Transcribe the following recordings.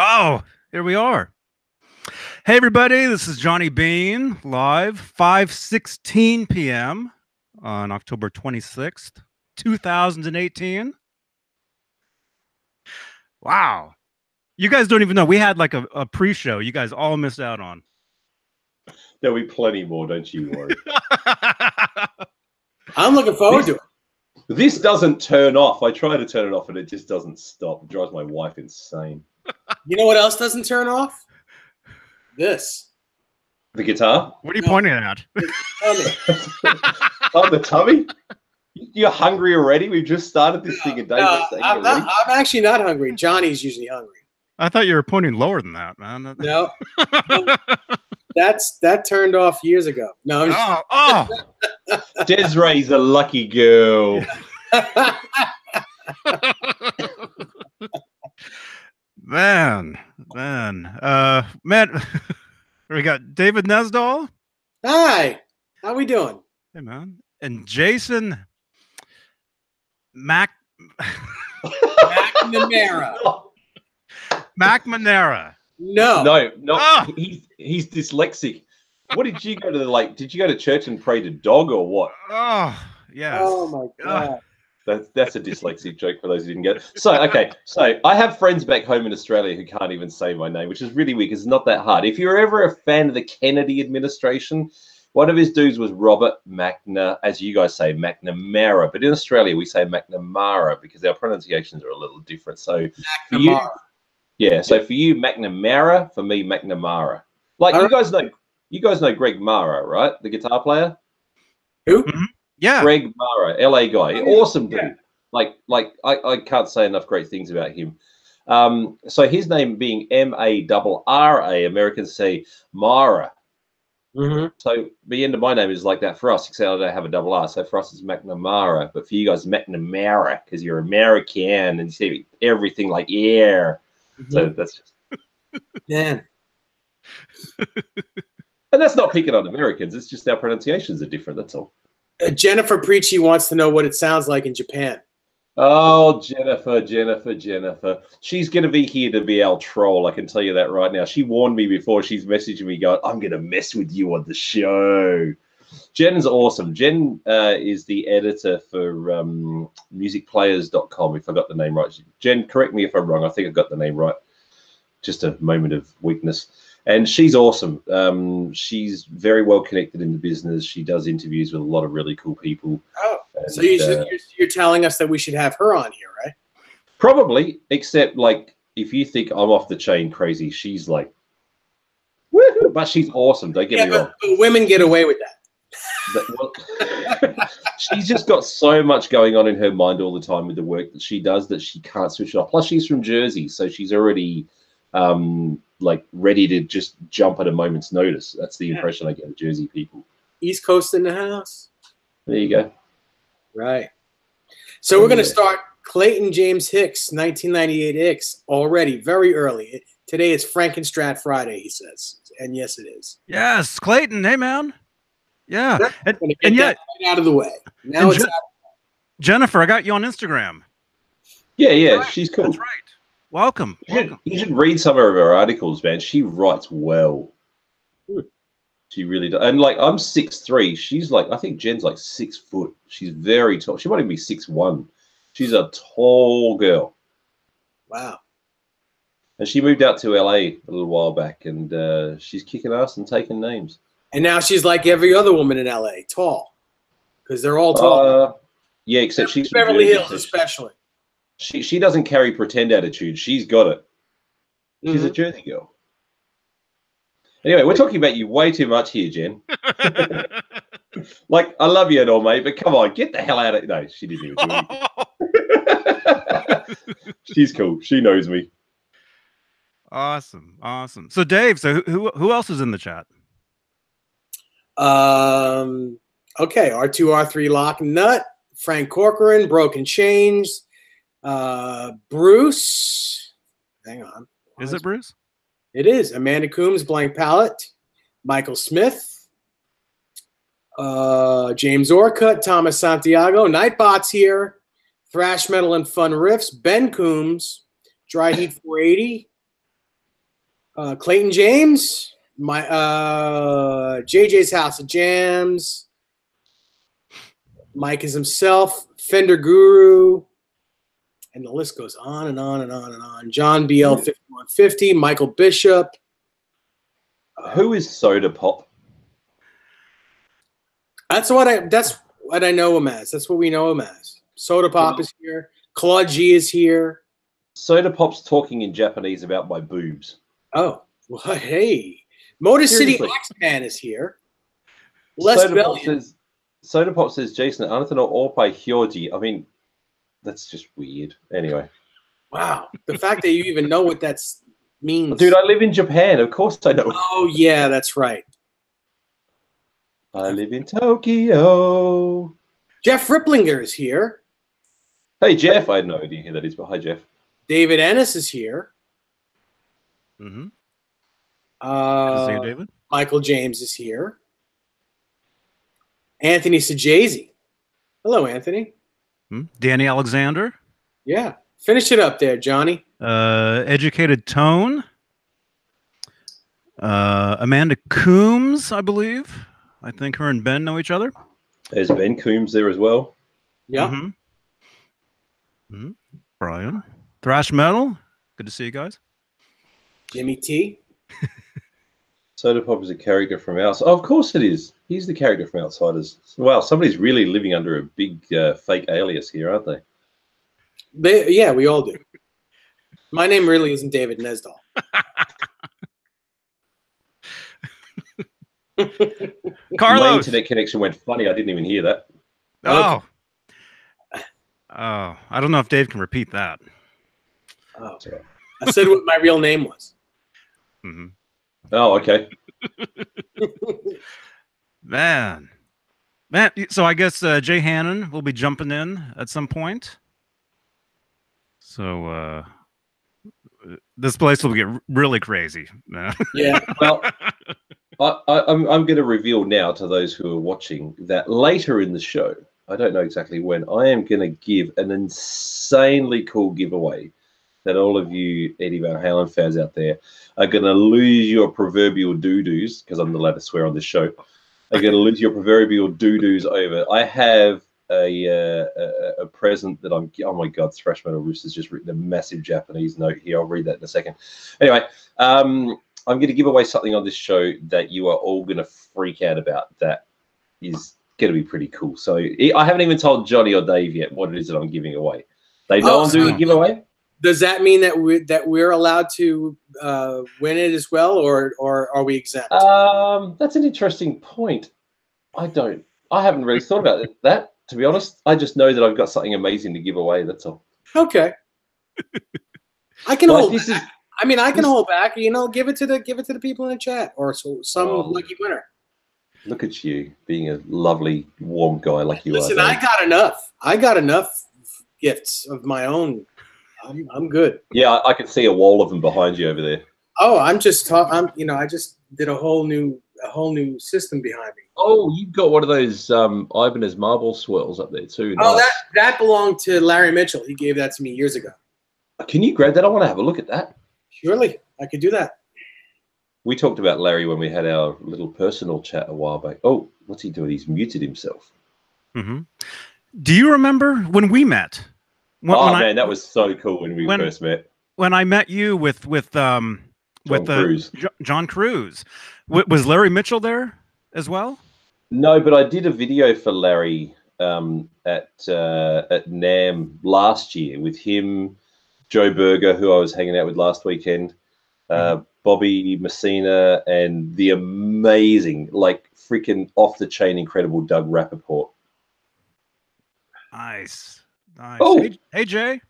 Oh, here we are. Hey, everybody, this is Johnny Beane, live, 5:16 p.m. on October 26th, 2018. Wow. You guys don't even know. We had like a pre-show you guys all missed out on. There'll be plenty more, don't you worry. I'm looking forward to it. This doesn't turn off. I try to turn it off and it just doesn't stop. It drives my wife insane. You know what else doesn't turn off? This. The guitar? What are you pointing at? Oh, the tummy? You're hungry already? We've just started this thing a day. I'm actually not hungry. Johnny's usually hungry. I thought you were pointing lower than that, man. No. That turned off years ago. No. I'm just... Desireen's a lucky girl. Man. We got David Nesdall. Hi. How we doing? Hey, man. And Jason McNamara. No. Oh. He's dyslexic. What did you go to did you go to church and pray to dog or what? Oh, yes. Oh my God. That's a dyslexic joke for those who didn't get it. So, okay. So I have friends back home in Australia who can't even say my name, which is really weird because it's not that hard. If you're ever a fan of the Kennedy administration, one of his dudes was Robert as you guys say, McNamara. But in Australia, we say McNamara because our pronunciations are a little different. So for you, so for you, McNamara. For me, McNamara. Like you guys know Greg Mara, right? The guitar player. Who? Mm-hmm. Yeah. Greg Mara, LA guy. Awesome dude. Yeah. Like I can't say enough great things about him. So his name being M-A-R-R-A, Americans say Mara. Mm-hmm. So the end of my name is like that for us, except I don't have a double R. So for us, it's McNamara. But for you guys, McNamara, because you're American and you say everything like air. Mm-hmm. So that's just... Man. And that's not picking on Americans. It's just our pronunciations are different. That's all. Jennifer Preachy wants to know what it sounds like in Japan. Oh, Jennifer. She's going to be here to be our troll. I can tell you that right now. She warned me before. She's messaging me going, I'm going to mess with you on the show. Jen's awesome. Jen is the editor for musicplayers.com, if I got the name right. Jen, correct me if I'm wrong. I think I got the name right. Just a moment of weakness. And she's awesome. She's very well connected in the business. She does interviews with a lot of really cool people. Oh, and, so you're telling us that we should have her on here, right? Probably, except like if you think I'm off the chain crazy, she's like, woohoo! But she's awesome. Don't get me wrong. But women get away with that. She's just got so much going on in her mind all the time with the work that she does that she can't switch it off. Plus, she's from Jersey, so she's already like ready to just jump at a moment's notice. That's the impression I get of Jersey people. East Coast in the house. There you go. Right. So we're going to start Clayton James Hicks, 1998 Hicks, already very early. Today is Frankenstrat Friday, he says. And yes, it is. Yes, Clayton. Hey, man. Yeah. And yet, right out of the way. Now it's Jennifer, I got you on Instagram. Yeah, she's cool. That's right. Welcome. You should read some of her articles, man. She writes well. She really does. And like, I'm 6'3". She's like, I think Jen's like 6 foot. She's very tall. She might even be 6'1". She's a tall girl. Wow. And she moved out to LA a little while back, and she's kicking ass and taking names. And now she's like every other woman in LA, tall, because they're all tall. Yeah, except she's from Beverly Hills, especially. She doesn't carry pretend attitude. She's got it. She's a Jersey girl. Anyway, we're talking about you way too much here, Jen. Like, I love you and all, mate, but come on, get the hell out of it. No, she didn't even do anything. She's cool. She knows me. Awesome. So Dave, who else is in the chat? Okay, R2R3 Lock Nut, Frank Corcoran, Broken Chains, Bruce. Hang on. Is it Bruce? It is. Amanda Coombs, Blank Palette, Michael Smith, James Orcutt, Thomas Santiago, Nightbot's here, Thrash Metal and Fun Riffs, Ben Coombs, Dry Heat 480, Clayton James, my JJ's House of Jams. Mike is himself, Fender Guru, and the list goes on and on and on and on. John BL 5150, Michael Bishop. Who is Soda Pop? That's what I know him as. That's what we know him as. Soda Pop is here. Claude G is here. Soda Pop's talking in Japanese about my boobs. Oh, well, hey. Motor City X-Man is here. Les Soda Pop says, Jason, Anata no Oppai Hyoji. I mean, that's just weird. Anyway. Wow. The fact that you even know what that means. Dude, I live in Japan. Of course I know. Oh, yeah, that's right. I live in Tokyo. Jeff Ripplinger is here. Hey, Jeff. I had no idea who that is, but hi, Jeff. David Ennis is here. Mm-hmm. Good to see you, David. Michael James is here. Anthony Sajazi. Hello, Anthony. Danny Alexander. Yeah. Finish it up there, Johnny. Educated Tone. Amanda Coombs, I believe. I think her and Ben know each other. There's Ben Coombs there as well. Yeah. Brian. Thrash Metal. Good to see you guys. Jimmy T. Soda Pop is a character from Outsiders. Oh, of course it is. He's the character from Outsiders. Wow, somebody's really living under a big fake alias here, aren't they? Yeah, we all do. My name really isn't David Nesdall. Carlos. My internet connection went funny. I didn't even hear that. Oh. Oh, I don't know if Dave can repeat that. Oh, I said what my real name was. Oh, okay. Man. So I guess Jay Hannon will be jumping in at some point. So this place will get really crazy. Yeah. Well, I'm going to reveal now to those who are watching that later in the show, I don't know exactly when, I am going to give an insanely cool giveaway that all of you Eddie Van Halen fans out there are going to lose your proverbial doo-doos, because I'm not allowed to swear on this show, are going to lose your proverbial doo-doos over. I have a present that I'm, oh my God, Thrash Metal Rooster's just written a massive Japanese note here. I'll read that in a second. Anyway, I'm going to give away something on this show that you are all going to freak out about. That is going to be pretty cool. So I haven't even told Johnny or Dave yet what it is that I'm giving away. They know I'm doing a giveaway. Does that mean that we're allowed to win it as well, or are we exempt? That's an interesting point. I haven't really thought about that, to be honest. I just know that I've got something amazing to give away. That's all. Okay. I can hold back. I mean, I can hold back. You know, give it to the people in the chat, or some lucky winner. Look at you being a lovely, warm guy like you are. Listen, I got enough. I got enough gifts of my own. I'm good. Yeah, I can see a wall of them behind you over there. Oh, I just did a whole new system behind me. Oh, you've got one of those Ibanez marble swirls up there too. Oh, nice. that belonged to Larry Mitchell. He gave that to me years ago. Can you grab that? I want to have a look at that. Surely, I could do that. We talked about Larry when we had our little personal chat a while back. Oh, what's he doing? He's muted himself. Do you remember when we met? Man, that was so cool when we first met. When I met you with John Cruz. Was Larry Mitchell there as well? No, but I did a video for Larry at NAMM last year with him, Joe Berger, who I was hanging out with last weekend, Bobby Messina, and the amazing, like freaking off the chain, incredible Doug Rapoport. Nice. Oh. Hey, Jay.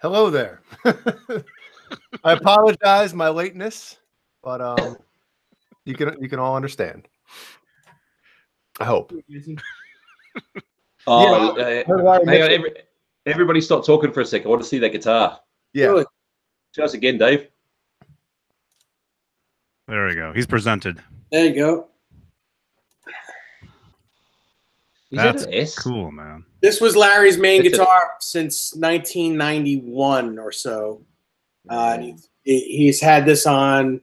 Hello there. I apologize my lateness, but you can all understand. I hope. Hang on, everybody stop talking for a second. I want to see that guitar. Yeah. Show us again, Dave. There we go. He's presented. There you go. That's cool, man. This was Larry's main guitar since 1991 or so. He's had this on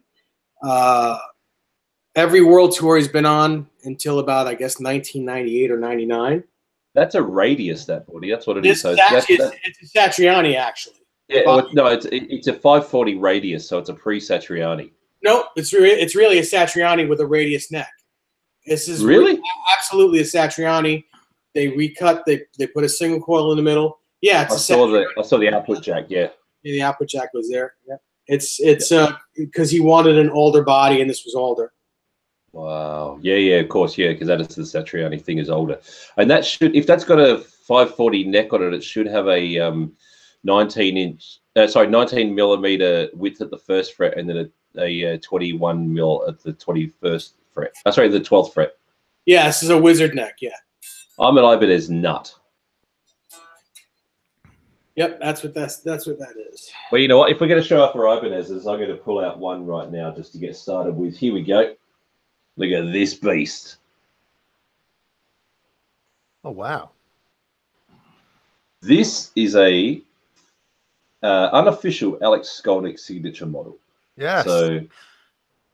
Every world tour he's been on until about, I guess, 1998 or 99. That's a radius, that body. That's what it is. So it's a Satriani, actually. Yeah, no, it's a 540 radius, so it's a pre-Satriani. No, it's really a Satriani with a radius neck. This is really absolutely a Satriani. They recut. They put a single coil in the middle. Yeah, I saw the output jack. Yeah, the output jack was there. Yeah, it's because he wanted an older body, and this was older. Wow. Yeah, of course, yeah, because that is the Satriani thing is older, and that should, if that's got a 540 neck on it, it should have a 19 millimeter width at the first fret, and then a 21 mil at the 21st fret. Sorry, the 12th fret. Yeah, this is a wizard neck. Yeah. I'm an Ibanez nut. Yep, that's what that is. Well, you know what? If we're going to show off our Ibanez's, I'm going to pull out one right now just to get started with. Here we go. Look at this beast. Oh, wow. This is a unofficial Alex Skolnick signature model. Yes. So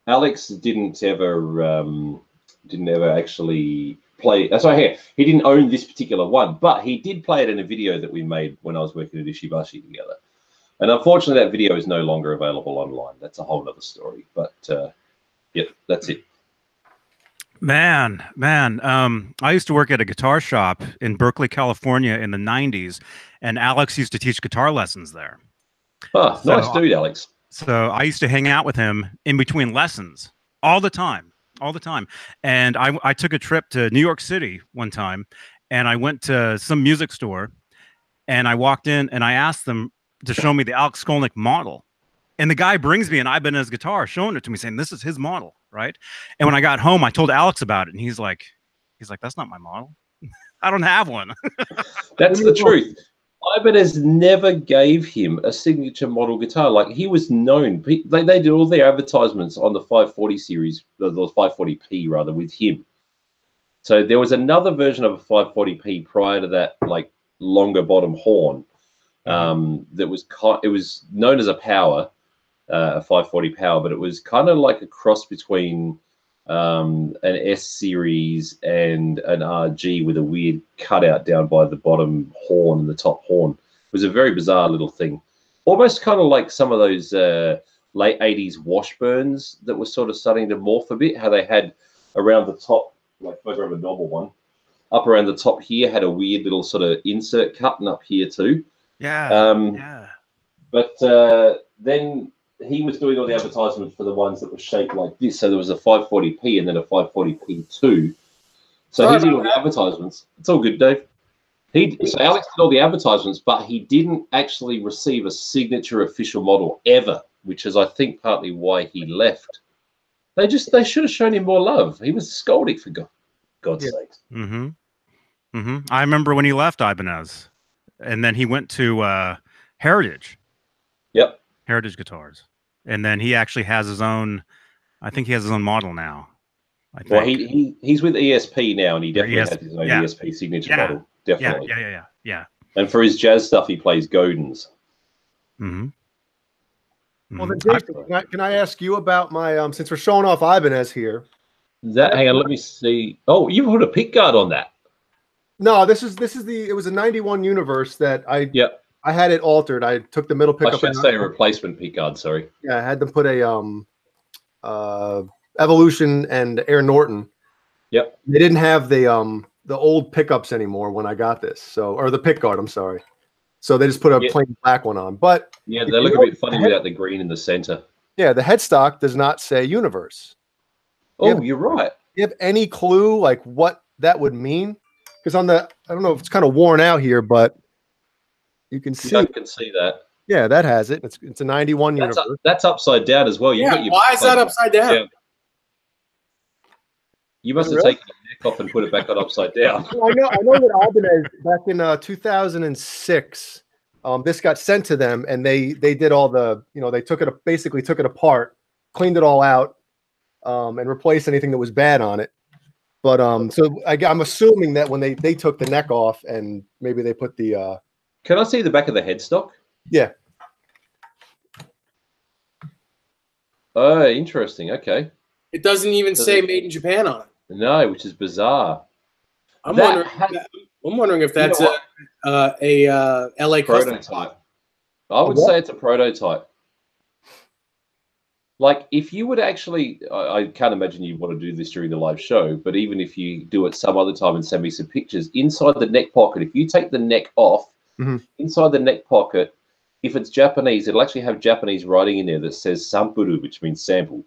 Alex didn't ever actually play. Sorry, he didn't own this particular one, but he did play it in a video that we made when I was working at Ishibashi together. And unfortunately, that video is no longer available online. That's a whole other story. But yep, that's it. Man, I used to work at a guitar shop in Berkeley, California in the 90s, and Alex used to teach guitar lessons there. Oh, so, nice dude, Alex. So I used to hang out with him in between lessons all the time. And I took a trip to New York City one time, and I went to some music store, and I walked in and I asked them to show me the Alex Skolnick model. And the guy brings me an Ibanez guitar, showing it to me, saying, this is his model, right? And when I got home, I told Alex about it, and he's like, that's not my model. I don't have one. That's the truth. Ibanez never gave him a signature model guitar. Like, he was known. They did all their advertisements on the 540 series, the 540p rather, with him. So there was another version of a 540p prior to that, like longer bottom horn. That was known as a power, a 540 power, but it was kind of like a cross between an S series and an RG with a weird cutout down by the bottom horn and the top horn. It was a very bizarre little thing, almost kind of like some of those late 80s Washburns that were sort of starting to morph a bit. How they had around the top, like if I grab a normal one, up around the top here had a weird little sort of insert cut, and up here too. Yeah. But then he was doing all the advertisements for the ones that were shaped like this. So there was a 540p and then a 540p2. So he did all the advertisements. It's all good, Dave. So Alex did all the advertisements, but he didn't actually receive a signature official model ever, which is, I think, partly why he left. They should have shown him more love. He was Skolnick, for God's sakes. I remember when he left Ibanez, and then he went to Heritage. Yep. Heritage Guitars. And then he actually has his own, I think he has his own model now. I think. Well, he's with ESP now, and he definitely has his own ESP signature model. Definitely. Yeah. And for his jazz stuff, he plays Godins. Well, then, Jason, can I ask you about my, since we're showing off Ibanez here. Hang on, let me see. Oh, you put a pick guard on that. No, it was a 91 Universe that I had it altered. I took the middle pickup. I should say a replacement pick guard, sorry. Yeah, I had them put a Evolution and Air Norton. Yep. They didn't have the old pickups anymore when I got this. Or the pick guard, I'm sorry. So they just put a plain black one on. But yeah, they look a bit funny without the green in the center. Yeah, the headstock does not say Universe. You're right. Do you have any clue like what that would mean? Because on I don't know if it's kind of worn out here, but you can see. I can see that. Yeah, that has it. It's a 91 Universe. That's upside down as well. Why is that upside down? You must have taken your neck off and put it back on upside down. I know that Ibanez back in 2006, this got sent to them, and they did all the, they basically took it apart, cleaned it all out, and replaced anything that was bad on it. But so I'm assuming that when they took the neck off and maybe they put the. Can I see the back of the headstock? Yeah. Oh, interesting. Okay. It doesn't even say made in Japan on it. No, which is bizarre. I'm wondering if that's a LA custom prototype. I would say it's a prototype. Like, if you would actually, I can't imagine you want to do this during the live show, but even if you do it some other time and send me some pictures, inside the neck pocket, if you take the neck off, inside the neck pocket, if it's Japanese, it'll actually have Japanese writing in there that says sampuru, which means sample,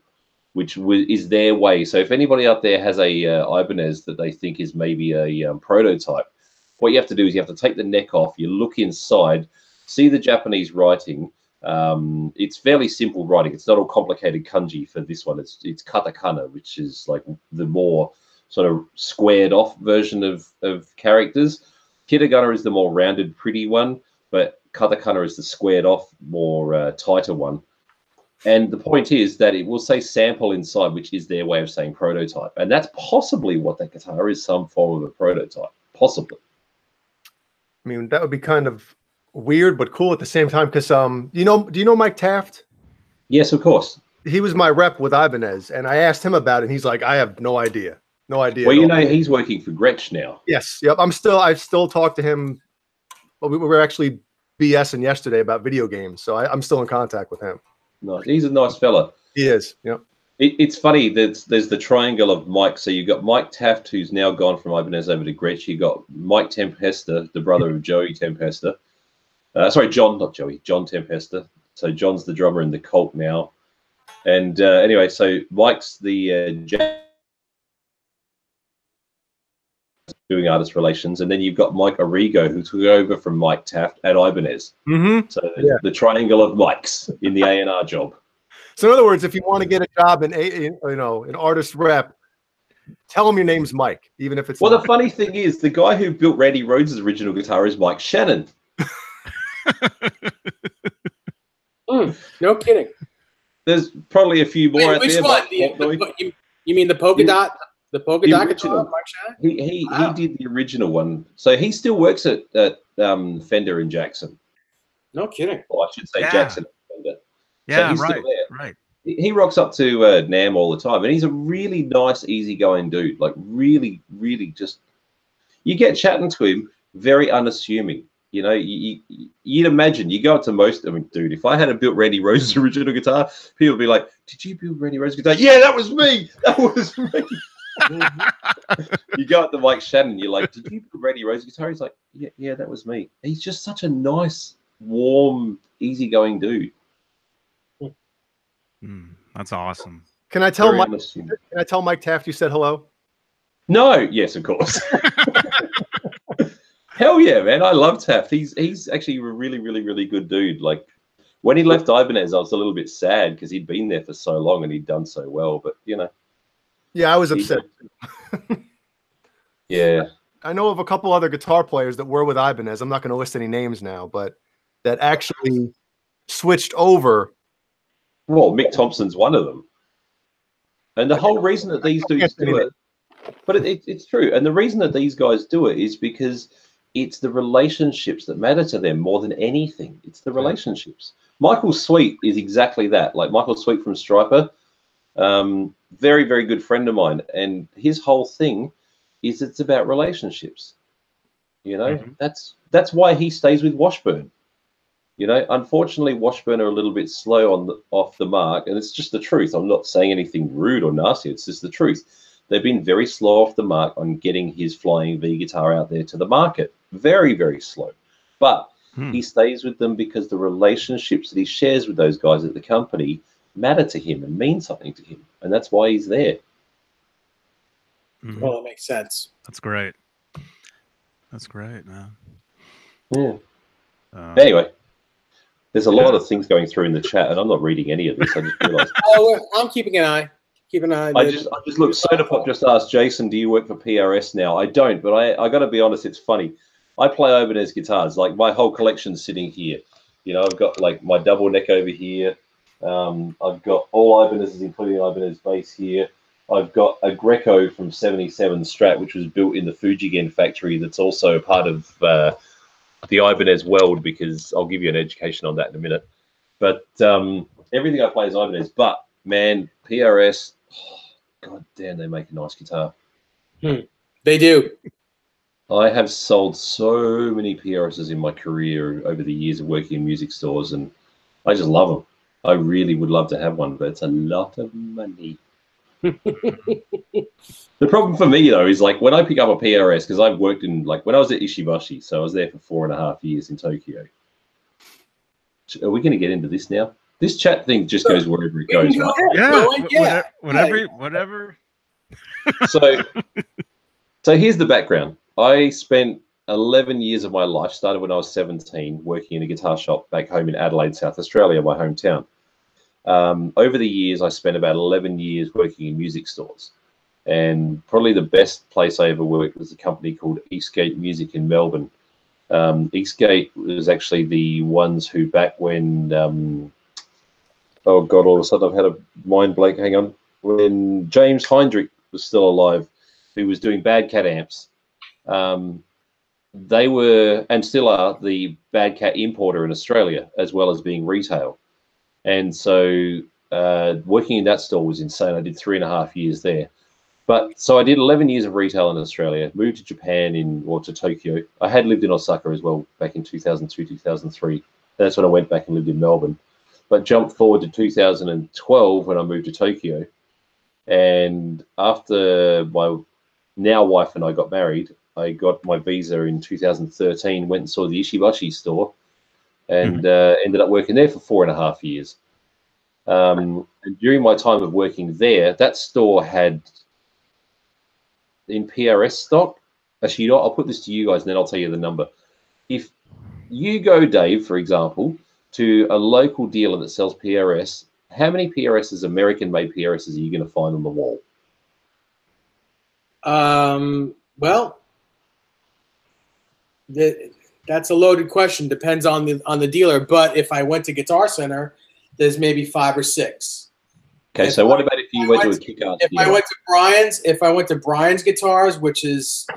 which is their way. So if anybody out there has a Ibanez that they think is maybe a prototype, what you have to do is you have to take the neck off, you look inside, see the Japanese writing. It's fairly simple writing. It's not all complicated kanji for this one. It's katakana, which is like the more sort of squared off version of characters. Hiragana is the more rounded, pretty one, but katakana is the squared off, more tighter one. And the point is that it will say sample inside, which is their way of saying prototype. And that's possibly what that guitar is, some form of a prototype. Possibly. I mean, that would be kind of weird but cool at the same time, because do you know Mike Taft? Yes, of course. He was my rep with Ibanez, and I asked him about it, and he's like, I have no idea. Well, you know, he's working for Gretsch now. Yes. Yep. I still talk to him. Well, we were actually BSing yesterday about video games, so I'm still in contact with him. Nice. He's a nice fella. He is. Yep. It's funny. There's the triangle of Mike. So you've got Mike Taft, who's now gone from Ibanez over to Gretsch. You got Mike Tempesta, the brother of Joey Tempesta. Sorry, John, not Joey. John Tempesta. So John's the drummer in the Cult now. And anyway, so Mike's the doing artist relations, and then you've got Mike Arrigo, who took over from Mike Taft at Ibanez. So the triangle of Mikes in the A&R job. So in other words, if you want to get a job in an artist rep, tell them your name's Mike, even if it's. Well, the funny thing is, the guy who built Randy Rhoads' original guitar is Mike Shannon. No kidding. There's probably a few more out there. Which one? You mean the polka dot? The polka dot guitar, Mike Shannon? He did the original one. So he still works at Fender in Jackson. No kidding. Or I should say Jackson and Fender. Yeah, so he's right. He rocks up to NAMM all the time, and he's a really nice, easygoing dude. Like really, really just you get chatting to him, very unassuming. You know, you'd imagine you go up to most. I mean, dude, if I had built Randy Rhoads' original guitar, people would be like, "Did you build Randy Rhoads' guitar?" Yeah, that was me. That was me. You go up to Mike Shannon, you're like, "Did you build Randy Rhoads' guitar?" He's like, "Yeah, that was me." He's just such a nice, warm, easygoing dude. That's awesome. Can I tell Mike Taft you said hello? No. Yes, of course. Hell yeah, man. I love Taft. He's actually a really, really, really good dude. Like, when he left Ibanez, I was a little bit sad because he'd been there for so long and he'd done so well. But, you know. Yeah, I was upset. Yeah. I know of a couple other guitar players that were with Ibanez. I'm not going to list any names now, but that actually switched over. Well, Mick Thompson's one of them. And the whole reason that these dudes do it, but it's true. And the reason that these guys do it is because it's the relationships that matter to them more than anything. It's the relationships. Michael Sweet is exactly that. Like Michael Sweet from Stryper, very, very good friend of mine. And his whole thing is it's about relationships. You know, that's why he stays with Washburn. You know, unfortunately, Washburn are a little bit slow off the mark, and it's just the truth. I'm not saying anything rude or nasty. It's just the truth. They've been very slow off the mark on getting his Flying V guitar out there to the market. Very, very slow. But he stays with them because the relationships that he shares with those guys at the company matter to him and mean something to him. And that's why he's there. Well, that makes sense. That's great. That's great, man. Yeah. Anyway. There's a lot of things going through in the chat, and I'm not reading any of this. I just realized. I'm keeping an eye. Keep an eye. I just look. Sodapop just asked Jason, "Do you work for PRS now?" I don't, but I got to be honest. It's funny. I play Ibanez guitars. Like my whole collection's sitting here. You know, I've got like my double neck over here. I've got all Ibanez's, including Ibanez bass here. I've got a Greco from '77 Strat, which was built in the Fujigen factory. That's also a part of the Ibanez world, because I'll give you an education on that in a minute. But everything I play is Ibanez. But Man, PRS, god damn, they make a nice guitar. They do. I have sold so many PRSs in my career over the years of working in music stores, and I just love them. I really would love to have one, but it's a lot of money. The problem for me, though, is like when I pick up a PRS, because I've worked in, like, when I was at Ishibashi, so I was there for 4.5 years in Tokyo. Are we going to get into this now? This chat thing just goes wherever it goes, right? Yeah, whatever. So here's the background. I spent 11 years of my life, started when I was 17, working in a guitar shop back home in Adelaide, South Australia, my hometown. Over the years, I spent about 11 years working in music stores. And probably the best place I ever worked was a company called Eastgate Music in Melbourne. Eastgate was actually the ones who, back when, oh God, all of a sudden I've had a mind blank, hang on. When James Heinrich was still alive, who was doing Bad Cat amps, they were, and still are, the Bad Cat importer in Australia, as well as being retail. And so working in that store was insane. I did 3.5 years there. But so I did 11 years of retail in Australia, moved to Japan to Tokyo. I had lived in Osaka as well back in 2002, 2003. That's when I went back and lived in Melbourne. But jumped forward to 2012 when I moved to Tokyo. And after my now wife and I got married, I got my visa in 2013, went and saw the Ishibashi store, and ended up working there for 4.5 years. And during my time of working there, that store had, in PRS stock, actually, you know, I'll put this to you guys and then I'll tell you the number. If you go, Dave, for example, to a local dealer that sells PRS, how many PRSs, American-made PRSs, are you going to find on the wall? Well, that's a loaded question. Depends on the dealer. But if I went to Guitar Center, there's maybe 5 or 6. Okay, so what about if you went to a kick-ass dealer? If I went to Brian's Guitars, which is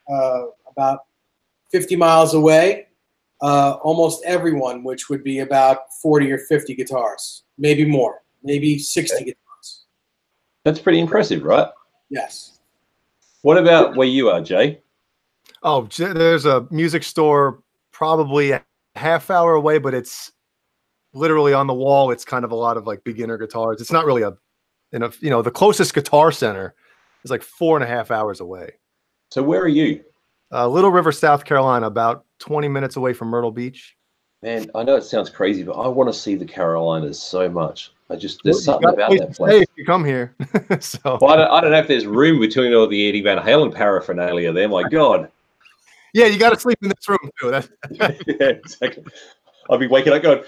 about 50 miles away, almost everyone, which would be about 40 or 50 guitars, maybe more, maybe 60 guitars. That's pretty impressive, right? Yes. What about where you are, Jay? Oh, there's a music store probably a half-hour away, but it's literally on the wall. It's kind of a lot of like beginner guitars. It's not really the closest Guitar Center is like 4.5 hours away. So where are you? Little River, South Carolina, about 20 minutes away from Myrtle Beach. Man, I know it sounds crazy, but I want to see the Carolinas so much. There's something about that place. If you come here. So well, I don't know if there's room between all the Eddie Van Halen paraphernalia there. My God. Yeah, you got to sleep in this room too. Yeah, exactly. I'll be waking up going,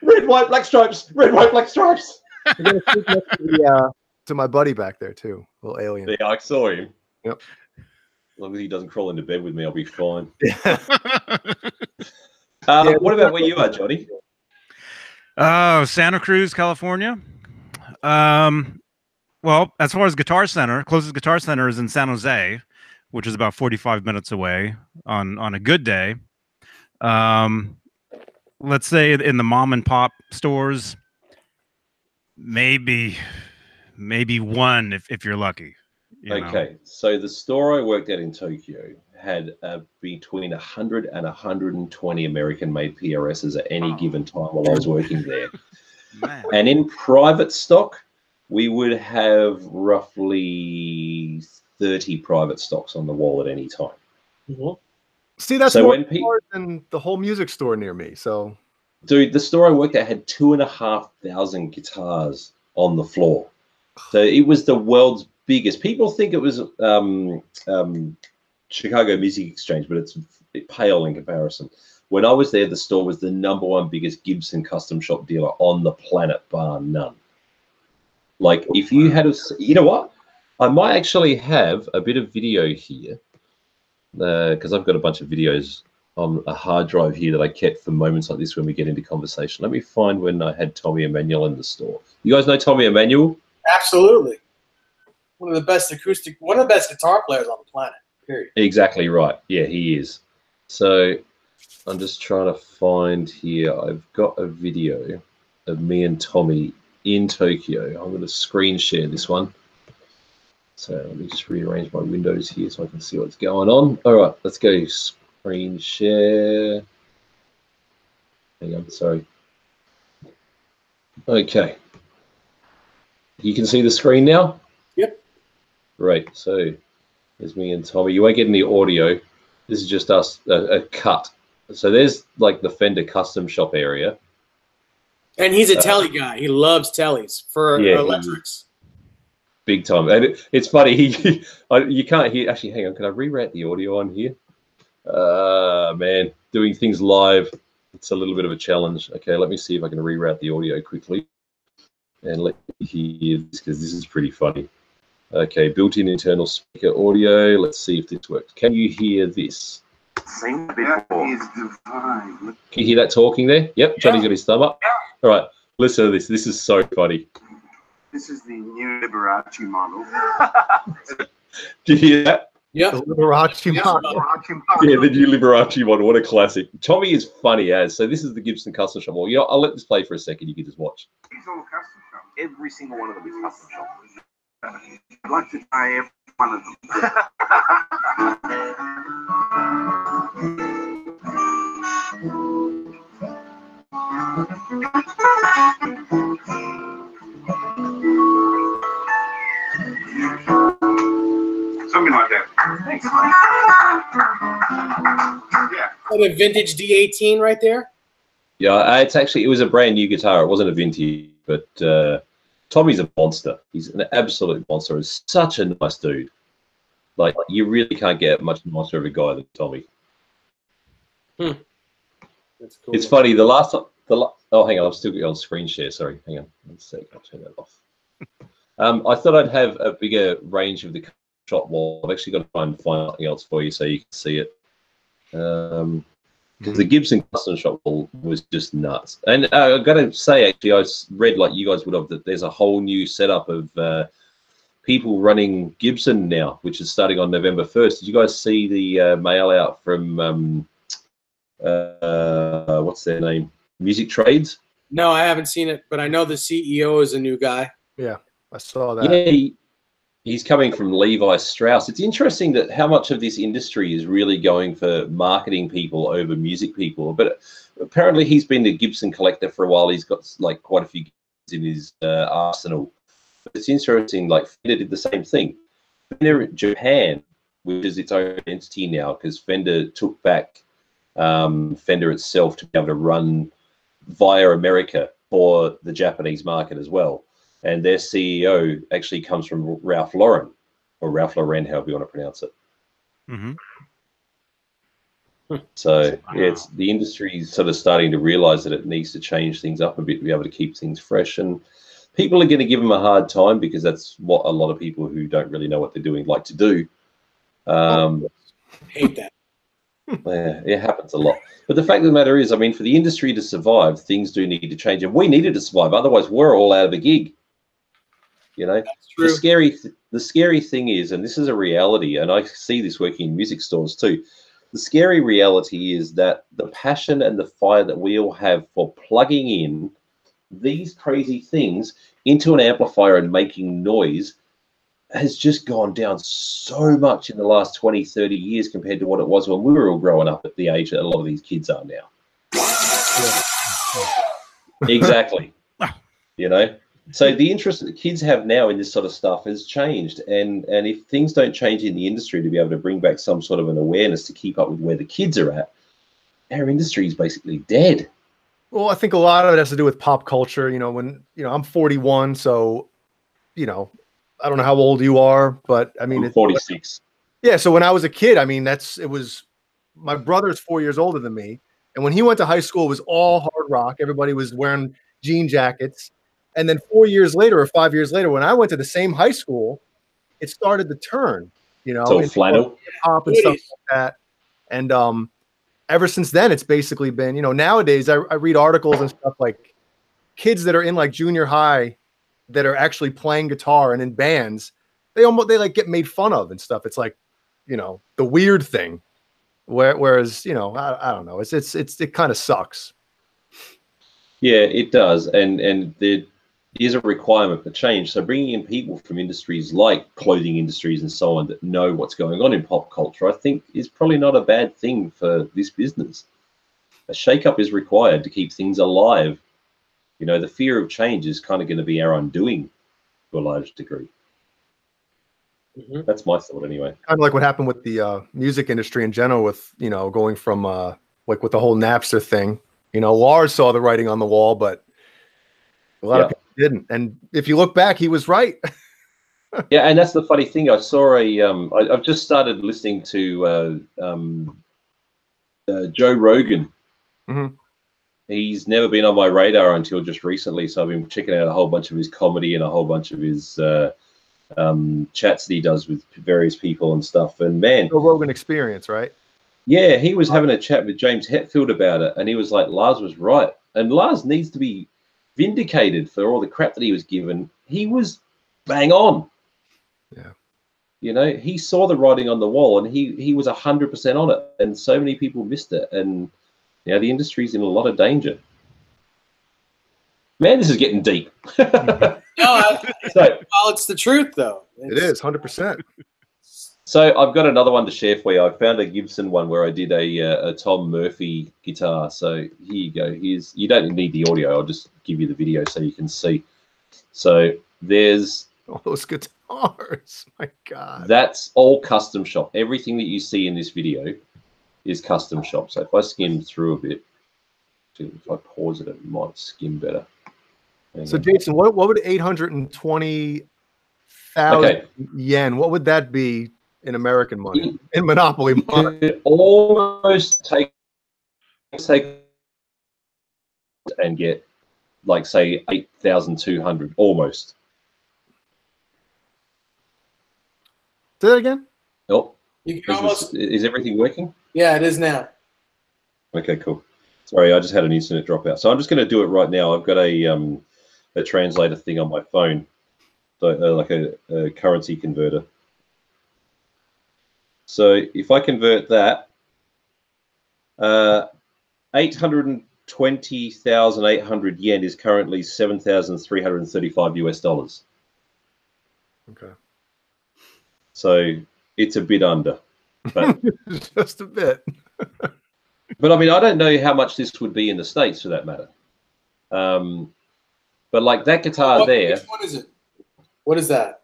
red, white, black stripes, red, white, black stripes. I got to sleep next to my buddy back there too, little alien. Yeah, I saw him. Yep. As long as he doesn't crawl into bed with me, I'll be fine. Yeah. What about where you are, Johnny? Oh, Santa Cruz, California. Well, as far as Guitar Center, closest Guitar Center is in San Jose, which is about 45 minutes away on a good day. Let's say in the mom and pop stores, maybe one if you're lucky. Okay, so the store I worked at in Tokyo had between 100 and 120 American-made PRSs at any given time while I was working there. Man. And in private stock, we would have roughly 30 private stocks on the wall at any time. Mm-hmm. See, that's so more than the whole music store near me. So, dude, the store I worked at had 2,500 guitars on the floor. So it was the world's biggest. People think it was Chicago Music Exchange, but it's pale in comparison. When I was there, the store was the #1 biggest Gibson custom shop dealer on the planet, bar none. Like, if you had you know what? I might actually have a bit of video here because I've got a bunch of videos on a hard drive here that I kept for moments like this when we get into conversation. Let me find when I had Tommy Emmanuel in the store. You guys know Tommy Emmanuel? Absolutely. One of the best guitar players on the planet, period. Exactly right. Yeah, he is. So I'm just trying to find here. I've got a video of me and Tommy in Tokyo. I'm going to screen share this one. So let me just rearrange my windows here so I can see what's going on. All right, let's go screen share. Hang on, sorry. Okay. You can see the screen now? Yep. Right, so there's me and Tommy. You won't get any audio. This is just us, a cut. So there's like the Fender custom shop area. And he's a telly guy. He loves tellies for electrics. Big time. And it's funny. You can't hear. Actually, hang on. Can I reroute the audio on here? Man, doing things live, it's a little bit of a challenge. Okay, let me see if I can reroute the audio quickly and let you hear this, because this is pretty funny. Okay, built-in internal speaker audio. Let's see if this works. Can you hear this? Sing before. Can you hear that talking there? Yep, Johnny's got his thumb up. All right, listen to this. This is so funny. This is the new Liberace model. Do you hear that? Yeah. The Liberace model. Yeah, the new Liberace model. What a classic. Tommy is funny as. So this is the Gibson custom shop. Well, you know, I'll let this play for a second. You can just watch. These all custom shop. Every single one of them is custom shop. I'd like to try every one of them. Something like that. Thanks. Yeah. And a vintage D18 right there. Yeah, it was a brand new guitar. It wasn't a vintage, but Tommy's a monster. He's an absolute monster. He's such a nice dude. Like, you really can't get much nicer of a guy than Tommy. That's cool. It's funny. The last time, oh, hang on, I'm still on screen share. Sorry, hang on. Let's see. I'll turn that off. I thought I'd have a bigger range of the shot wall. I've actually got to try and find something else for you so you can see it. Because the Gibson custom shop wall was just nuts. And I've got to say, actually, I read, like you guys would have, that there's a whole new setup of people running Gibson now, which is starting on November 1st. Did you guys see the mail out from, what's their name? Music Trades? No, I haven't seen it, but I know the CEO is a new guy. Yeah, I saw that. Yeah, he's coming from Levi Strauss. It's interesting that how much of this industry is really going for marketing people over music people. But apparently he's been a Gibson collector for a while. He's got like quite a few Gibsons in his arsenal. But it's interesting, like Fender did the same thing. Fender Japan, which is its own entity now, because Fender took back Fender itself to be able to run via America for the Japanese market as well. And their CEO actually comes from Ralph Lauren, or Ralph Lauren, however you want to pronounce it. So yeah, it's the industry is sort of starting to realize that it needs to change things up a bit to be able to keep things fresh. And people are going to give them a hard time because that's what a lot of people who don't really know what they're doing like to do. Hate that. Yeah, it happens a lot. But the fact of the matter is, I mean, for the industry to survive, things do need to change. And we needed to survive. Otherwise, we're all out of a gig. You know, That's true. The scary thing is, and this is a reality, and I see this working in music stores too, the scary reality is that the passion and the fire that we all have for plugging in these crazy things into an amplifier and making noise has just gone down so much in the last 20, 30 years compared to what it was when we were all growing up at the age that a lot of these kids are now. Exactly. You know? So the interest that the kids have now in this sort of stuff has changed. And if things don't change in the industry to be able to bring back some sort of an awareness to keep up with where the kids are at, our industry is basically dead. Well, I think a lot of it has to do with pop culture. You know, when, you know, I'm 41, so, you know, I don't know how old you are, but I mean, I'm 46. Yeah. So when I was a kid, I mean, it was, my brother's 4 years older than me. And when he went to high school, it was all hard rock. Everybody was wearing jean jackets. And then 4 years later or 5 years later, when I went to the same high school, it started to turn, you know, So flannel, hip-hop and stuff like that. And ever since then, it's basically been, you know, nowadays I read articles and stuff like kids that are in like junior high that are actually playing guitar and in bands, they like get made fun of and stuff. It's like, you know, the weird thing. Whereas, you know, I don't know. It kind of sucks. Yeah, it does. And is a requirement for change. So bringing in people from industries like clothing industries and so on that know what's going on in pop culture, I think is probably not a bad thing for this business. A shake-up is required to keep things alive. You know, the fear of change is kind of going to be our undoing to a large degree. That's my thought anyway. Kind of like what happened with the music industry in general with, you know, going from like with the whole Napster thing. You know, Lars saw the writing on the wall, but a lot of people didn't. And if you look back, he was right. Yeah, and that's the funny thing. I saw I've just started listening to Joe Rogan. He's never been on my radar until just recently, so I've been checking out a whole bunch of his comedy and a whole bunch of his chats that he does with various people and stuff. And man, Joe Rogan Experience, right? Yeah, he was having a chat with James Hetfield about it, and he was like, Lars was right. And Lars needs to be vindicated for all the crap that he was given. He was bang on. Yeah. You know, he saw the writing on the wall, and he was 100% on it, and so many people missed it. And, you know, the industry's in a lot of danger. Man, this is getting deep. Well, it's the truth, though. It is 100%. So I've got another one to share for you. I found a Gibson one where I did a Tom Murphy guitar. So here you go. You don't need the audio. I'll just give you the video so you can see. So there's all those guitars. My God. That's all custom shop. Everything that you see in this video is custom shop. So if I skim through a bit, if I pause it, it might skim better. So Jason, what would 820,000 yen? What would that be in American money? In Monopoly money? Almost take and get like say 8,200 almost. Say that again. Oh, you can almost. Is everything working? Yeah, it is now. Okay, cool. Sorry, I just had an internet dropout. So I'm just going to do it right now. I've got a translator thing on my phone, so like a currency converter. So if I convert that, 820,800 yen is currently $7,335 US. Okay. So it's a bit under, but just a bit. But I mean, I don't know how much this would be in the States for that matter. But like that guitar there. Which one is it? What is that?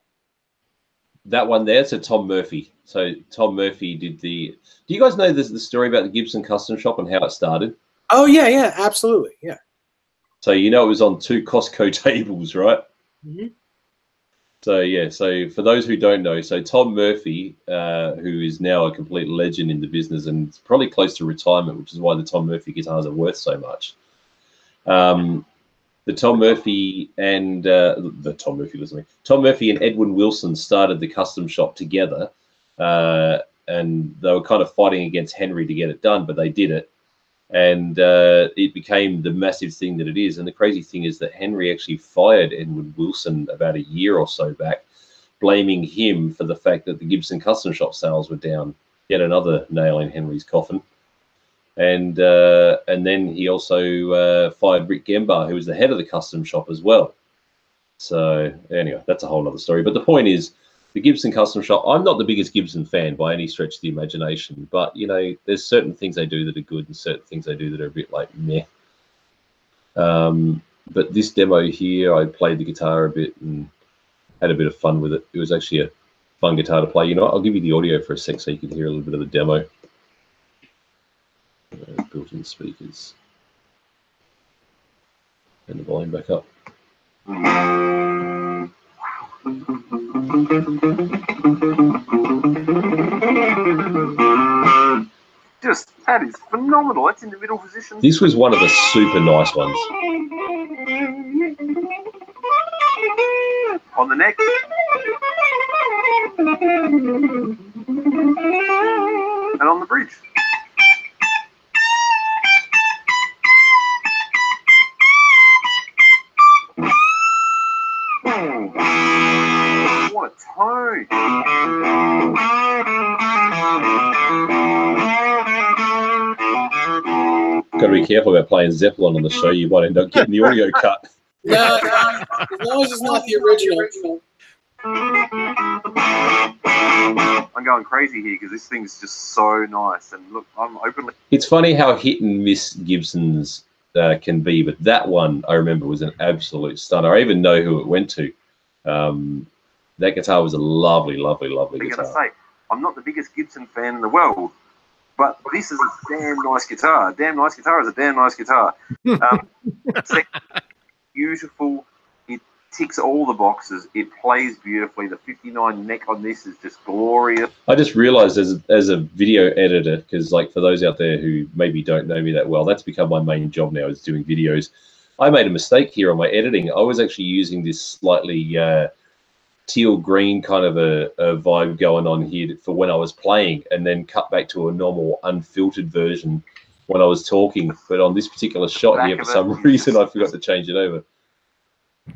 That one there, it's a Tom Murphy. So Tom Murphy did the. Do you guys know the story about the Gibson Custom Shop and how it started? Oh yeah, yeah, absolutely, yeah. So you know it was on 2 Costco tables, right? So yeah, so for those who don't know, so Tom Murphy, who is now a complete legend in the business and probably close to retirement, which is why the Tom Murphy guitars are worth so much. The Tom Murphy and Tom Murphy and Edwin Wilson started the custom shop together, and they were kind of fighting against Henry to get it done, but they did it, and it became the massive thing that it is. And the crazy thing is that Henry actually fired Edwin Wilson about a year or so back, blaming him for the fact that the Gibson custom shop sales were down. Yet another nail in Henry's coffin. And then he also fired Rick Gembar, who was the head of the custom shop as well. So anyway, that's a whole other story. But the point is, the Gibson custom shop, I'm not the biggest Gibson fan by any stretch of the imagination, but, you know, there's certain things they do that are good and certain things they do that are a bit like meh. But this demo here, I played the guitar a bit and had a bit of fun with it. It was actually a fun guitar to play. You know what? I'll give you the audio for a sec so you can hear a little bit of the demo. Built-in speakers. Turn the volume back up. That is phenomenal. That's in the middle position. This was one of the super nice ones. On the neck. And on the bridge. What a tone. Got to be careful about playing Zeppelin on the show. You might end up getting the audio cut. No, as long as it's not the original. I'm going crazy here because this thing's just so nice. And look, I'm openly. It's funny how hit and miss Gibsons can be, but that one I remember was an absolute stunner. I even know who it went to. That guitar was a lovely, lovely, lovely guitar. I'm going to say, I'm not the biggest Gibson fan in the world, but this is a damn nice guitar. A damn nice guitar is a damn nice guitar. It's beautiful. It ticks all the boxes. It plays beautifully. The 59 neck on this is just glorious. I just realized as a video editor, because like for those out there who maybe don't know me that well, that's become my main job now, is doing videos. I made a mistake here on my editing. I was actually using this slightly teal green kind of a vibe going on here for when I was playing, and then cut back to a normal unfiltered version when I was talking. But on this particular shot here, for some reason, I forgot to change it over.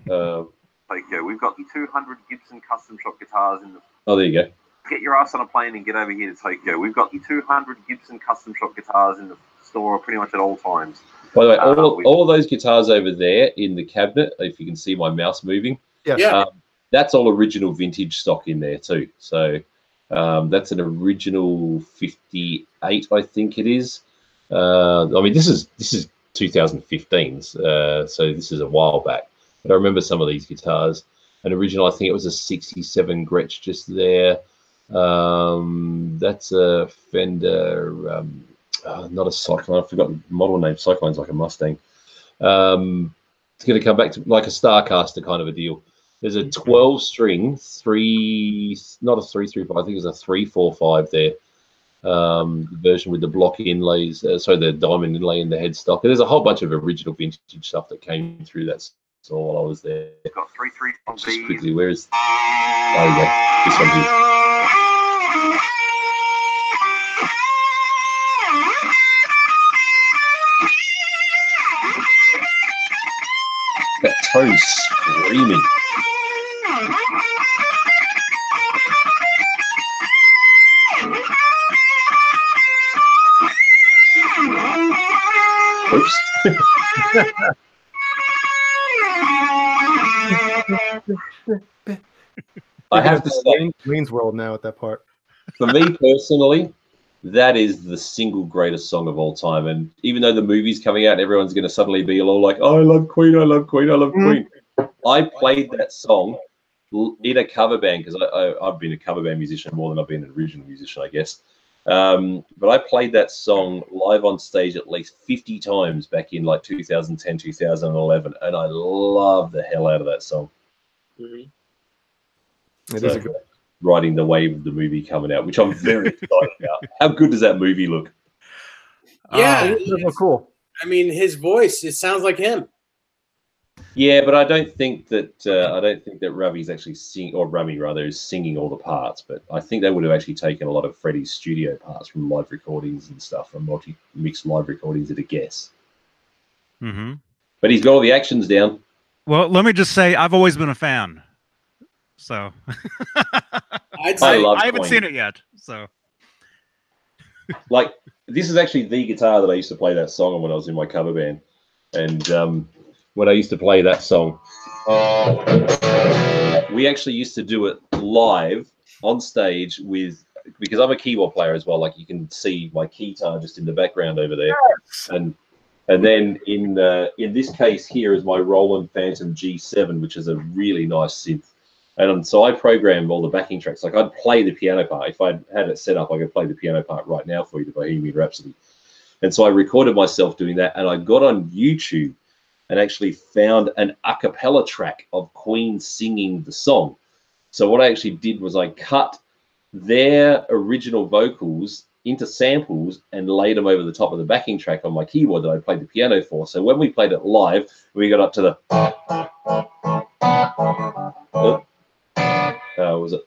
Tokyo. We've got the 200 Gibson custom shop guitars in the. Oh, there you go. Get your ass on a plane and get over here to Tokyo. We've got the 200 Gibson custom shop guitars in the store pretty much at all times. By the way, all of those guitars over there in the cabinet, if you can see my mouse moving, Yeah. That's all original vintage stock in there too. So that's an original 58, I think it is. I mean, this is 2015, so this is a while back. But I remember some of these guitars. An original, I think it was a 67 Gretsch just there. That's a Fender, not a Cyclone. I forgot the model name. Cyclone's like a Mustang. It's going to come back to like a Starcaster kind of a deal. There's a 12-string, not a 335, I think it's a 345 there. Version with the block inlays, the diamond inlay in the headstock. There's a whole bunch of original vintage stuff that came through that store while I was there. Got 335 Just quickly, where is? Oh yeah, this one here. That tone's screaming. Oops. I have to say, Wayne's World now at that part. For me personally, that is the single greatest song of all time. And even though the movie's coming out, everyone's going to suddenly be all like, oh, I love Queen, I love Queen, I love Queen. I played that song in a cover band because I've been a cover band musician more than I've been an original musician, I guess. But I played that song live on stage at least 50 times back in like 2010, 2011, and I love the hell out of that song. It is a good. Riding the wave of the movie coming out, which I'm very excited about. How good does that movie look? Yeah, It look cool. I mean, his voice, it sounds like him. Yeah, but I don't think that Ravi's actually Rami rather is singing all the parts. But I think they would have actually taken a lot of Freddie's studio parts from live recordings and stuff, from multi-mixed live recordings at a guess. But he's got all the actions down. Well, let me just say, I've always been a fan. So I haven't seen it yet. So like, this is actually the guitar that I used to play that song on when I was in my cover band. And when I used to play that song, we actually used to do it live on stage because I'm a keyboard player as well. Like, you can see my guitar just in the background over there. Yes. And then in this case here is my Roland Phantom G7, which is a really nice synth. And so I programmed all the backing tracks. Like, I'd play the piano part. If I had it set up, I could play the piano part right now for you, the Bohemian Rhapsody. And so I recorded myself doing that, and I got on YouTube and actually found an a cappella track of Queen singing the song. So what I actually did was I cut their original vocals into samples and laid them over the top of the backing track on my keyboard that I played the piano for. So when we played it live, we got up to the... was it?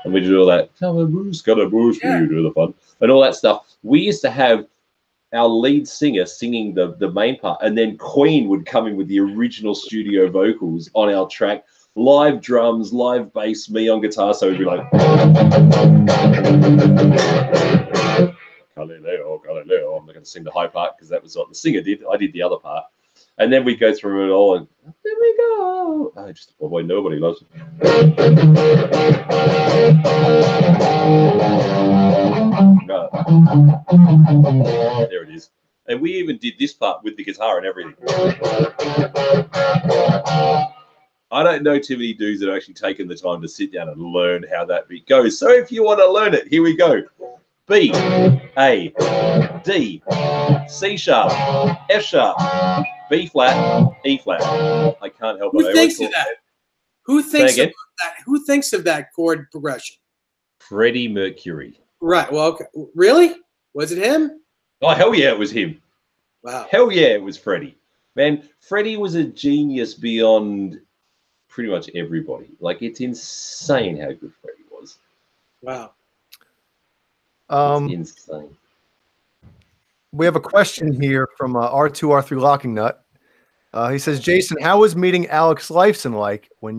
And we did all that, got a boost for you, do the fun, and all that stuff. We used to have our lead singer singing the main part, and then Queen would come in with the original studio vocals on our track, live drums, live bass, me on guitar. So we'd be like, can't Galileo, Galileo. I'm not going to sing the high part because that was what the singer did. I did the other part. And then we go through it all, and there we go. Oh, just a boy nobody loves it. There it is. And we even did this part with the guitar and everything. I don't know too many dudes that have actually taken the time to sit down and learn how that beat goes. So if you want to learn it, here we go. B, A, D, C sharp, F sharp, B flat, E flat. I can't help it. Who thinks of that? Who thinks of that? Who thinks of that chord progression? Freddie Mercury. Right. Well, okay. Really? Was it him? Oh, hell yeah, it was him. Wow. Hell yeah, it was Freddie. Man, Freddie was a genius beyond pretty much everybody. Like, it's insane how good Freddie was. Wow. It's insane. We have a question here from R2R3 Locking Nut. He says, Jason, how was meeting Alex Lifeson like when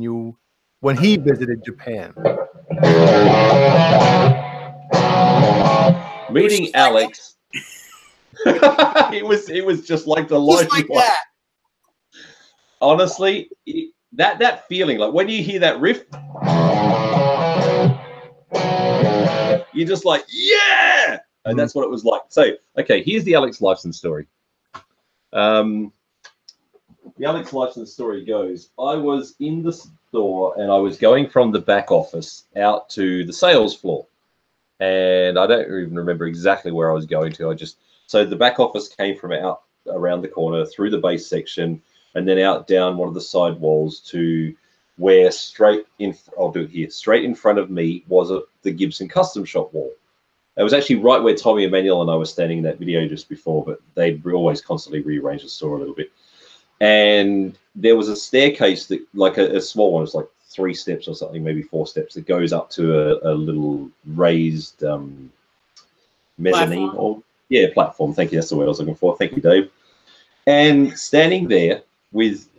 he visited Japan? Meeting Alex, it was just like the life. Just like that. Honestly, that feeling, like when you hear that riff, you're just like, yeah, and that's what it was like. So, okay, here's the Alex Lifeson story. The Alex Lifeson story goes, I was in the store and I was going from the back office out to the sales floor. And I don't even remember exactly where I was going to. So the back office came from out around the corner through the bass section and then out down one of the side walls to where straight in front of me was the Gibson custom shop wall. It was actually right where Tommy Emmanuel and I were standing in that video just before, but they'd always constantly rearrange the store a little bit. And there was a staircase that, like a small one, it's like 3 steps or something, maybe 4 steps, that goes up to a little raised mezzanine platform. Thank you. That's the word I was looking for. Thank you, Dave. And standing there with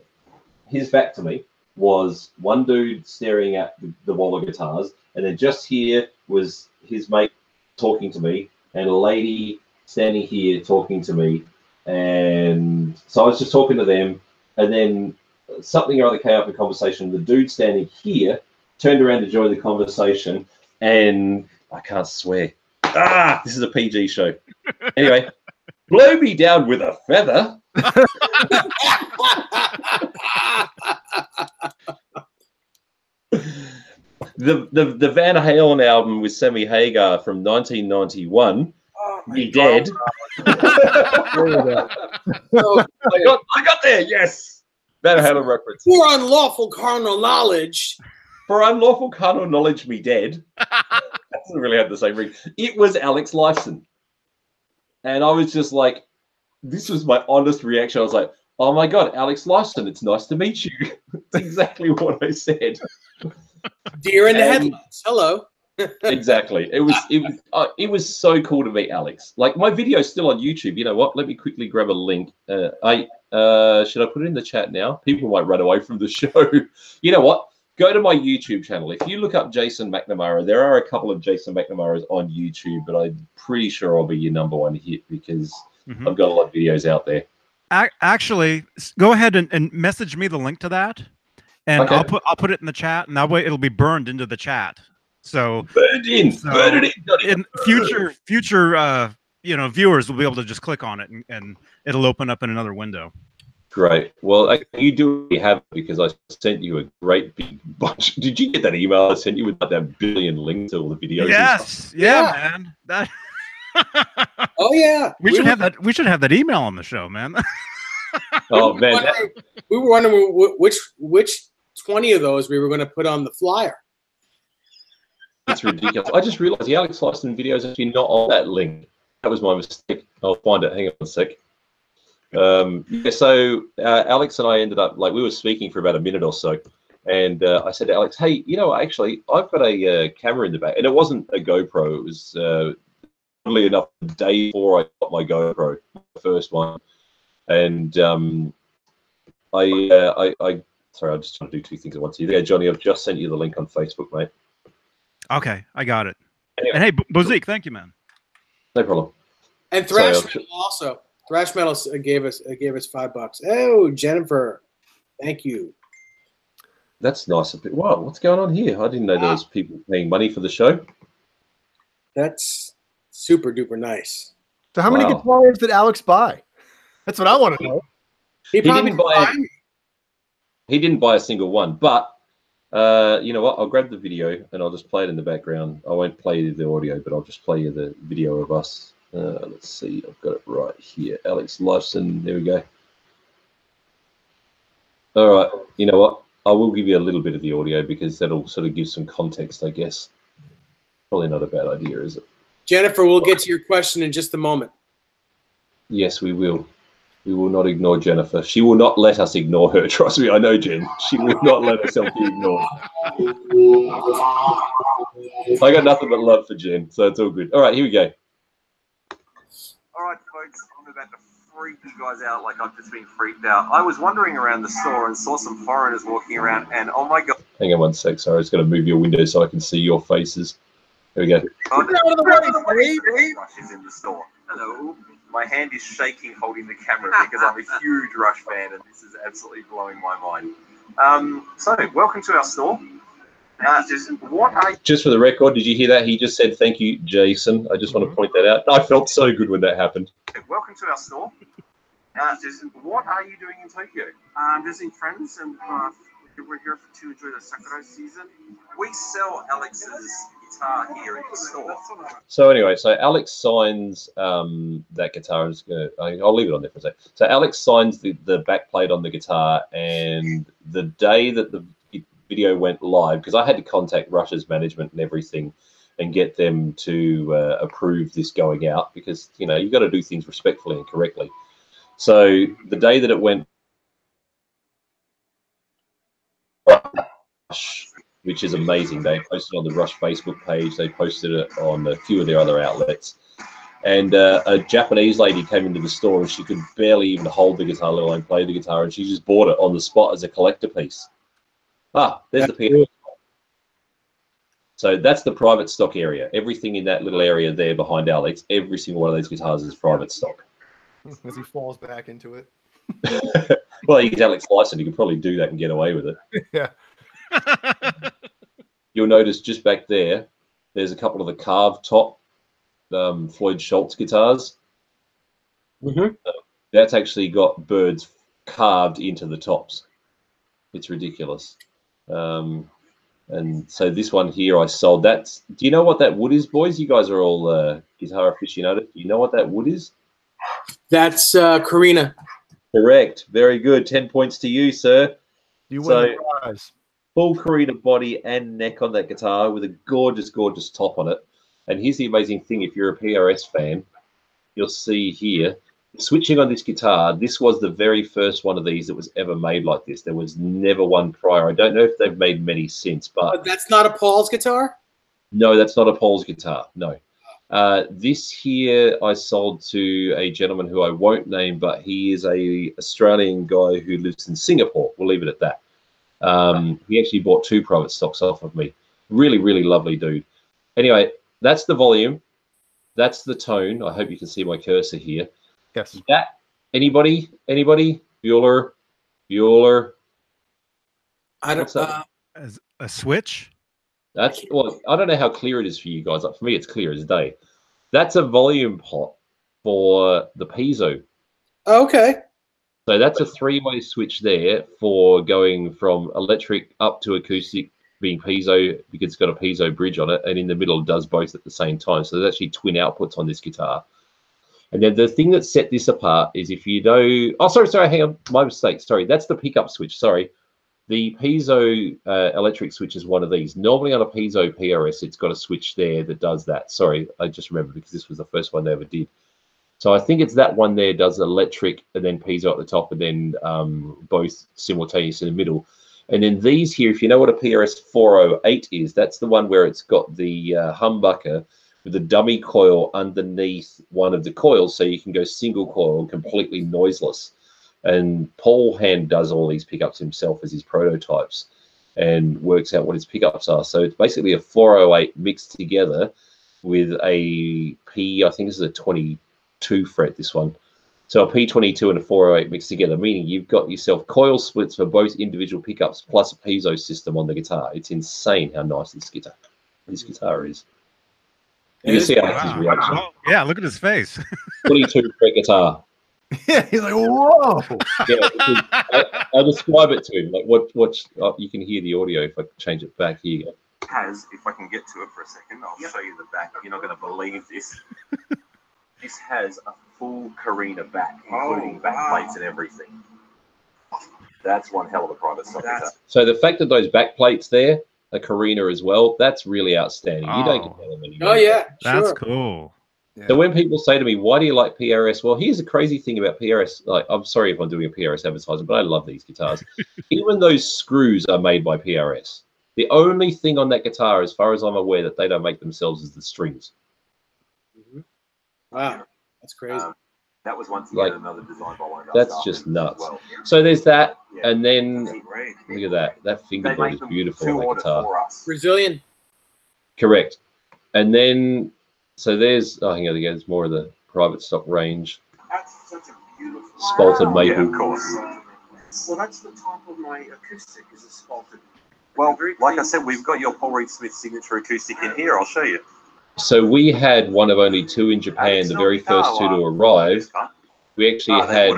his back to me was one dude staring at the wall of guitars, and then just here was his mate talking to me, and a lady standing here talking to me. And so I was just talking to them, and then something or other came up in conversation. The dude standing here turned around to join the conversation, and I can't swear. This is a PG show. Anyway, blow me down with a feather. The Van Halen album with Sammy Hagar from 1991. Me dead. I got there. Yes. Van Halen reference. For unlawful carnal knowledge. For unlawful carnal knowledge, me dead. That doesn't really have the same ring. It was Alex Lifeson. And I was just like, this was my honest reaction. I was like, oh my God, Alex Lifeson, it's nice to meet you. That's exactly what I said. Deer in the headlights. Hello. Exactly. It was so cool to meet Alex. Like, my video's still on YouTube. You know what? Let me quickly grab a link. Should I put it in the chat now? People might run away from the show. You know what? Go to my YouTube channel. If you look up Jason McNamara, there are a couple of Jason McNamaras on YouTube, but I'm pretty sure I'll be your #1 hit because I've got a lot of videos out there. Actually, go ahead and message me the link to that, and okay. I'll put it in the chat, and that way it'll be burned into the chat. So burn it in. Future viewers will be able to just click on it, and it'll open up in another window. Great. Well, you do have it because I sent you a great big bunch. Did you get that email I sent you with that billion links to all the videos? Yes. Yeah, man. That. Oh yeah. We should have that. We should have that email on the show, man. Oh man. We were wondering which 20 of those we were going to put on the flyer. It's ridiculous. I just realized the Alex Lifeson video is actually not on that link. That was my mistake. I'll find it. Hang on a sec. So Alex and I ended up, like, we were speaking for about a minute or so, and I said to Alex, hey, actually, I've got a camera in the back, and it wasn't a GoPro. It was, oddly enough, the day before I got my GoPro, the first one, and sorry, I'm just trying to do 2 things at once. Yeah, Johnny, I've just sent you the link on Facebook, mate. Okay, I got it. Anyway, and hey, Bozique, thank you, man. No problem. And thrash metal also. Thrash metal gave us $5. Oh, Jennifer, thank you. That's nice. Wow, what's going on here? I didn't know there was people paying money for the show. That's super duper nice. So how many guitars did Alex buy? That's what I want to know. He didn't buy a single one, but you know what? I'll grab the video and I'll just play it in the background. I won't play the audio, but I'll just play you the video of us. Let's see. I've got it right here. Alex Lifeson. There we go. All right. You know what? I will give you a little bit of the audio because that'll sort of give some context, I guess. Probably not a bad idea, is it? Jennifer, we'll get to your question in just a moment. Yes, we will. We will not ignore Jennifer. She will not let us ignore her. Trust me, I know Jen. She will not let herself be ignored. I got nothing but love for Jen, so it's all good. All right, here we go. All right, folks, I'm about to freak you guys out like I've just been freaked out. I was wandering around the store and saw some foreigners walking around, and oh my god. Hang on one sec. Sorry, I was going to move your window so I can see your faces. There we go. Rush is in the store. Hello. My hand is shaking holding the camera because I'm a huge Rush fan, and this is absolutely blowing my mind. So, welcome to our store. Just for the record, did you hear that? He just said thank you, Jason. I just want to point that out. I felt so good when that happened. Welcome to our store. Jason, what are you doing in Tokyo? I'm visiting friends, and we're here to enjoy the Sakura season. We sell Alex's guitar here in the store. So anyway, so Alex signs that guitar. I'll leave it on there for a sec. So Alex signs the backplate on the guitar, and the day that the video went live, because I had to contact Rush's management and everything and get them to approve this going out, because you know you got to do things respectfully and correctly. So the day that it went, which is amazing, they posted on the Rush Facebook page, they posted it on a few of their other outlets, and a Japanese lady came into the store and she could barely even hold the guitar, let alone play the guitar, and she just bought it on the spot as a collector piece. Ah, there's the PO. So that's the private stock area. Everything in that little area there behind Alex, every single one of those guitars is private stock. As he falls back into it. Well, he's Alex Lyson. He could probably do that and get away with it. Yeah. You'll notice just back there, there's a couple of the carved top Floyd Schultz guitars. Mm-hmm. That's actually got birds carved into the tops. It's ridiculous. And so this one here I sold. Do you know what that wood is, boys? You guys are all guitar aficionados. Do you know what that wood is? That's Karina. Correct. Very good. 10 points to you, sir. You win the prize. Full Karina body and neck on that guitar with a gorgeous, gorgeous top on it. And here's the amazing thing. If you're a PRS fan, you'll see here, switching on this guitar, this was the very first one of these that was ever made like this. There was never one prior. I don't know if they've made many since, but that's not a Paul's guitar? No, that's not a Paul's guitar. No. This here I sold to a gentleman who I won't name, but he is a Australian guy who lives in Singapore. We'll leave it at that. He actually bought 2 private stocks off of me. Really, really lovely dude. Anyway, that's the volume. That's the tone. I hope you can see my cursor here. Yes. That anybody? Bueller. I don't. As a switch. That's, well, I don't know how clear it is for you guys. For me, it's clear as day. That's a volume pot for the piezo. Okay. So that's a 3-way switch there for going from electric up to acoustic, being piezo, because it's got a piezo bridge on it, and in the middle it does both at the same time. So there's actually twin outputs on this guitar. And then the thing that set this apart is if you know... Oh, sorry, hang on. My mistake. Sorry, that's the pickup switch. Sorry. The piezo electric switch is one of these. Normally on a piezo PRS, it's got a switch there that does that. Sorry, I just remembered because this was the first one they ever did. So I think it's that one there does electric and then piezo at the top and then both simultaneous in the middle. And then these here, if you know what a PRS 408 is, that's the one where it's got the humbucker with a dummy coil underneath one of the coils, so you can go single coil completely noiseless. And Paul Hand does all these pickups himself as his prototypes and works out what his pickups are. So it's basically a 408 mixed together with a P, I think this is a 22 2 fret, this one. So a P22 and a 408 mixed together, meaning you've got yourself coil splits for both individual pickups plus a piezo system on the guitar. It's insane how nice this guitar is. You can see Alex's reaction. Oh, yeah, look at his face. 22 fret guitar. Yeah, he's like, whoa. Yeah, I describe it to him. Like, watch. You can hear the audio if I change it back here. Has, if I can get to it for a second, I'll show you the back. You're not going to believe this. This has a full carina back, including back plates and everything. That's one hell of a private stock guitar. So the fact that those back plates there, a carina as well, that's really outstanding. You don't get that anymore. Oh yeah, That's sure. cool. Yeah. So when people say to me, why do you like PRS? Well, here's the crazy thing about PRS. Like, I'm sorry if I'm doing a PRS advertisement, but I love these guitars. Even those screws are made by PRS. The only thing on that guitar, as far as I'm aware, that they don't make themselves is the strings. Wow, that's crazy. That was once Like, again another design by one of our That's staff just members as nuts. well. So there's that, Yeah. and then That's great. look at that. That They fingerboard make is them beautiful to on that order guitar. for us. Brazilian. Correct. And then, so there's, oh, hang on, there's more of the private stock range. That's such a beautiful. Spalted maple. Yeah, of course. Well, that's the top of my acoustic, is a spalted. Well, like I said, we've got your Paul Reed Smith signature acoustic in here. I'll show you. So we had one of only 2 in Japan, the very first 2 to arrive. We actually had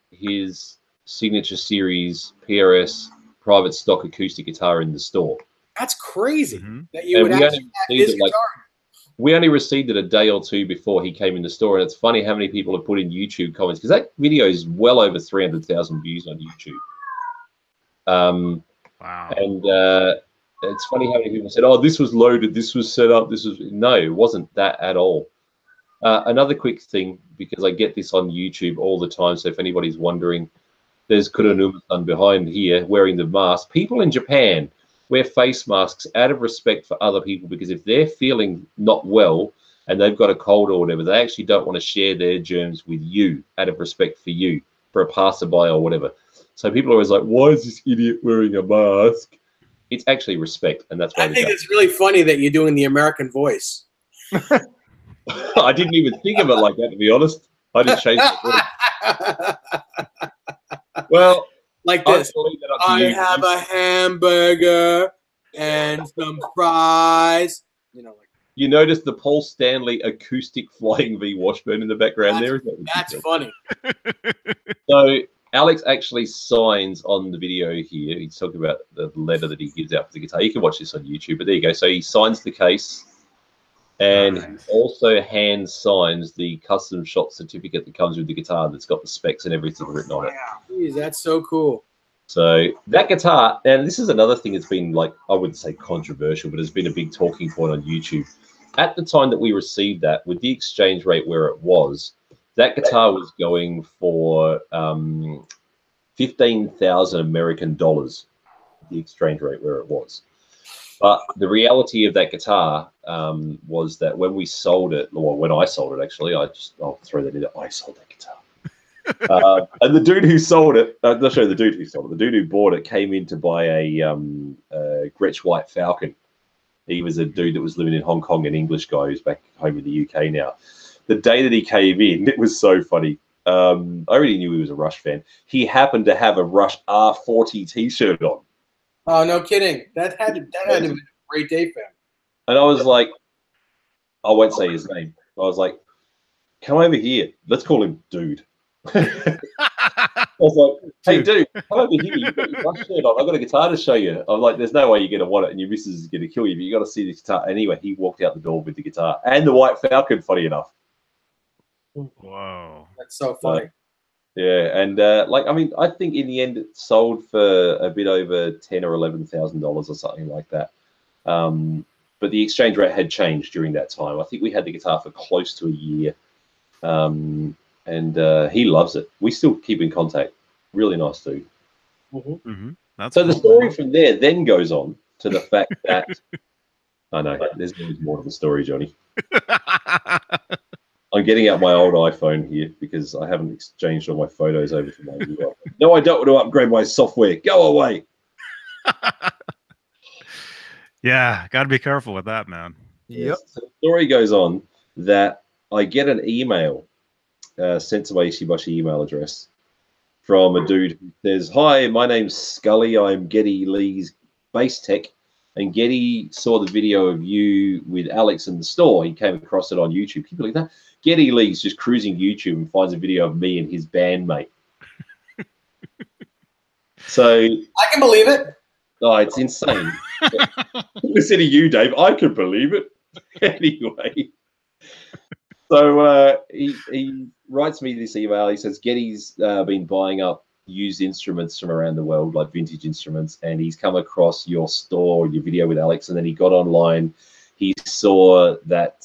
his signature series PRS private stock acoustic guitar in the store. That's crazy Mhm. that you And would we actually only have received his it, like, guitar. we only received it a day or 2 before he came in the store, and it's funny how many people have put in YouTube comments, because that video is well over 300,000 views on YouTube. Wow. And it's funny how many people said, "Oh, this was loaded, this was set up, this was." No, it wasn't that at all. Another quick thing, because I get this on YouTube all the time, so if anybody's wondering, there's Kuranuma-san behind here wearing the mask. People in Japan wear face masks out of respect for other people, because if they're feeling not well and they've got a cold or whatever, they actually don't want to share their germs with you out of respect for you, for a passerby or whatever. So people are always like, why is this idiot wearing a mask? It's actually respect, and that's why I think it's really funny that you're doing the American voice. I didn't even think of it like that, to be honest. I just changed it. Well, Like I'll this. leave that up to I you. have a hamburger and some fries. You know, like You notice the Paul Stanley acoustic flying V Washburn in the background there? Is that that's ridiculous? funny. So Alex actually signs on the video here. He's talking about the letter that he gives out for the guitar. You can watch this on YouTube, but there you go. So he signs the case, and Nice. he also hand signs the custom shop certificate that comes with the guitar that's got the specs and everything written on it. Jeez, that's so cool. So that guitar, and this is another thing that's been, like, I wouldn't say controversial, but has been a big talking point on YouTube. At the time that we received that, with the exchange rate where it was, that guitar was going for 15,000 American dollars, the exchange rate where it was. But the reality of that guitar was that when we sold it, or when I sold it, actually, I'll throw that in there. I sold that guitar. And the dude who sold it, I'll show you the dude who sold it. The dude who bought it came in to buy a Gretsch White Falcon. He was a dude that was living in Hong Kong, an English guy who's back home in the UK now. The day that he came in, it was so funny. I already knew he was a Rush fan. He happened to have a Rush R40 T-shirt on. Oh, no kidding. That had to been a great day for him. And I was like, I won't say his name. I was like, come over here. Let's call him Dude. I was like, hey, dude, come over here. You've got your Rush shirt on. I've got a guitar to show you. I'm like, there's no way you're going to want it, and your missus is going to kill you, but you got to see this guitar. Anyway, he walked out the door with the guitar and the White Falcon, funny enough. Whoa. That's so funny. Yeah, and like, I mean, I think in the end it sold for a bit over $10,000 or $11,000 or something like that. But the exchange rate had changed during that time. I think we had the guitar for close to a year, and he loves it. We still keep in contact. Really nice dude. That's So the cool, story man. from there then goes on to the fact that I know there's always more to the story, Johnny. I'm getting out my old iPhone here because I haven't exchanged all my photos over to my new iPhone. No, I don't want to upgrade my software. Go away. Yeah, got to be careful with that, man. Yep. So the story goes on that I get an email sent to my Ishibashi email address from a dude who says, "Hi, my name's Scully. I'm Geddy Lee's bass tech, and Geddy saw the video of you with Alex in the store. He came across it on YouTube." Can you believe that? Geddy Lee's just cruising YouTube and finds a video of me and his bandmate. So I can believe it. Oh, it's insane. Listen to you, Dave. I can believe it. Anyway, so he writes me this email. He says Geddy's been buying up used instruments from around the world, like vintage instruments, and he's come across your store, your video with Alex, and then he got online. He saw that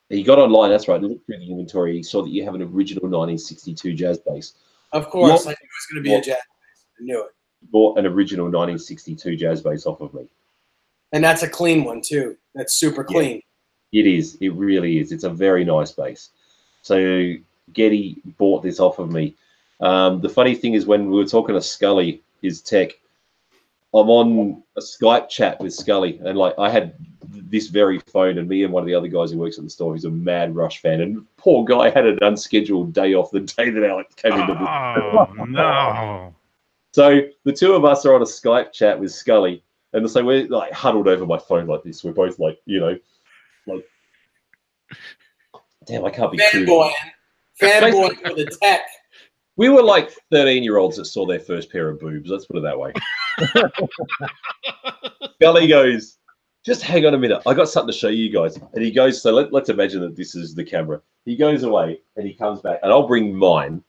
he got online. That's right. Looked through the inventory. He saw that you have an original 1962 jazz bass. Of course, I knew it was going to be a jazz bass. I knew it. Bought an original 1962 jazz bass off of me. And that's a clean one, too. That's super clean. Yeah, it is. It really is. It's a very nice bass. So Geddy bought this off of me. The funny thing is when we were talking to Scully, his tech, I'm on a Skype chat with Scully, and like I had this very phone, and me and one of the other guys who works at the store, who's a mad Rush fan, and poor guy had an unscheduled day off the day that Alex came into the Oh, no. So the two of us are on a Skype chat with Scully, and so we're like huddled over my phone like this. We're both like, you know, like, damn, I can't be fanboy for the tech. We were like 13-year-olds that saw their first pair of boobs. Let's put it that way. Scully goes, just hang on a minute. I got something to show you guys. And he goes, so let's imagine that this is the camera. He goes away and he comes back, and I'll bring mine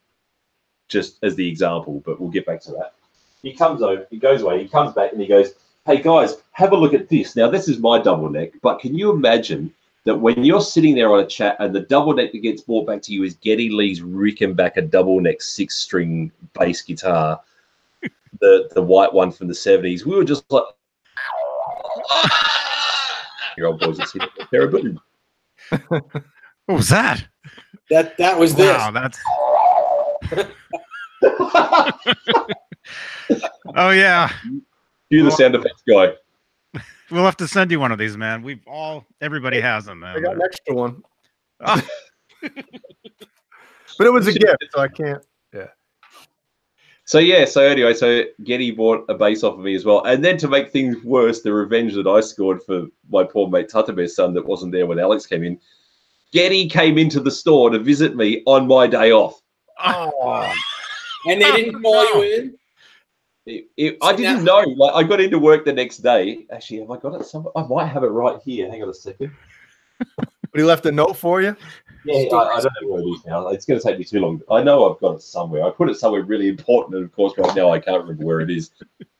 just as the example, but we'll get back to that. He comes over, he goes away, he comes back and he goes, hey guys, have a look at this. Now this is my double neck, but can you imagine that when you're sitting there on a chat and the double neck that gets brought back to you is Geddy Lee's ricking back a double neck 6-string bass guitar, the white one from the 70s. We were just like, your old boys are sitting with a pair of boobs. What was that? That was this. Wow, that's. Oh yeah. You're the sound effects guy. We'll have to send you one of these, man. Everybody has them, man. I got an extra one. Oh. But it was a gift, so I can't. Yeah. So anyway, so Geddy bought a bass off of me as well. And then to make things worse, the revenge that I scored for my poor mate Tatabear's son that wasn't there when Alex came in, Geddy came into the store to visit me on my day off. Oh. And they didn't call you in? I didn't know. Like, I got into work the next day. Actually, have I got it somewhere? I might have it right here. Hang on a second. But he left a note for you? Yeah, I don't know where it is now. It's going to take me too long. I know I've got it somewhere. I put it somewhere really important, and of course, right now I can't remember where it is.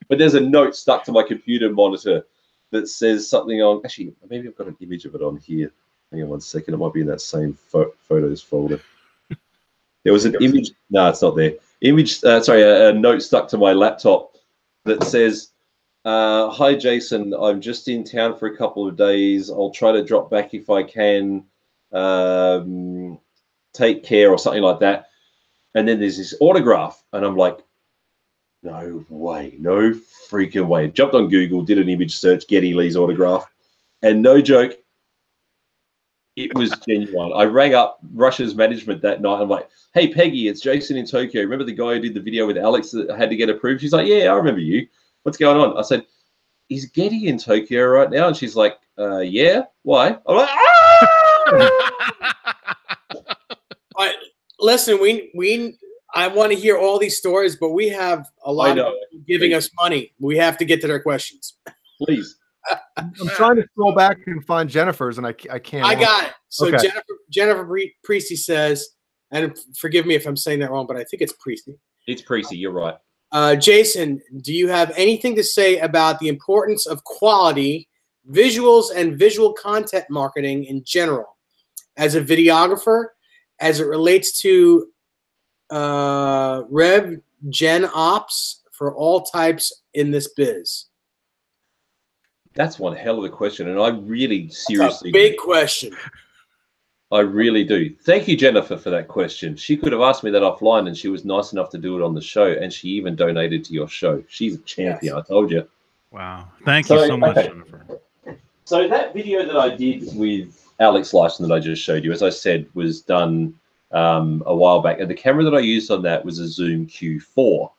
But there's a note stuck to my computer monitor that says something on. Actually, maybe I've got an image of it on here. Hang on one second. It might be in that same photos folder. There was an image. No, it's not there. A note stuck to my laptop that says, hi, Jason. I'm just in town for a couple of days. I'll try to drop back if I can. Take care, or something like that. And then there's this autograph, and I'm like, no way, no freaking way. Jumped on Google, did an image search, Geddy Lee's autograph, and no joke, it was genuine. I rang up Rush's management that night. I'm like, hey, Peggy, it's Jason in Tokyo. Remember the guy who did the video with Alex that had to get approved? She's like, yeah, I remember you. What's going on? I said, is Geddy in Tokyo right now? And she's like, yeah. Why? I'm like, Listen, I want to hear all these stories, but we have a lot of people giving us money. We have to get to their questions. Please. I'm trying to scroll back and find Jennifer's, and I can't. I got it. So okay. Jennifer Priesty says, and forgive me if I'm saying that wrong, but I think it's Priesty. It's Priesty. You're right. Jason, do you have anything to say about the importance of quality, visuals, and visual content marketing in general as a videographer, as it relates to Rev Gen Ops for all types in this biz? That's one hell of a question, and I really seriously big question. I really do. Thank you, Jennifer, for that question. She could have asked me that offline, and she was nice enough to do it on the show, and she even donated to your show. She's a champion, yes. I told you. Wow. Thank you so much, Jennifer. So that video that I did with Alex license that I just showed you, as I said, was done a while back. And the camera that I used on that was a Zoom Q4.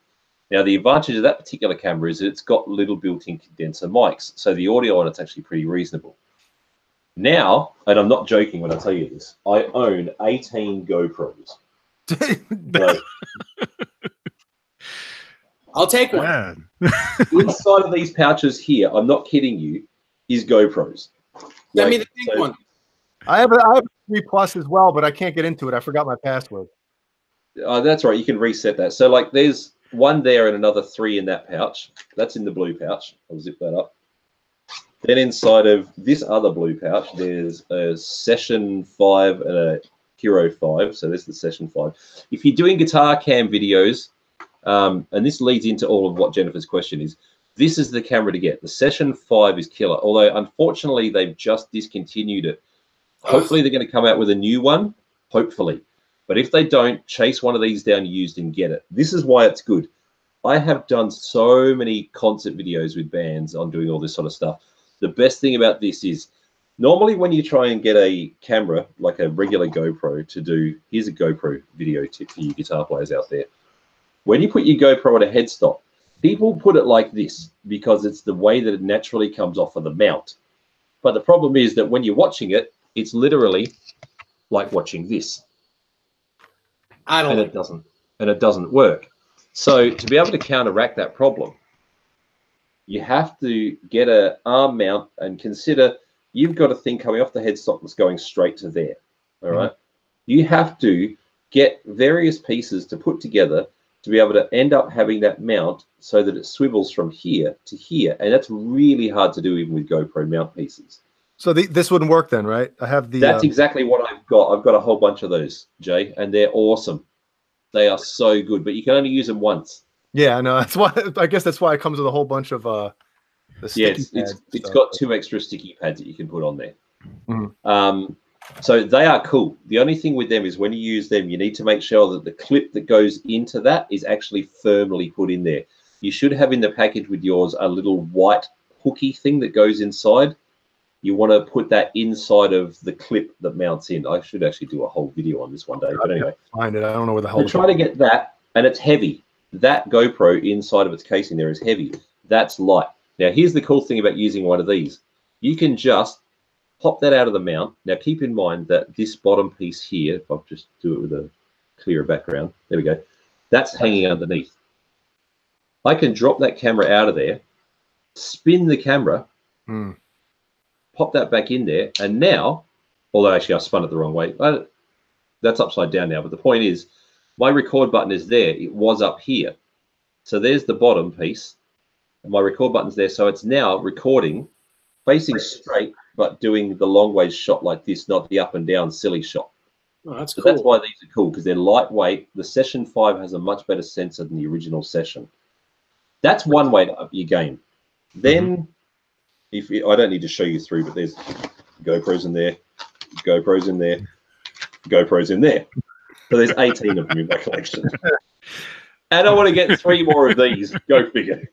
Now, the advantage of that particular camera is that it's got little built-in condenser mics. So the audio on it's actually pretty reasonable. Now, and I'm not joking when I tell you this, I own 18 GoPros. So, I'll take one. inside of these pouches here, I'm not kidding you, is GoPros. Send me the pink one. I have a 3 Plus as well, but I can't get into it. I forgot my password. That's right. You can reset that. So like there's one there and another 3 in that pouch. That's in the blue pouch. I'll zip that up. Then inside of this other blue pouch, there's a Session 5 and a Hero 5. So there's the Session 5. If you're doing guitar cam videos, and this leads into all of what Jennifer's question is, this is the camera to get. The Session 5 is killer. Although, unfortunately, they've just discontinued it. Hopefully, they're going to come out with a new one. Hopefully. But if they don't, chase one of these down used and get it. This is why it's good. I have done so many concert videos with bands on doing all this sort of stuff. The best thing about this is normally when you try and get a camera, like a regular GoPro to do, here's a GoPro video tip for you guitar players out there. When you put your GoPro on a headstock, people put it like this because it's the way that it naturally comes off of the mount. But the problem is that when you're watching it, it's literally like watching this. And it doesn't work. So to be able to counteract that problem, you have to get an arm mount and consider you've got a thing coming off the headstock that's going straight to there. All right. You have to get various pieces to put together to be able to end up having that mount so that it swivels from here to here. And that's really hard to do even with GoPro mount pieces. So this wouldn't work then, right? I have the... That's exactly what I've got. I've got a whole bunch of those, Jay, and they're awesome. They are so good, but you can only use them once. Yeah, I know. That's why. I guess that's why it comes with a whole bunch of the sticky pads. It's got 2 extra sticky pads that you can put on there. So they are cool. The only thing with them is when you use them, you need to make sure that the clip that goes into that is actually firmly put in there. You should have in the package with yours a little white hooky thing that goes inside. You want to put that inside of the clip that mounts in. I should actually do a whole video on this one day. But anyway, find it. I don't know where the hell. So try to get that, and it's heavy. That GoPro inside of its casing there is heavy. That's light. Now, here's the cool thing about using one of these. You can just pop that out of the mount. Now, keep in mind that this bottom piece here, if I'll just do it with a clearer background. There we go. That's hanging underneath. I can drop that camera out of there, spin the camera, pop that back in there, and now, although actually I spun it the wrong way, that's upside down now, but the point is, my record button is there. It was up here. So there's the bottom piece, and my record button's there. So it's now recording, facing straight, but doing the long ways shot like this, not the up and down silly shot. Oh, that's so cool. That's why these are cool, because they're lightweight. The Session 5 has a much better sensor than the original Session. That's one way to up your game. Then, I don't need to show you through, but there's GoPros in there, GoPros in there, GoPros in there. So there's 18 of them in my collection. And I want to get 3 more of these. Go figure.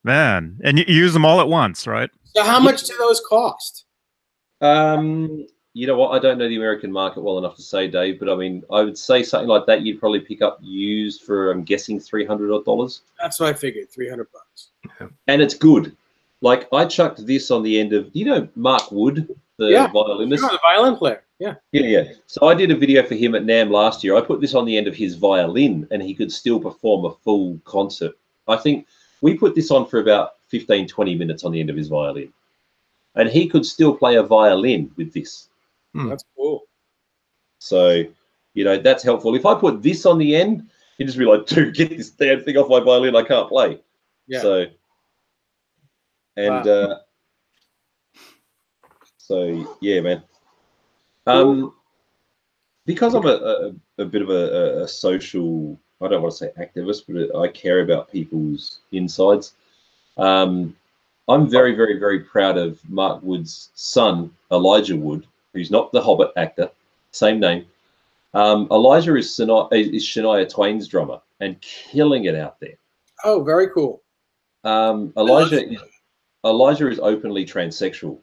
Man, and you use them all at once, right? So how much do those cost? You know what? I don't know the American market well enough to say, Dave, but I mean, I would say something like that you'd probably pick up used for, I'm guessing, $300 odd. That's what I figured, $300. And it's good. Like, I chucked this on the end of, you know, Mark Wood, the violinist? The violin player, yeah. Yeah. So I did a video for him at NAMM last year. I put this on the end of his violin, and he could still perform a full concert. I think we put this on for about 15, 20 minutes on the end of his violin. And he could still play a violin with this. That's cool. So, you know, that's helpful. If I put this on the end, he'd just be like, dude, get this damn thing off my violin. I can't play. Yeah. So, and so yeah, man. Because I'm a bit of a social, I don't want to say activist, but I care about people's insides. I'm very, very, very proud of Mark Wood's son, Elijah Wood, who's not the Hobbit actor, same name. Elijah is Shania Twain's drummer and killing it out there. Oh, very cool. Elijah is openly transsexual,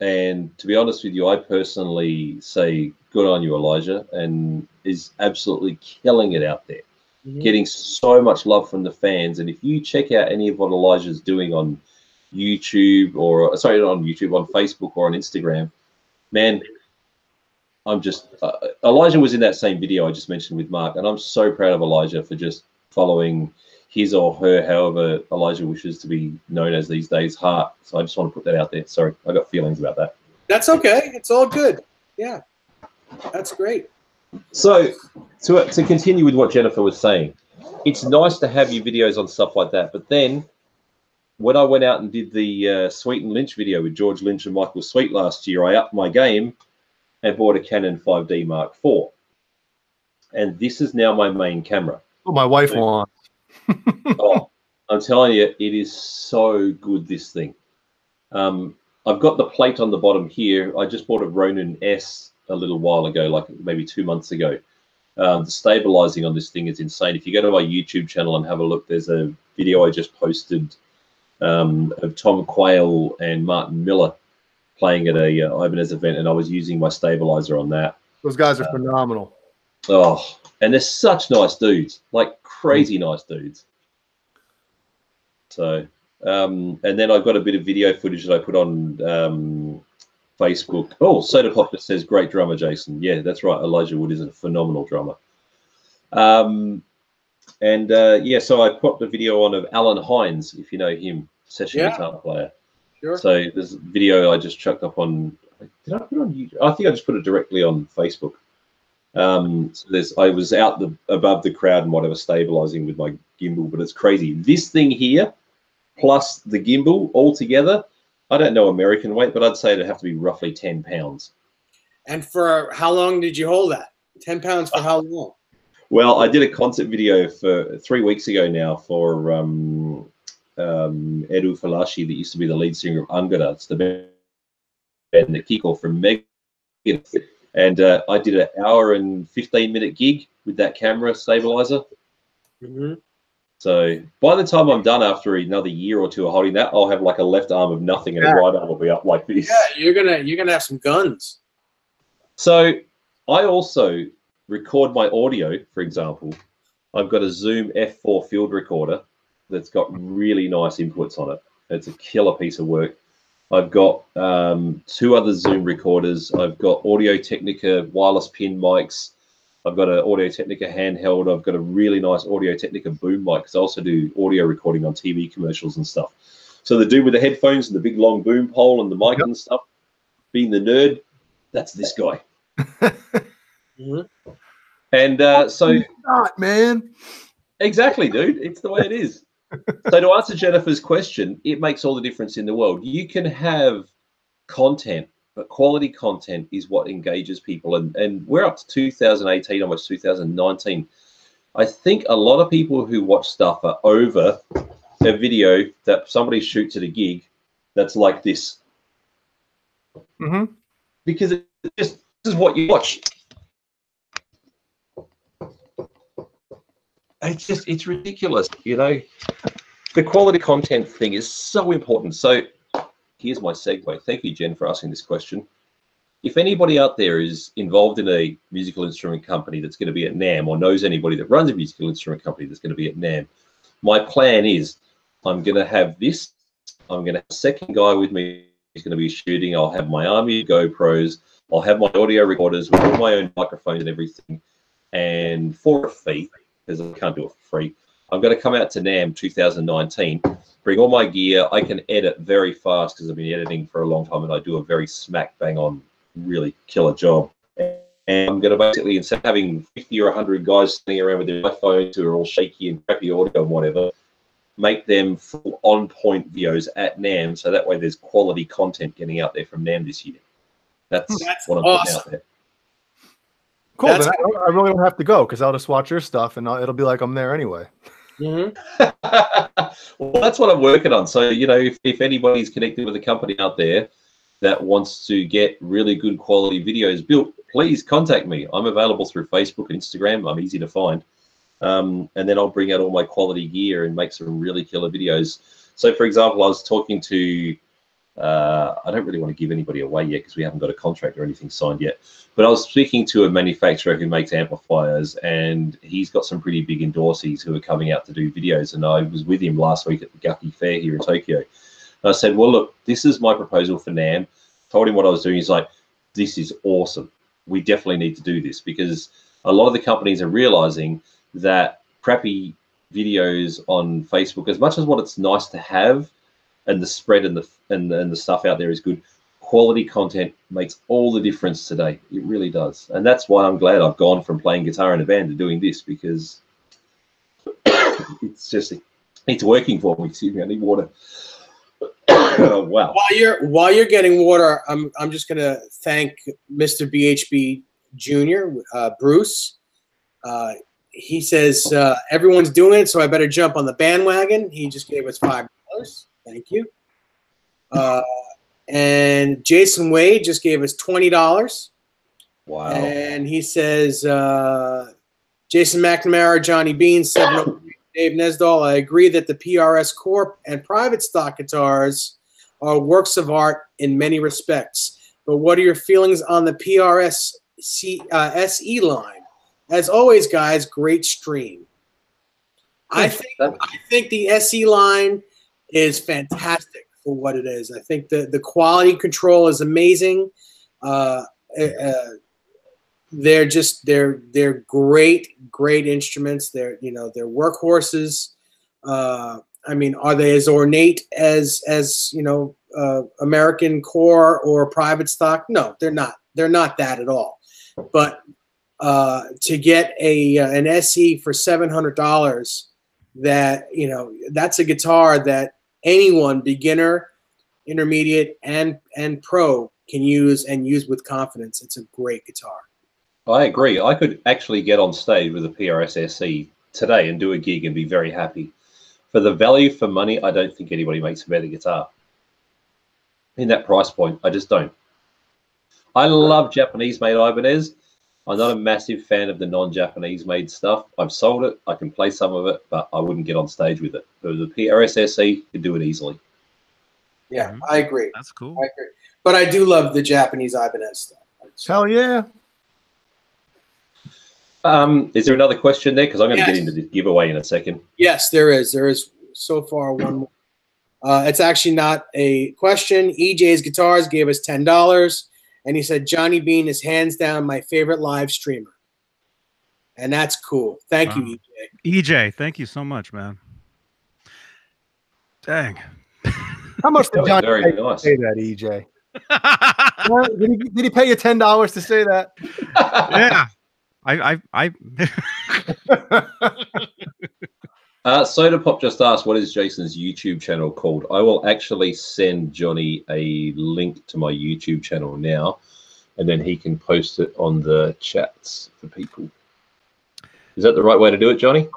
And to be honest with you, I personally say good on you, Elijah, and is absolutely killing it out there. Getting so much love from the fans. And if you check out any of what Elijah's doing on YouTube, or sorry, not on YouTube, on Facebook or on Instagram, man, I'm just Elijah was in that same video I just mentioned with Mark, and I'm so proud of Elijah for just following his or her, however Elijah wishes to be known as these days, heart. So I just want to put that out there. Sorry, I got feelings about that. That's okay. It's all good. Yeah, that's great. So to continue with what Jennifer was saying, it's nice to have your videos on stuff like that. But then when I went out and did the Sweet and Lynch video with George Lynch and Michael Sweet last year, I upped my game and bought a Canon 5D Mark IV. And this is now my main camera. Oh, my wife wants. Oh, I'm telling you, it is so good, this thing. I've got the plate on the bottom here. I just bought a Ronin S a little while ago, like maybe 2 months ago. The stabilizing on this thing is insane. If you go to my YouTube channel and have a look, there's a video I just posted of Tom Quayle and Martin Miller playing at a Ibanez event, and I was using my stabilizer on that. Those guys are phenomenal. Oh, and they're such nice dudes, like crazy nice dudes. So, and then I've got a bit of video footage that I put on Facebook. Oh, Soda Pop just says, great drummer, Jason. Yeah, that's right. Elijah Wood is a phenomenal drummer. Yeah, so I popped a video on of Alan Hines, if you know him, session guitar player. Sure. So there's a video I just chucked up on, did I put it on YouTube? I think I just put it directly on Facebook. So I was out above the crowd and whatever, stabilizing with my gimbal, but it's crazy. This thing here, plus the gimbal all together, I don't know American weight, but I'd say it'd have to be roughly 10 pounds. And for how long did you hold that? 10 pounds for how long? Well, I did a concert video for 3 weeks ago now for Edu Falashi, that used to be the lead singer of Angara. It's the band that Kiko from Meg. And I did an 1 and 15-minute gig with that camera stabilizer. So by the time I'm done, after another year or two of holding that, I'll have like a left arm of nothing and a right arm will be up like this. Yeah, you're gonna have some guns. So I also record my audio, for example. I've got a Zoom F4 field recorder that's got really nice inputs on it. It's a killer piece of work. I've got 2 other Zoom recorders. I've got Audio Technica wireless pin mics. I've got an Audio Technica handheld. I've got a really nice Audio Technica boom mic, because I also do audio recording on TV commercials and stuff. So the dude with the headphones and the big long boom pole and the mic and stuff, being the nerd, that's this guy. And so, not, man. Exactly, dude. It's the way it is. So to answer Jennifer's question, it makes all the difference in the world. You can have content, but quality content is what engages people. And we're up to 2018, almost 2019. I think a lot of people who watch stuff are over a video that somebody shoots at a gig that's like this. Because this is what you watch. It's ridiculous, you know. The quality content thing is so important. So here's my segue. Thank you, Jen, for asking this question. If anybody out there is involved in a musical instrument company that's going to be at NAMM, or knows anybody that runs a musical instrument company that's going to be at NAMM, my plan is I'm going to have this. I'm going to have a second guy with me who's going to be shooting. I'll have my army GoPros. I'll have my audio recorders with all my own microphones and everything. And for a fee, because I can't do it for free, I'm going to come out to NAMM 2019, bring all my gear. I can edit very fast because I've been editing for a long time, and I do a very smack bang on, really killer job. And I'm going to basically, instead of having 50 or 100 guys standing around with their iPhones who are all shaky and crappy audio and whatever, make them full on-point videos at NAMM, so that way there's quality content getting out there from NAMM this year. That's what I'm putting out there. Cool. Then I really don't have to go, because I'll just watch your stuff, and it'll be like I'm there anyway. Well, that's what I'm working on. So, you know, if anybody's connected with a company out there that wants to get really good quality videos built, please contact me. I'm available through Facebook and Instagram. I'm easy to find. And then I'll bring out all my quality gear and make some really killer videos. So, for example, I was talking to I don't really want to give anybody away yet because we haven't got a contract or anything signed yet. But I was speaking to a manufacturer who makes amplifiers, and he's got some pretty big endorsees who are coming out to do videos. And I was with him last week at the Guppy Fair here in Tokyo. And I said, well, look, this is my proposal for NAMM. Told him what I was doing. He's like, this is awesome. We definitely need to do this, because a lot of the companies are realizing that crappy videos on Facebook, as much as what it's nice to have, and the spread and the stuff out there is good, quality content makes all the difference today. It really does. And that's why I'm glad I've gone from playing guitar in a band to doing this, because it's working for me. Excuse me, I need water. Oh, wow. While you're getting water, I'm just gonna thank Mr. BHB Jr. Bruce. He says everyone's doing it, so I better jump on the bandwagon. He just gave us $5. Thank you. And Jason Wade just gave us $20. Wow. And he says, Jason McNamara, Johnny Beane, 703, Dave Nesdall, I agree that the PRS Corp and private stock guitars are works of art in many respects. But what are your feelings on the PRS SE line? As always, guys, great stream. I think the SE line is fantastic for what it is. I think the quality control is amazing. They're great instruments. They're workhorses. I mean, are they as ornate as American core or private stock? No, they're not. They're not that at all. But to get an SE for $700, that's a guitar that anyone, beginner, intermediate, and pro, can use with confidence. It's a great guitar. I agree. I could actually get on stage with a PRS SE today and do a gig and be very happy. For the value for money, I don't think anybody makes a better guitar. In that price point, I just don't. I love Japanese-made Ibanez. I'm not a massive fan of the non-Japanese made stuff. I've sold it. I can play some of it, but I wouldn't get on stage with it. But the PRS SE could do it easily. Yeah, I agree. That's cool. I agree. But I do love the Japanese Ibanez stuff. Hell yeah. Is there another question there? Because I'm going to get into the giveaway in a second. Yes, there is. There is so far one more. It's actually not a question. EJ's Guitars gave us $10. And he said, Johnny Beane is hands down my favorite live streamer. And that's cool. Thank you, EJ. EJ, thank you so much, man. Dang. How much did Johnny very nice. say that, EJ? Did he pay you $10 to say that? Yeah. Soda Pop just asked, what is Jason's YouTube channel called? I will actually send Johnny a link to my YouTube channel now, and then he can post it on the chats for people. Is that the right way to do it, Johnny?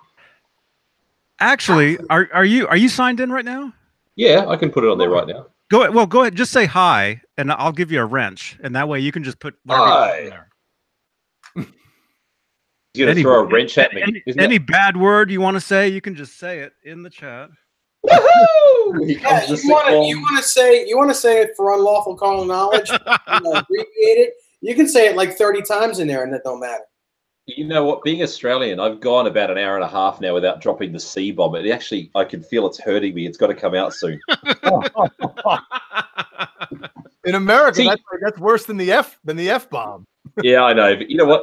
Actually, are you signed in right now? Yeah, I can put it on there right now. Go ahead. Well, go ahead. Just say hi, and I'll give you a wrench, and that way you can just put hi. There. You're gonna throw a wrench at me. Any bad word you want to say, you can just say it in the chat. Woohoo! Yeah, you want to say it for unlawful carnal knowledge, abbreviate it. You can say it like 30 times in there, and it don't matter. You know what? Being Australian, I've gone about an hour and a half now without dropping the C bomb. It actually, I can feel it's hurting me. It's got to come out soon. In America, that's worse than the F bomb. Yeah, I know. But you know what?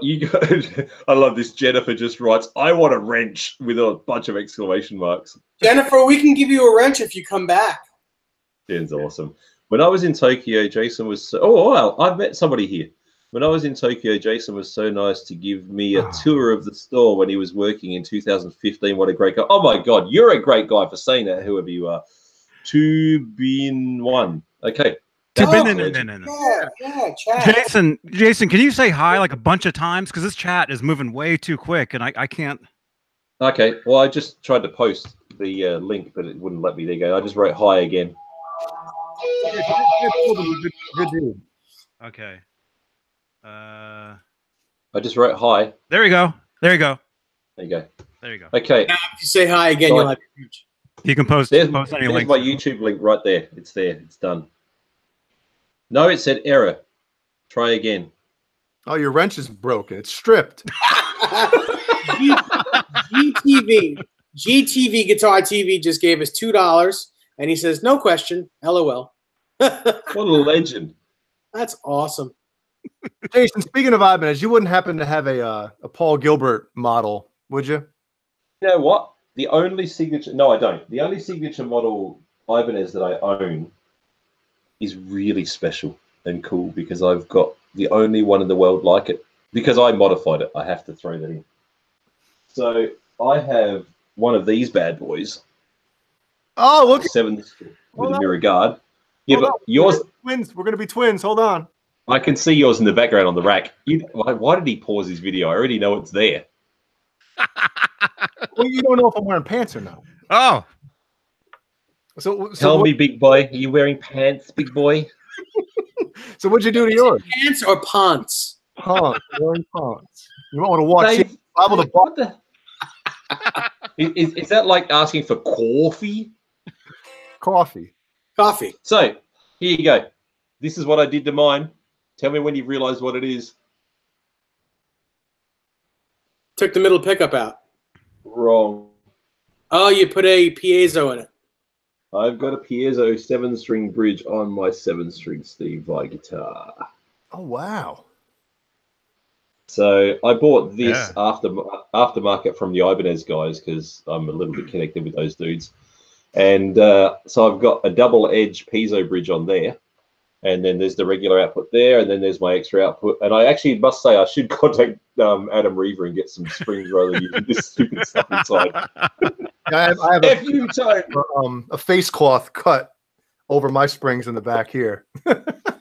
I love this. Jennifer just writes, I want a wrench with a bunch of exclamation marks. Jennifer, we can give you a wrench if you come back. Jen's awesome. When I was in Tokyo, Jason was oh, wow, I've met somebody here. When I was in Tokyo, Jason was so nice to give me a tour of the store when he was working in 2015. What a great guy. Oh, my God. You're a great guy for saying that, whoever you are. 2-bin-1. Okay. Yeah, chat. Jason, can you say hi like a bunch of times? Because this chat is moving way too quick, and I can't. Okay. Well, I just tried to post the link, but it wouldn't let me. There you go. I just wrote hi again. Good dude. Okay. I just wrote hi. There you go. There you go. There you go. There you go. Now, Okay. if you say hi again, you'll have a huge. You can post. There's any my link. YouTube link right there. It's there. It's done. No, it said error. Try again. Oh, your wrench is broken. It's stripped. GTV Guitar TV just gave us $2, and he says, "No question, LOL." What a legend! That's awesome. Jason, speaking of Ibanez, you wouldn't happen to have a Paul Gilbert model, would you? You know what? The only signature... No, I don't. The only signature model Ibanez that I own is really special and cool because I've got the only one in the world like it. Because I modified it, I have to throw that in. So I have one of these bad boys. Oh, look! 7 with a mirror guard. Yeah, but yours... Twins. We're going to be twins. Hold on. I can see yours in the background on the rack. Why did he pause his video? I already know it's there. Well, you don't know if I'm wearing pants or not. Oh. So Tell me, big boy, are you wearing pants, big boy? So what'd you do to yours? Pants or pants? Pants. Wearing pants. You might want to watch Dave, it. what the... is that like asking for coffee? Coffee. Coffee. So, here you go. This is what I did to mine. Tell me when you realize what it is. Took the middle pickup out. Wrong. Oh, you put a piezo in it. I've got a piezo 7-string bridge on my 7-string Steve Vai guitar. Oh, wow. So I bought this aftermarket from the Ibanez guys because I'm a little bit connected with those dudes. And so I've got a double-edge piezo bridge on there. And then there's the regular output there, and then there's my extra output. And I actually must say I should contact Adam Reaver and get some springs rather than using this stupid stuff inside. I have a face cloth cut over my springs in the back here.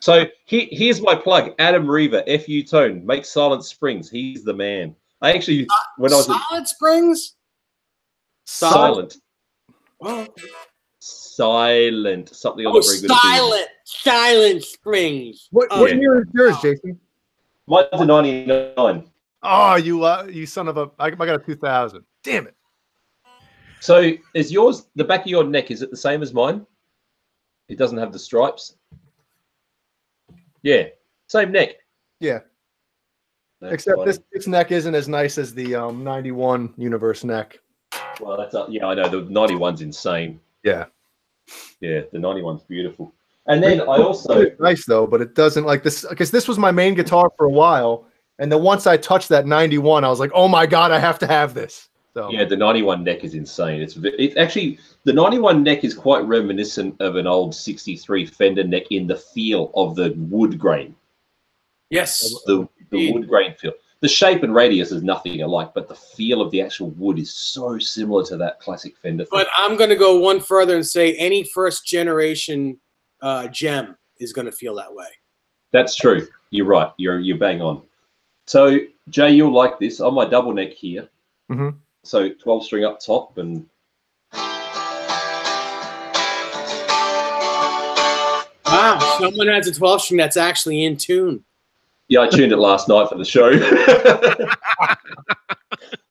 So here's my plug. Adam Reaver, FU Tone, makes silent springs. He's the man. I actually, when I was Silent springs? Silent. Oh. Silent. Something I'm not very good at. Silent springs. What year is yours, Jason? Mine's a 99. Oh, you son of a... I got a 2000. Damn it. So is yours, the back of your neck, is it the same as mine? It doesn't have the stripes? Yeah. Same neck. Yeah. That's Except funny. this neck isn't as nice as the 91 Universe neck. Well, that's yeah, I know. The 91's insane. Yeah. Yeah, the 91's beautiful. And then I also... It's nice, though, but it doesn't like this... Because this was my main guitar for a while, and then once I touched that 91, I was like, oh, my God, I have to have this. So. Yeah, the 91 neck is insane. It's actually... The 91 neck is quite reminiscent of an old 63 Fender neck in the feel of the wood grain. Yes. The wood grain feel. The shape and radius is nothing alike, but the feel of the actual wood is so similar to that classic Fender. But I'm going to go one further and say any first generation gem is going to feel that way. That's true. You're right. You're bang on. So, Jay, you'll like this. On my double neck here, so 12 string up top and... Wow, someone has a 12 string that's actually in tune. Yeah, I tuned it last night for the show.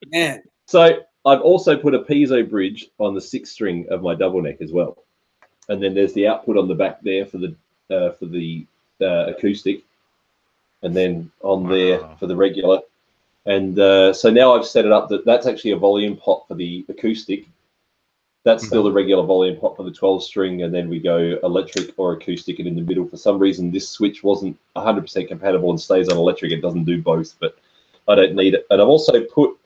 Man. So I've also put a piezo bridge on the 6th string of my double neck as well, and then there's the output on the back there for the acoustic, and then on there for the regular. And so now I've set it up that that's actually a volume pot for the acoustic. That's still the regular volume pot for the 12 string, and then we go electric or acoustic, and in the middle, for some reason, this switch wasn't 100% compatible and stays on electric. It doesn't do both, but I don't need it. And I've also put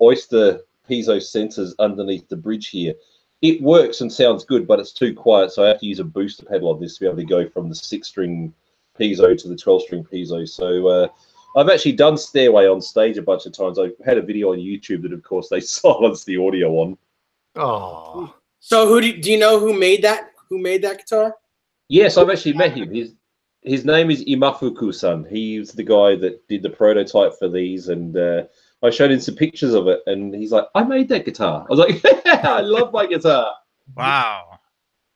Oyster piezo sensors underneath the bridge here. It works and sounds good, but it's too quiet, so I have to use a booster pedal on this to be able to go from the 6-string piezo to the 12-string piezo. So I've actually done Stairway on stage a bunch of times. I had a video on YouTube that, of course, they silenced the audio on. Oh. So who do you know who made that? Who made that guitar? Yes, I've actually met him. His name is Imafuku-san. He's the guy that did the prototype for these, and I showed him some pictures of it, and he's like, I made that guitar. I was like, yeah, I love my guitar. Wow.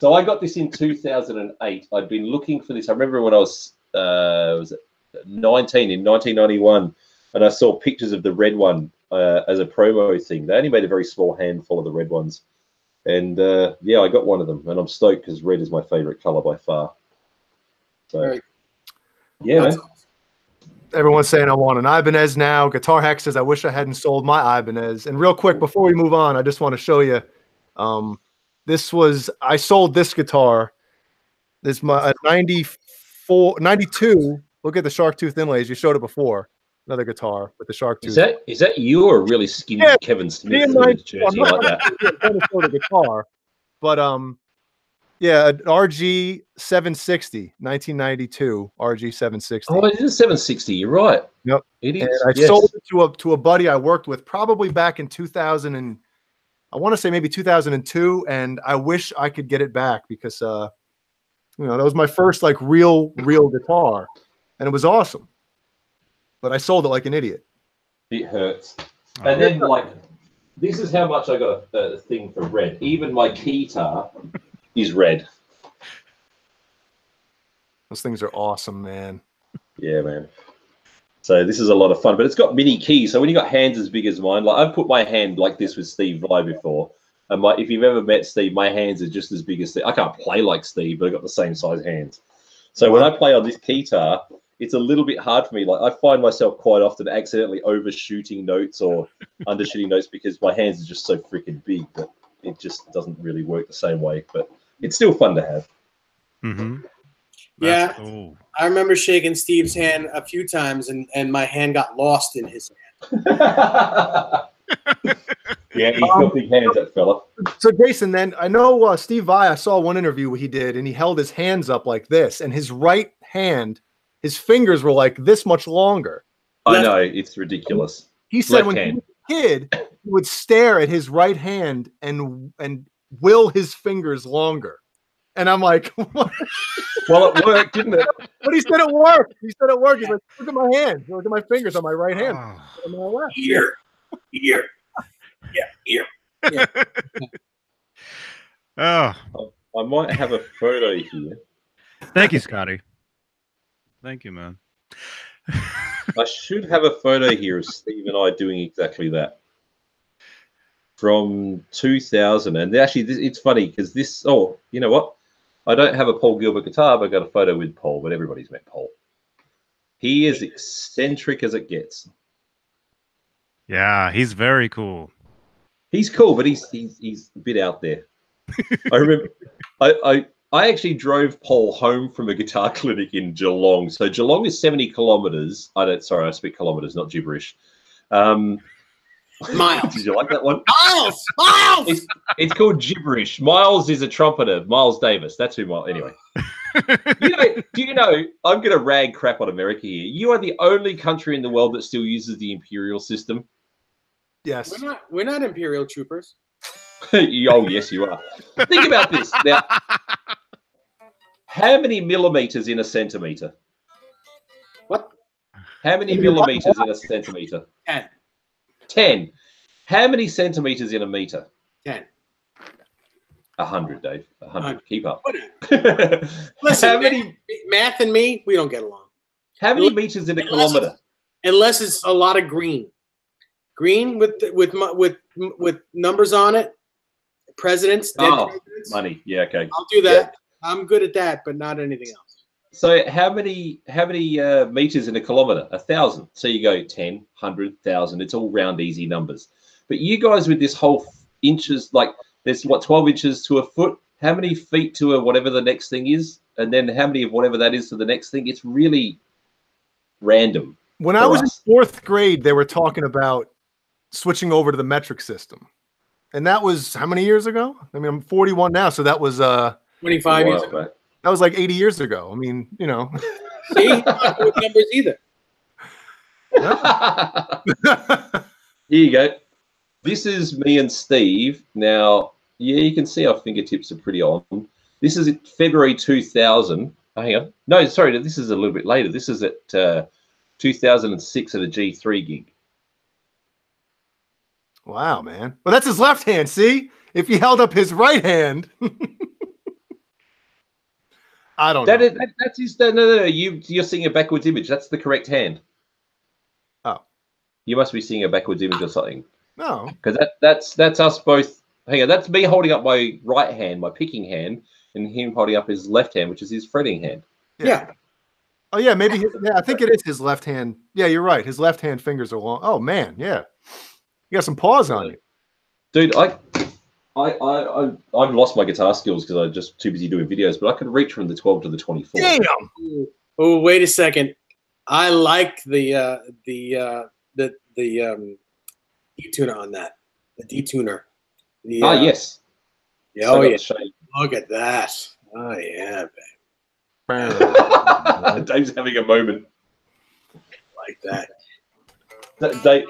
So I got this in 2008. I'd been looking for this. I remember when I was 19 in 1991, and I saw pictures of the red one as a promo thing. They only made a very small handful of the red ones. And yeah, I got one of them, and I'm stoked because red is my favorite color by far. So, yeah, man. Everyone's saying I want an Ibanez now. Guitar Hack says I wish I hadn't sold my Ibanez. And real quick, before we move on, I just want to show you. I sold this guitar. This is my 92. Look at the shark tooth inlays. You showed it before. Another guitar with the shark tooth. Is that you or a really skinny Kevin Smith with his jersey like that? I'm the guitar, but yeah, an RG 760, 1992 RG 760. Oh, it is a 760. You're right. Yep, it is. And I sold it to a buddy I worked with probably back in 2000 and I want to say maybe 2002, and I wish I could get it back because that was my first like real guitar, and it was awesome. But I sold it like an idiot. It hurts. And then, like, this is how much I got a thing for red. Even my guitar is red. Those things are awesome, man. Yeah, man. So this is a lot of fun. But it's got mini keys. So when you got hands as big as mine, like I've put my hand like this with Steve Vai before. And if you've ever met Steve, my hands are just as big as Steve. I can't play like Steve, but I've got the same size hands. So when I play on this guitar, it's a little bit hard for me. Like I find myself quite often accidentally overshooting notes or undershooting notes because my hands are just so freaking big that it just doesn't really work the same way. But it's still fun to have. Mm-hmm. Yeah, cool. I remember shaking Steve's hand a few times, and my hand got lost in his hand. Yeah, he's got big hands, that fella. So, Jason, then I know Steve Vai, I saw one interview he did, and he held his hands up like this, and his right hand, his fingers were like this much longer. I know, it's ridiculous. He said when he was a kid, he would stare at his right hand and will his fingers longer. And I'm like, what? Well, it worked, didn't it? But he said it worked. He said it worked. He's like, look at my hands. Look at my fingers on my right hand. On my left. Here. Yeah, here. Yeah. Oh. I might have a photo here. Thank you, Scotty. Thank you, man. I should have a photo here of Steve and I doing exactly that. From 2000. And actually, it's funny because this, oh, you know what? I don't have a Paul Gilbert guitar, but I got a photo with Paul, but everybody's met Paul. He is eccentric as it gets. Yeah, he's very cool. He's cool, but he's a bit out there. I remember I actually drove Paul home from a guitar clinic in Geelong. So Geelong is 70 kilometers. I speak kilometers, not gibberish. Miles. Did you like that one? Miles. It's called gibberish. Miles is a trumpeter. Miles Davis. That's who Miles. Anyway. Do you know? I'm going to rag crap on America here. You are the only country in the world that still uses the imperial system. Yes. We're not imperial troopers. Oh, yes, you are. Think about this. Now, how many millimeters in a centimeter? What? How many millimeters in a centimeter? 10. 10. How many centimeters in a meter? 10. 100, Dave. 100. Keep up. Listen, how many math and me, we don't get along. How many meters in a kilometer? Unless it's a lot of green. Green with numbers on it. Presidents. Presidents. Money. Yeah, okay. I'll do that. Yeah. I'm good at that, but not anything else. So how many meters in a kilometer? 1,000. So you go 10, 100, 1,000. It's all round, easy numbers. But you guys with this whole inches, like there's what 12 inches to a foot. How many feet to a whatever the next thing is, and then how many of whatever that is to the next thing? It's really random. When I was in 4th grade, they were talking about switching over to the metric system, and that was how many years ago? I mean, I'm 41 now, so that was 25 years ago. That was like 80 years ago. I mean, you know. See, not with numbers either. Here you go. This is me and Steve. Now, yeah, you can see our fingertips are pretty on. This is February 2000. Oh, hang on. No, sorry, this is a little bit later. This is at 2006 at a G3 gig. Wow, man. Well, that's his left hand. See? If he held up his right hand. I don't know. That's his. No. You're seeing a backwards image. That's the correct hand. Oh. You must be seeing a backwards image or something. No. Because that's us both. Hang on. That's me holding up my right hand, my picking hand, and him holding up his left hand, which is his fretting hand. Yeah. Oh yeah, maybe. Yeah, I think it is his left hand. Yeah, you're right. His left hand fingers are long. Oh man, yeah. You got some paws on you, dude. I've lost my guitar skills because I'm just too busy doing videos. But I could reach from the 12 to the 24. Damn. Oh, wait a second. I like the detuner on that. The detuner. Yes. Yeah, oh yeah. Look at that. Oh yeah, babe. Dave's having a moment. Like that.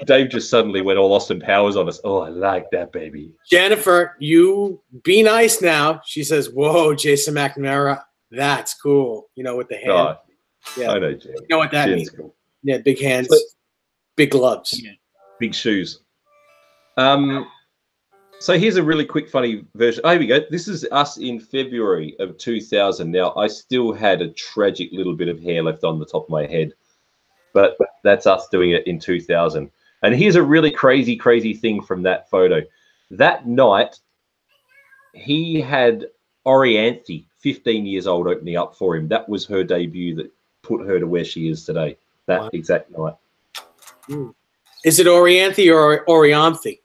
Dave just suddenly went all Austin Powers on us. Oh, I like that, baby. Jennifer, you be nice now. She says, "Whoa, Jason McNamara, that's cool." You know, with the hand. Oh, yeah, I know, Jen. You know what that Jen's means? Cool. Yeah, big hands, big gloves, big shoes. So here's a really quick, funny version. Oh, here we go. This is us in February of 2000. Now, I still had a tragic little bit of hair left on the top of my head, but that's us doing it in 2000. And here's a really crazy, crazy thing from that photo. That night, he had Orianthi, 15 years old, opening up for him. That was her debut that put her to where she is today, that exact night. Is it Orianthi or Orianthi?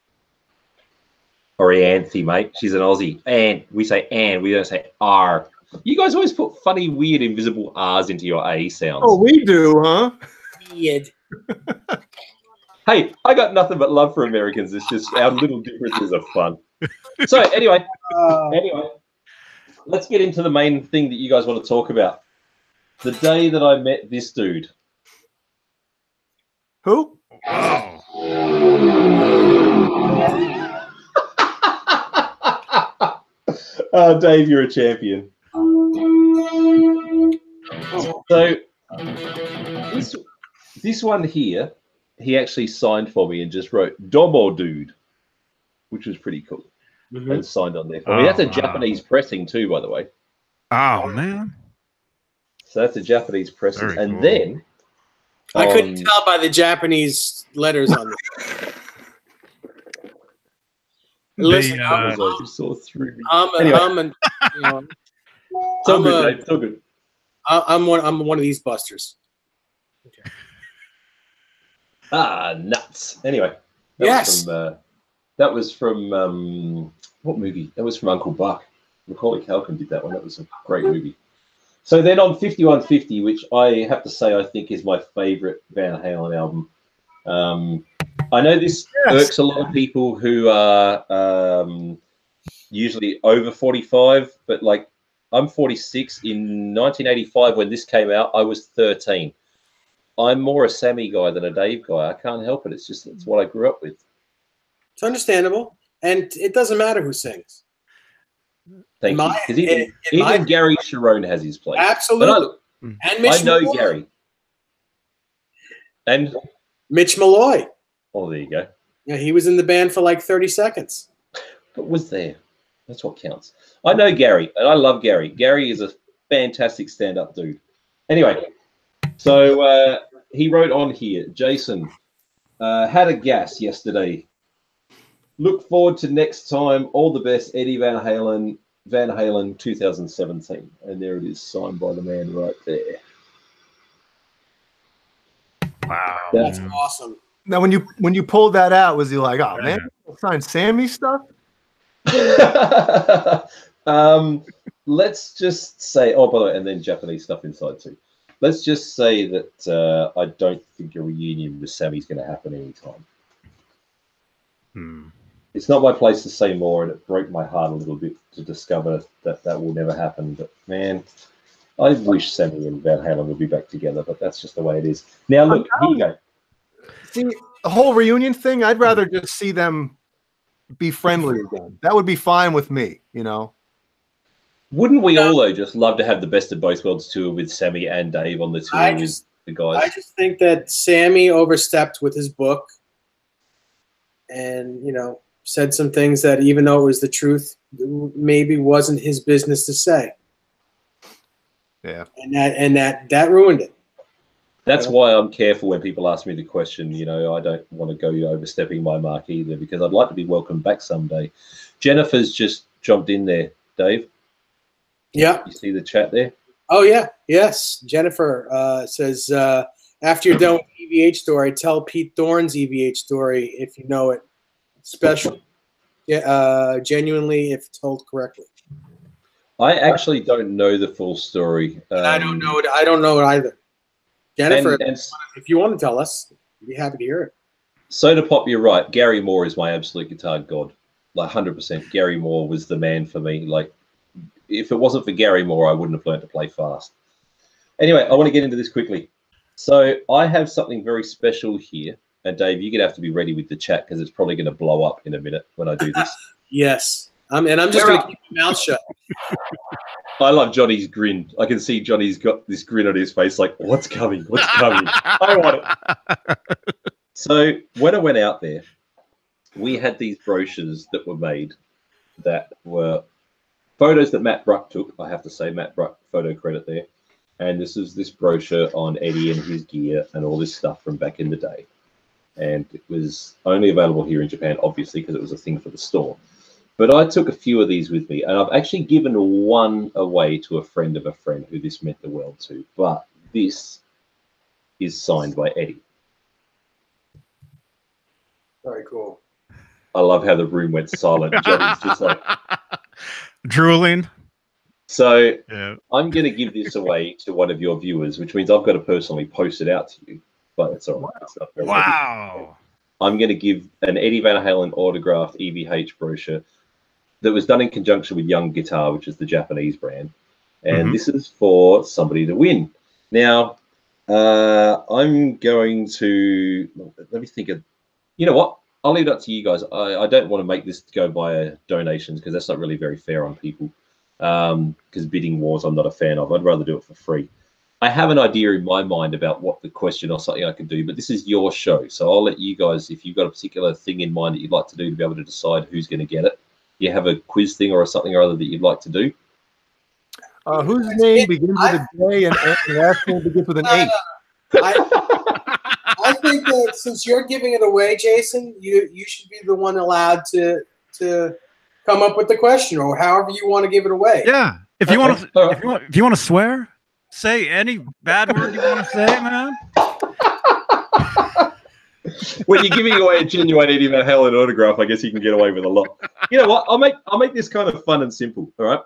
Orianthi, mate. She's an Aussie. And we say and, we don't say R. You guys always put funny, weird, invisible R's into your A sounds. Oh, we do, huh? Weird. Hey, I got nothing but love for Americans. It's just our little differences are fun. So anyway, let's get into the main thing that you guys want to talk about. The day that I met this dude. Who? Wow. Oh, Dave, you're a champion. So this one here, he actually signed for me and just wrote "Domo Dude," which was pretty cool, and signed on there for me. That's a Japanese pressing too, by the way. Oh man! So that's a Japanese pressing, Very and cool. then I couldn't tell by the Japanese letters on it. Listen, I'm so good. Dave. So good. I'm one of these busters. Okay. Ah, nuts. Anyway, that was from what movie? That was from Uncle Buck. Macaulay Culkin did that one. That was a great movie. So then on 5150, which I have to say I think is my favorite Van Halen album. I know this irks a lot of people who are usually over 45, but like I'm 46. In 1985, when this came out, I was 13. I'm more a Sammy guy than a Dave guy. I can't help it. It's what I grew up with. It's understandable, and it doesn't matter who sings. Thank you. Because even Gary Sharon has his place. Absolutely. And Mitch know Malloy. Gary. And Mitch Malloy. Oh, there you go. Yeah, he was in the band for like 30 seconds. But was there. That's what counts. I know Gary, and I love Gary. Gary is a fantastic stand-up dude. Anyway, so he wrote on here, Jason, had a gas yesterday. Look forward to next time. All the best, Eddie Van Halen 2017. And there it is, signed by the man right there. Wow. That's awesome. Now, when you pulled that out, was he like, "Oh man, sign Sammy stuff"? Let's just say, oh, by the way, and then Japanese stuff inside too. Let's just say that I don't think a reunion with Sammy's going to happen anytime. It's not my place to say more, and it broke my heart a little bit to discover that will never happen. But man, I wish Sammy and Van Halen would be back together, but that's just the way it is. Now, look, here you go. See, the whole reunion thing, I'd rather just see them be friendly again. That would be fine with me, you know. Wouldn't we all, though, just love to have the Best of Both Worlds tour with Sammy and Dave on the tour with the guys? I just think that Sammy overstepped with his book and, you know, said some things that even though it was the truth, maybe wasn't his business to say. Yeah. And that ruined it. That's why I'm careful when people ask me the question. You know, I don't want to go overstepping my mark either, because I'd like to be welcomed back someday. Jennifer's just jumped in there, Dave. Yeah. You see the chat there? Oh yeah, yes. Jennifer says after you're done with the EVH story, tell Pete Thorne's EVH story if you know it. Special, genuinely, if told correctly. I actually don't know the full story. I don't know it. I don't know it either. Jennifer, and if you want to tell us, we'd be happy to hear it. Soda Pop, you're right. Gary Moore is my absolute guitar god. Like 100%. Gary Moore was the man for me. Like, if it wasn't for Gary Moore, I wouldn't have learned to play fast. Anyway, I want to get into this quickly. So I have something very special here. And Dave, you're going to have to be ready with the chat because it's probably going to blow up in a minute when I do this. Yes. And I'm just going to keep my mouth shut. I love Johnny's grin. I can see Johnny's got this grin on his face like, what's coming? What's coming? I want it. So when I went out there, we had these brochures that were made that were photos that Matt Bruck took. I have to say, Matt Bruck, photo credit there. And this is this brochure on Eddie and his gear and all this stuff from back in the day. And it was only available here in Japan, obviously, because it was a thing for the store. But I took a few of these with me, and I've actually given one away to a friend of a friend who this meant the world to. But this is signed by Eddie. Very cool. I love how the room went silent. Johnny's just like drooling. So yeah. I'm going to give this away to one of your viewers, which means I've got to personally post it out to you. But it's all right. It's not very wow. I'm going to give an Eddie Van Halen autographed EVH brochure that was done in conjunction with Young Guitar, which is the Japanese brand. And this is for somebody to win. Now, I'm going to, let me think of, you know what? I'll leave it up to you guys. I don't want to make this go via donations because that's not really very fair on people. Because bidding wars I'm not a fan of. I'd rather do it for free. I have an idea in my mind about what the question or something I could do, but this is your show. So I'll let you guys, if you've got a particular thing in mind that you'd like to do to be able to decide who's going to get it. You have a quiz thing or something or other that you'd like to do? Whose name begins with a J and last name begins with an H? I think that since you're giving it away, Jason, you should be the one allowed to come up with the question or however you want to give it away. Yeah. If you want to if you want to swear, say any bad word you want to say, man. When you're giving away a genuine Eddie Van Halen autograph, I guess you can get away with a lot. You know what? I'll make this kind of fun and simple. All right.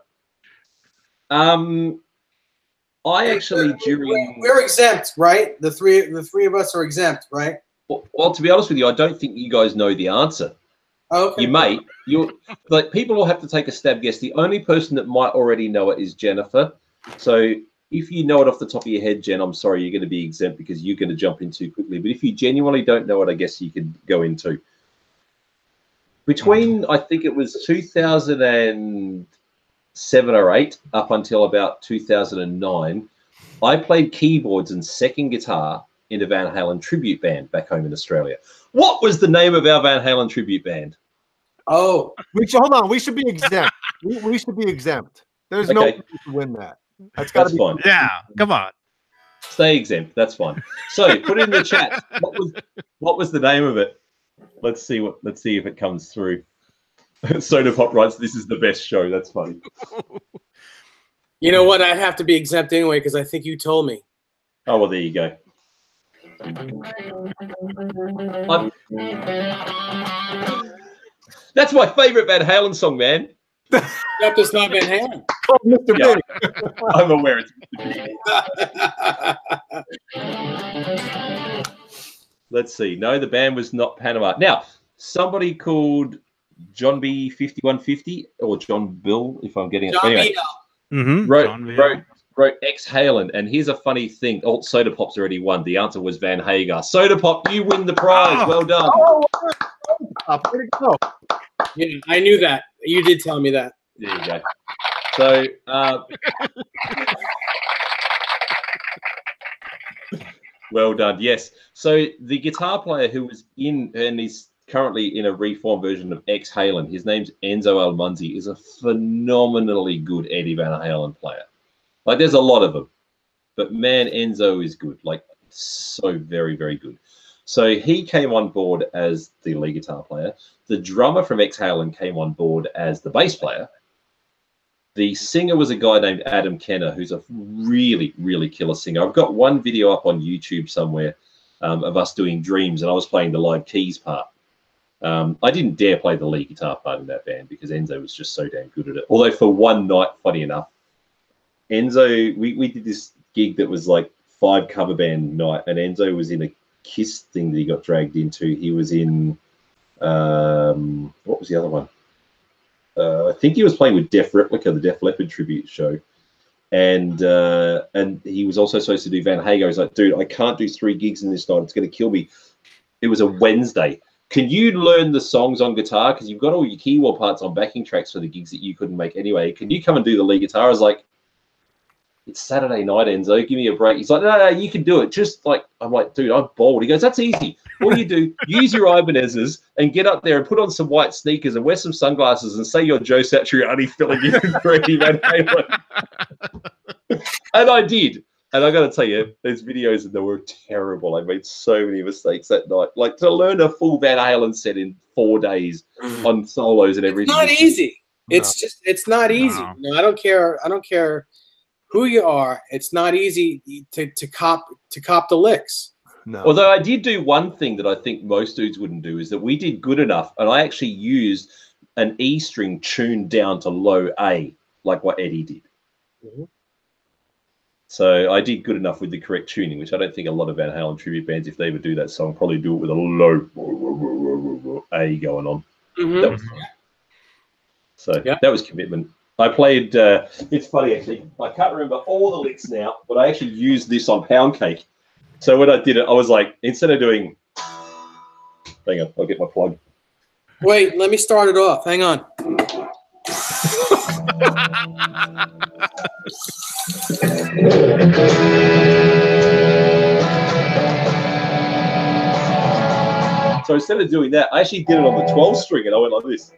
I actually we're exempt, right? The three of us are exempt, right? Well, to be honest with you, I don't think you guys know the answer. Okay. You may. Like people will have to take a stab guess. The only person that might already know it is Jennifer. So if you know it off the top of your head, Jen, I'm sorry, you're going to be exempt because you're going to jump in too quickly. But if you genuinely don't know it, I guess you could go into. Between, I think it was 2007 or 8 up until about 2009, I played keyboards and second guitar in a Van Halen tribute band back home in Australia. What was the name of our Van Halen tribute band? Oh, hold on. We should be exempt. we should be exempt. There's no way to win that. That's fine. Yeah, come on. Stay exempt. That's fine. So put it in the chat. What was the name of it? Let's see if it comes through. Soda Pop writes, "This is the best show." That's funny. You know what? I have to be exempt anyway because I think you told me. Oh well, there you go. That's my favorite Van Halen song, man. Except it's not Van Halen. Oh, Mr. Yeah, Beane. I'm aware it's Mr. Beane. Let's see. No, the band was not Panama. Now, somebody called John B 5150 or John Bill, if I'm getting it. John anyway, wrote X Halen, and here's a funny thing. Oh, Soda Pop's already won. The answer was Van Hagar. Soda Pop, you win the prize. Oh. Well done. Way to go. Yeah, I knew that. You did tell me that. There you go. So, well done. Yes. So the guitar player who was in and is currently in a reformed version of X Halen, his name's Enzo Almunzi, is a phenomenally good Eddie Van Halen player. Like, there's a lot of them, but man, Enzo is good. Like, so very, very good. So he came on board as the lead guitar player. The drummer from X Halen came on board as the bass player. The singer was a guy named Adam Kenner, who's a really, really killer singer. I've got one video up on YouTube somewhere of us doing Dreams, and I was playing the live keys part. I didn't dare play the lead guitar part in that band because Enzo was just so damn good at it. Although for one night, funny enough, Enzo, we did this gig that was like 5 cover band night, and Enzo was in a Kiss thing that he got dragged into. He was in, what was the other one? I think he was playing with Def Replica, the Def Leppard tribute show. And he was also supposed to do Van Hagar. He's like, dude, I can't do 3 gigs in this night. It's going to kill me. It was a Wednesday. Can you learn the songs on guitar? Because you've got all your keyboard parts on backing tracks for the gigs that you couldn't make anyway. Can you come and do the lead guitar? I was like, it's Saturday night, Enzo. Give me a break. He's like, no, you can do it. Just like, I'm like, dude, I'm bored. He goes, that's easy. All you do, use your Ibanez's and get up there and put on some white sneakers and wear some sunglasses and say you're Joe Satriani filling in Freddie Van Halen. And I did. And I got to tell you, there's videos that were terrible. I made so many mistakes that night. Like, to learn a full Van Halen set in 4 days on solos and everything. It's not easy. No. It's not easy. No. No, I don't care who you are. It's not easy to cop the licks. No. Although I did do one thing that I think most dudes wouldn't do, is that we did good enough, and I actually used an E string tuned down to low A, like what Eddie did. Mm-hmm. So I did good enough with the correct tuning, which I don't think a lot of Van Halen tribute bands, if they would do that song, probably do it with a low A going on. Mm-hmm. That was fun. So Yeah. that was commitment. I played, it's funny actually, I can't remember all the licks now, but I actually used this on Pound Cake. So when I did it, I was like, instead of doing, hang on, I'll get my plug. Wait, let me start it off. Hang on. So instead of doing that, I actually did it on the 12 string and I went like this.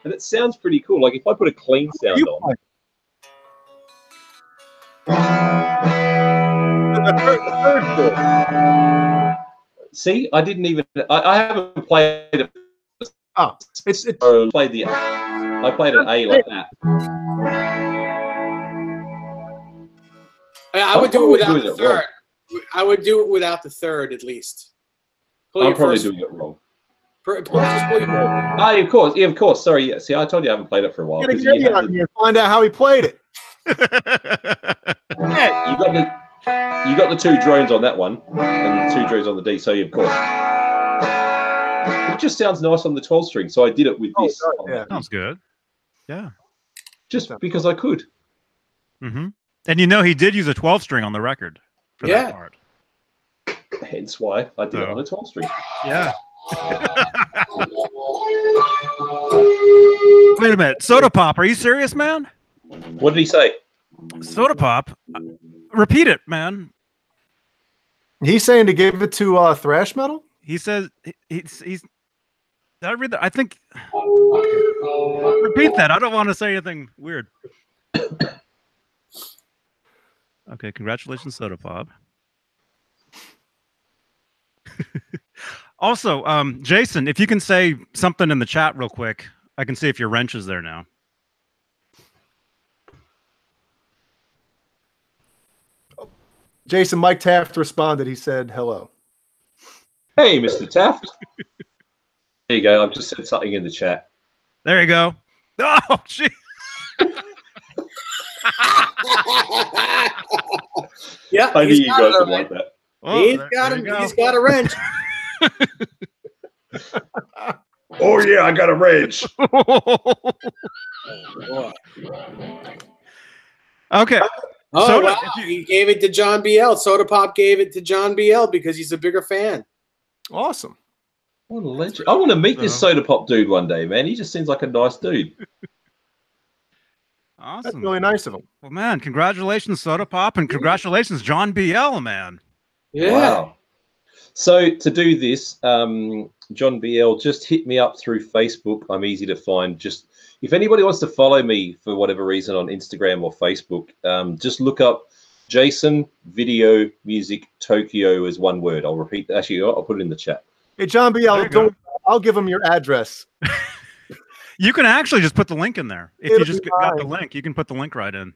And it sounds pretty cool. Like if I put a clean sound on. See, I didn't even, I haven't played it. Oh, I played an A like that. I would do it without doing the it third. wrong. I would do it without the third at least. Pull I'm your probably first- doing it wrong. just pull your- Ah, of course. Yeah, of course. Sorry. Yeah. See, I told you I haven't played it for a while. Get a 'cause video you, out here and find out how he played it. you got the 2 drones on that one and the 2 drones on the D. So, of course. It just sounds nice on the 12 string. So I did it with this. Oh, yeah. Sounds good. Yeah. Just because I could. Mm-hmm. And you know he did use a 12 string on the record for Yeah. that part. Hence why I did it on a 12 string. Yeah. Wait a minute. Soda Pop, are you serious, man? What did he say? Soda Pop? Repeat it, man. He's saying to give it to thrash metal. He says he's did I read that? I think repeat that. I don't want to say anything weird. Okay, congratulations, Soda Pop. Also, Jason, if you can say something in the chat real quick, I can see if your wrench is there now. Jason, Mike Taft responded. He said hello. Hey, Mr. Taft. There you go. I've just said something in the chat. There you go. Oh, gee. Yeah, I knew he's you got guys it, would all like that. Oh, He's there got you him. go. He's got a wrench. Oh, yeah, I got a wrench. Boy. Okay. Oh, Soda, wow. He gave it to John BL. Soda Pop gave it to John BL because he's a bigger fan. Awesome. What a legend. I want to meet this Soda Pop dude one day, man. He just seems like a nice dude. Awesome. That's really nice of him. Well, man, congratulations, Soda Pop, and congratulations, John BL, man. Yeah. Wow. So to do this, John BL, just hit me up through Facebook. I'm easy to find. Just if anybody wants to follow me for whatever reason on Instagram or Facebook, just look up Jason Video Music Tokyo as one word. I'll repeat that. Actually, I'll put it in the chat. Hey, John B, I'll give him your address. You can actually just put the link in there. If It'll you just be got the fine. link, you can put the link right in.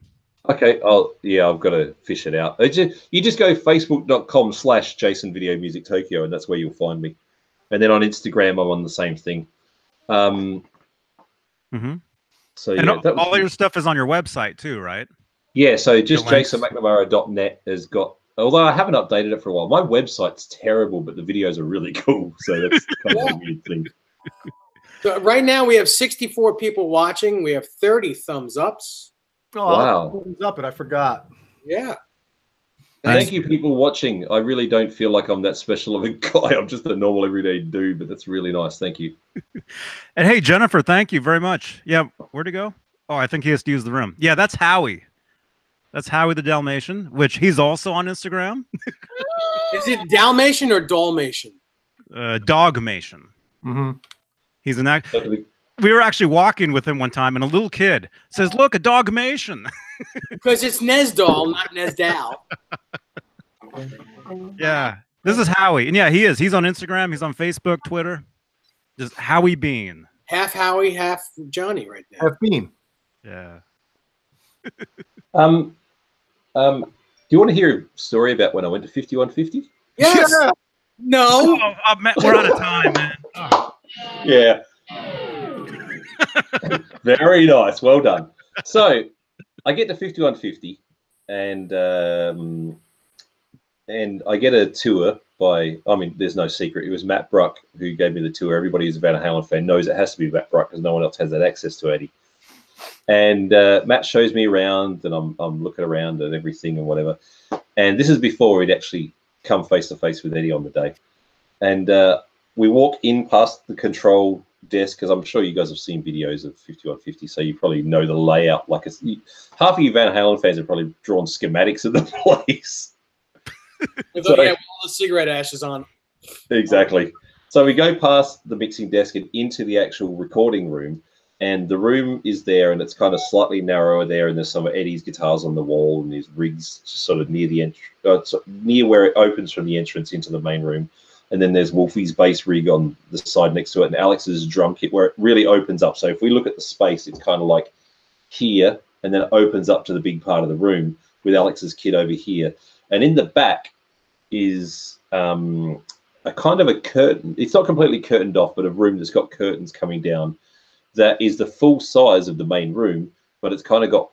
Okay, I've got to fish it out. You just go facebook.com/Jason Video Music Tokyo, and that's where you'll find me. And then on Instagram, I'm on the same thing. So and yeah, all your stuff is on your website too, right? Yeah, so just links. jasonmcnamara.net has got. Although I haven't updated it for a while, my website's terrible, but the videos are really cool. So that's kind of a weird thing. So right now we have 64 people watching. We have 30 thumbs ups. Oh, Wow. Thumbs up, and I forgot. Yeah. Thank you, people watching. I really don't feel like I'm that special of a guy. I'm just a normal everyday dude, but that's really nice. Thank you. And hey, Jennifer, thank you very much. Yeah, where'd he go? Oh, I think he has to use the room. Yeah, that's Howie. That's Howie the Dalmatian, which he's also on Instagram. Is it Dalmatian or Dalmatian? Dogmation. Mm-hmm. He's an act. We were actually walking with him one time, and a little kid says, "Look, a Dogmation." Because it's Nesdal, not Nesdal. Yeah, this is Howie, and yeah, he is. He's on Instagram. He's on Facebook, Twitter. Just Howie Beane. Half Howie, half Johnny right now. Half Beane. Yeah. Do you want to hear a story about when I went to 5150? Yes. Yeah. No. Oh, man, we're out of time, man. Oh. Yeah. Very nice. Well done. So I get to 5150 and I get a tour by, I mean, there's no secret. It was Matt Bruck who gave me the tour. Everybody who's a Van Halen fan knows it has to be Matt Bruck because no one else has that access to Eddie. And Matt shows me around, and I'm looking around at everything and whatever. And this is before he'd actually come face to face with Eddie on the day. And we walk in past the control desk, because I'm sure you guys have seen videos of 5150, so you probably know the layout. Like half of you Van Halen fans have probably drawn schematics of the place. So, yeah, with all the cigarette ashes on. Exactly. So we go past the mixing desk and into the actual recording room. And the room is there, and it's kind of slightly narrower there, and there's some of Eddie's guitars on the wall, and his rigs just sort of near the near where it opens from the entrance into the main room. And then there's Wolfie's bass rig on the side next to it, and Alex's drum kit where it really opens up. So if we look at the space, it's kind of like here, and then it opens up to the big part of the room with Alex's kit over here. And in the back is a kind of a curtain. It's not completely curtained off, but a room that's got curtains coming down. That is the full size of the main room, but it's kind of got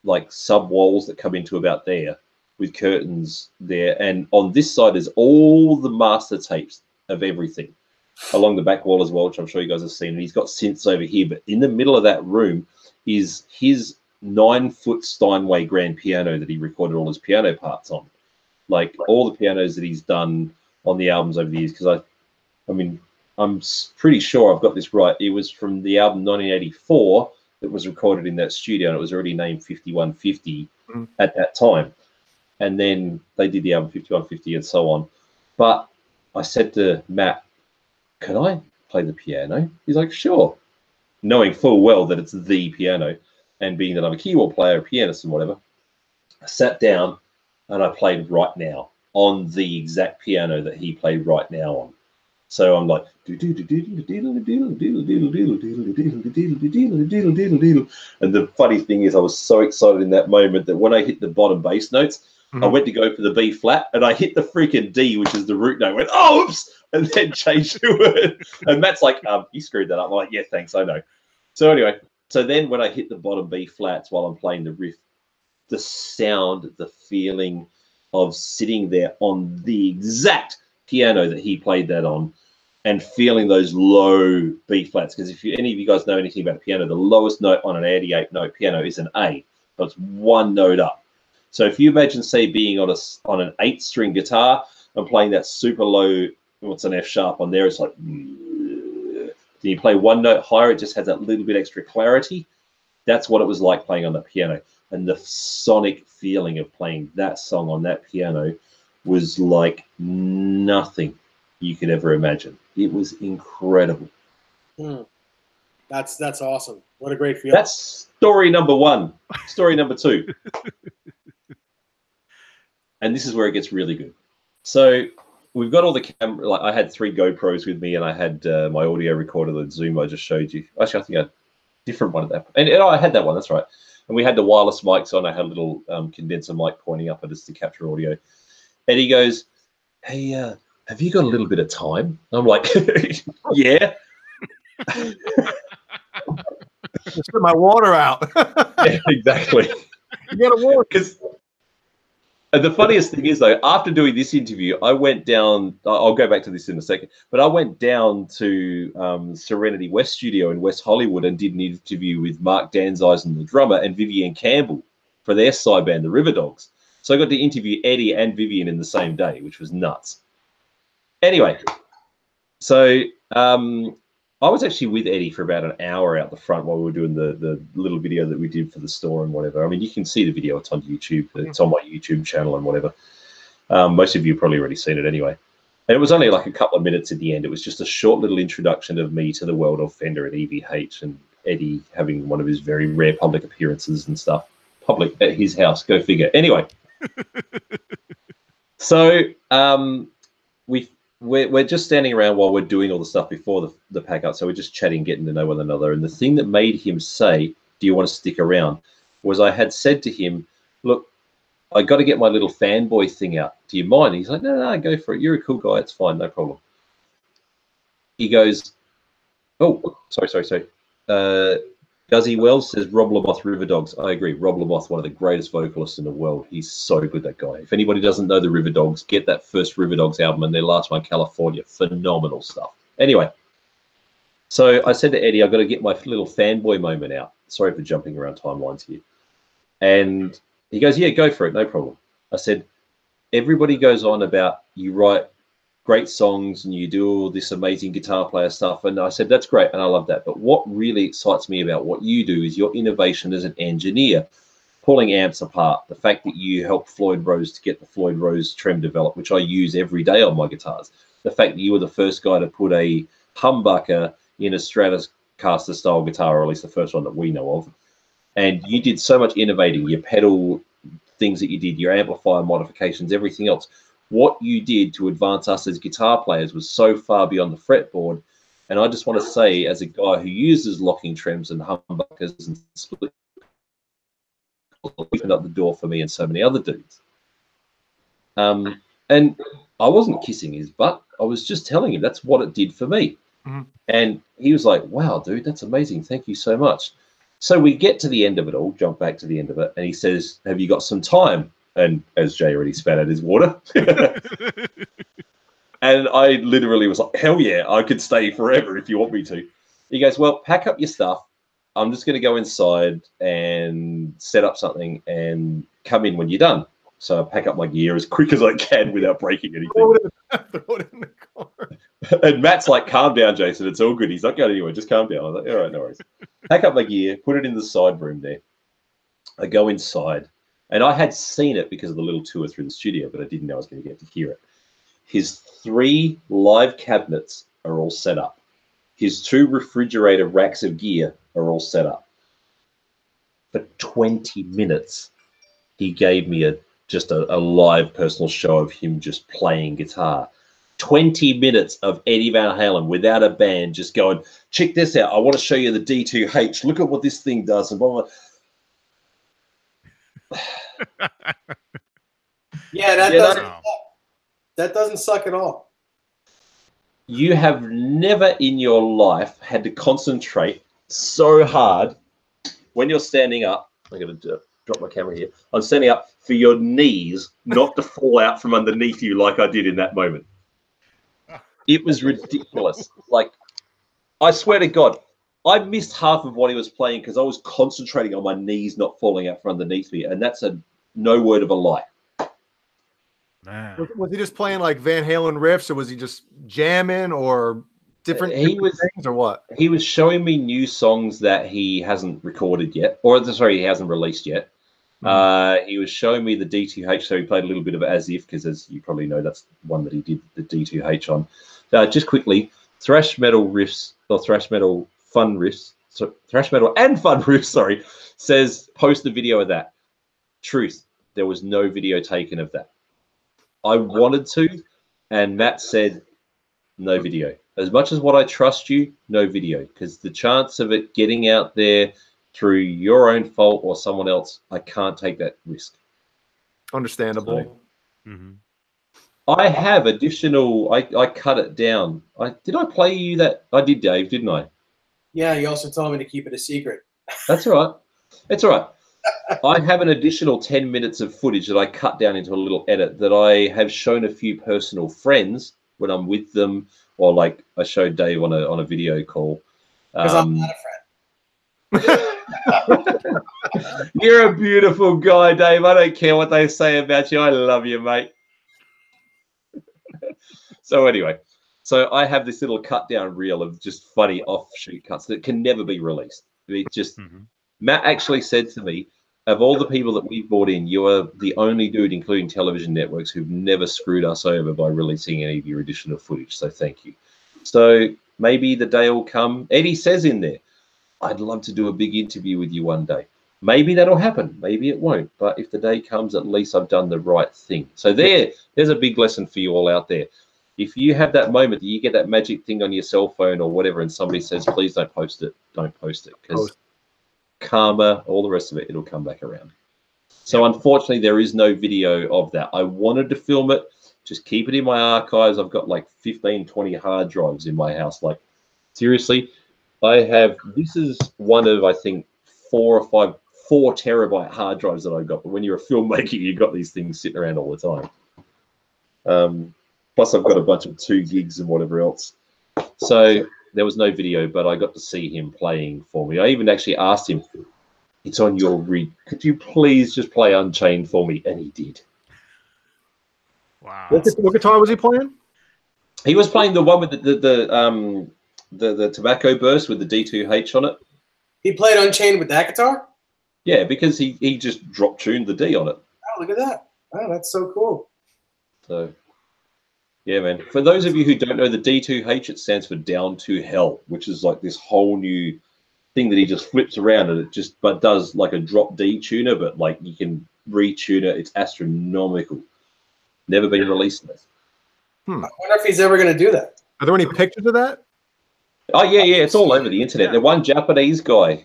like sub walls that come into about there with curtains there. And on this side is all the master tapes of everything along the back wall as well, which I'm sure you guys have seen. And he's got synths over here, but in the middle of that room is his 9-foot Steinway grand piano that he recorded all his piano parts on. Like all the pianos that he's done on the albums over the years. Because I mean, I'm pretty sure I've got this right. It was from the album 1984 that was recorded in that studio, and it was already named 5150 at that time. And then they did the album 5150 and so on. But I said to Matt, can I play the piano? He's like, sure. Knowing full well that it's the piano, and being that I'm a keyboard player, a pianist and whatever, I sat down and I played Right Now on the exact piano that he played Right Now on. So I'm like, and the funny thing is I was so excited in that moment that when I hit the bottom bass notes, I went to go for the B flat and I hit the freaking D, which is the root note. I went, oh, oops, and then changed to it. And Matt's like, you screwed that up. I'm like, yeah, thanks, I know. So anyway, so then when I hit the bottom B flats while I'm playing the riff, the sound, the feeling of sitting there on the exact piano that he played that on, and feeling those low B flats, because if any of you guys know anything about a piano, the lowest note on an 88-note piano is an A, so it's one note up. So if you imagine, say, being on an 8-string guitar and playing that super low, what's an F sharp on there, it's like, then you play one note higher, it just has that little bit extra clarity. That's what it was like playing on the piano, and the sonic feeling of playing that song on that piano was like nothing you could ever imagine. It was incredible. That's awesome. What a great feeling. That's story number one. Story number two. And this is where it gets really good. So we've got all the camera. Like I had 3 GoPros with me, and I had my audio recorder, the Zoom I just showed you. Actually, I think I had a different one at that. And I had that one. That's right. And we had the wireless mics on. I had a little condenser mic pointing up at us to capture audio. And he goes, "Hey, have you got a little bit of time?" And I'm like, "Yeah." Just put my water out. Yeah, exactly. You got to walk. Because the funniest thing is, though, after doing this interview, I went down. I'll go back to this in a second, but I went down to Serenity West Studio in West Hollywood and did an interview with Mark Danzeisen, the drummer, and Vivian Campbell for their side band, the River Dogs. So I got to interview Eddie and Vivian in the same day, which was nuts. Anyway, so I was actually with Eddie for about an hour out the front while we were doing the little video that we did for the store and whatever. I mean, you can see the video. It's on YouTube. It's on my YouTube channel and whatever. Most of you have probably already seen it anyway. And it was only like a couple of minutes at the end. It was just a short little introduction of me to the world of Fender at EVH and Eddie having one of his very rare public appearances and stuff. Public at his house. Go figure. Anyway. So we're just standing around while we're doing all the stuff before the pack up. So we're just chatting, getting to know one another. And the thing that made him say, "Do you want to stick around?" was I had said to him, "Look, I got to get my little fanboy thing out. Do you mind?" He's like, no, go for it. You're a cool guy. It's fine. No problem. He goes, "Oh, sorry. Guzzy Wells says Rob Lamoth, River Dogs." I agree. Rob Lamoth, one of the greatest vocalists in the world. He's so good, that guy. If anybody doesn't know the River Dogs, get that first River Dogs album and their last one, California. Phenomenal stuff. Anyway, so I said to Eddie, I've got to get my little fanboy moment out. Sorry for jumping around timelines here. And he goes, "Yeah, go for it. No problem." I said, "Everybody goes on about you write great songs and you do all this amazing guitar player stuff." And I said, "That's great. And I love that. But what really excites me about what you do is your innovation as an engineer, pulling amps apart, the fact that you helped Floyd Rose to get the Floyd Rose trem developed, which I use every day on my guitars. The fact that you were the first guy to put a humbucker in a Stratocaster style guitar, or at least the first one that we know of. And you did so much innovating, your pedal things that you did, your amplifier modifications, everything else. What you did to advance us as guitar players was so far beyond the fretboard." And I just want to say, as a guy who uses locking trems and humbuckers and split, opened up the door for me and so many other dudes. And I wasn't kissing his butt. I was just telling him that's what it did for me. Mm-hmm. And he was like, "Wow, dude, that's amazing. Thank you so much." So we get to the end of it all, jump back to the end of it, and he says, "Have you got some time?" And as Jay already spat out his water. And I literally was like, "Hell yeah, I could stay forever if you want me to." He goes, "Well, pack up your stuff. I'm just going to go inside and set up something and come in when you're done." So I pack up my gear as quick as I can without breaking anything. Throw it in the car. And Matt's like, "Calm down, Jason. It's all good." He's not going anywhere. Just calm down. I was like, "All right, no worries." Pack up my gear, put it in the side room there. I go inside. And I had seen it because of the little tour through the studio, but I didn't know I was going to get to hear it. His 3 live cabinets are all set up. His 2 refrigerator racks of gear are all set up. For 20 minutes, he gave me just a live personal show of him just playing guitar. 20 minutes of Eddie Van Halen without a band, just going, "Check this out. I want to show you the D2H. Look at what this thing does." And blah, blah, blah. Yeah, that doesn't suck at all. You have never in your life had to concentrate so hard when you're standing up. I'm going to drop my camera here. I'm standing up for your knees not to fall out from underneath you like I did in that moment. It was ridiculous. Like, I swear to God, I missed half of what he was playing because I was concentrating on my knees not falling out from underneath me, and that's no word of a lie. Man. Was he just playing like Van Halen riffs, or was he just jamming, or different things, or what? He was showing me new songs that he hasn't recorded yet, or sorry, he hasn't released yet. Mm-hmm. He was showing me the D2H, so he played a little bit of As If, because as you probably know, that's one that he did the D2H on. Just quickly, thrash metal riffs, or thrash metal fun riffs, so thrash metal and fun riffs, sorry, says post the video of that. Truth, there was no video taken of that. I wanted to, And Matt said, no video. As much as what I trust you, no video, because the chance of it getting out there through your own fault or someone else, I can't take that risk. Understandable. So, I have additional. I cut it down. Did I play you that? I did, Dave, didn't I? Yeah, you also told me to keep it a secret. That's all right. It's all right. I have an additional 10 minutes of footage that I cut down into a little edit that I have shown a few personal friends when I'm with them, or like I showed Dave on a video call. Because I'm not a friend. You're a beautiful guy, Dave. I don't care what they say about you. I love you, mate. So anyway, so I have this little cut down reel of just funny offshoot cuts that can never be released. It just Matt actually said to me, of all the people that we've brought in, you are the only dude, including television networks, who've never screwed us over by releasing any of your additional footage. So thank you. So maybe the day will come. Eddie says in there, I'd love to do a big interview with you one day. Maybe that'll happen. Maybe it won't. But if the day comes, at least I've done the right thing. So there's a big lesson for you all out there. If you have that moment that you get that magic thing on your cell phone or whatever, and somebody says, please don't post it, don't post it. Because karma, all the rest of it, it'll come back around. So unfortunately, there is no video of that. I wanted to film it, just keep it in my archives. I've got like 15, 20 hard drives in my house. Like, seriously, this is one of, I think, 4 terabyte hard drives that I've got. But when you're a filmmaker, you've got these things sitting around all the time. Plus, I've got a bunch of 2 gigs and whatever else. So there was no video, but I got to see him playing for me. I even actually asked him, it's on your rig. Could you please just play Unchained for me? And he did. Wow. What guitar was he playing? He was playing the one with the tobacco burst with the D2H on it. He played Unchained with that guitar? Yeah, because he just drop tuned the D on it. Oh, look at that. Oh, that's so cool. So, yeah, man. For those of you who don't know, the D2H, it stands for Down to Hell, which is like this whole new thing that he just flips around and it just does like a drop D tuner, but like you can retune it. It's astronomical. Never been released in this. I wonder if he's ever going to do that. Are there any pictures of that? Oh, yeah, it's all over the internet. The one Japanese guy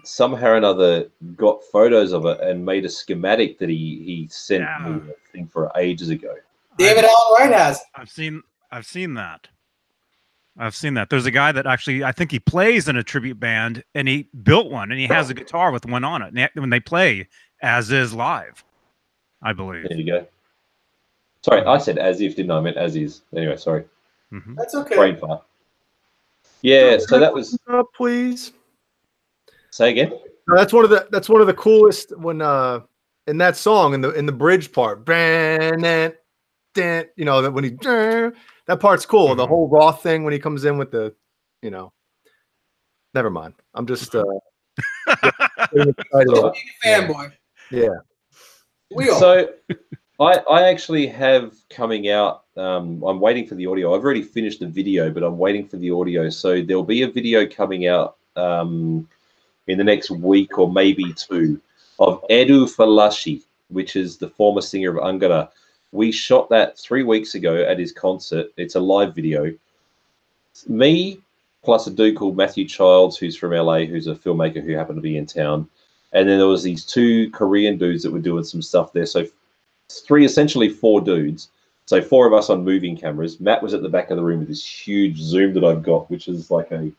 somehow or another got photos of it and made a schematic that he sent me, I think, for ages ago. David Allen Wright has. I've seen that. I've seen that. There's a guy that actually, I think he plays in a tribute band, and he built one, and he has a guitar with one on it. And when they play as is live, I believe. There you go. Sorry, I said as if, didn't I? I meant as is. Anyway, sorry. That's okay. Brain fart. Yeah, so that was. Please Say again. No, that's one of the coolest when in that song in the bridge part. You know that when he that part's cool. The whole raw thing when he comes in with the, you know. Never mind. I'm just fanboy. Yeah. We are. So I actually have coming out. I'm waiting for the audio. I've already finished the video, but I'm waiting for the audio. So there'll be a video coming out in the next week or maybe 2 of Edu Falashi, which is the former singer of Angara. We shot that 3 weeks ago at his concert. It's a live video. It's me plus a dude called Matthew Childs, who's from LA, who's a filmmaker who happened to be in town. And then there was these 2 Korean dudes that were doing some stuff there. So essentially 4 dudes. So 4 of us on moving cameras. Matt was at the back of the room with this huge zoom that I've got, which is like a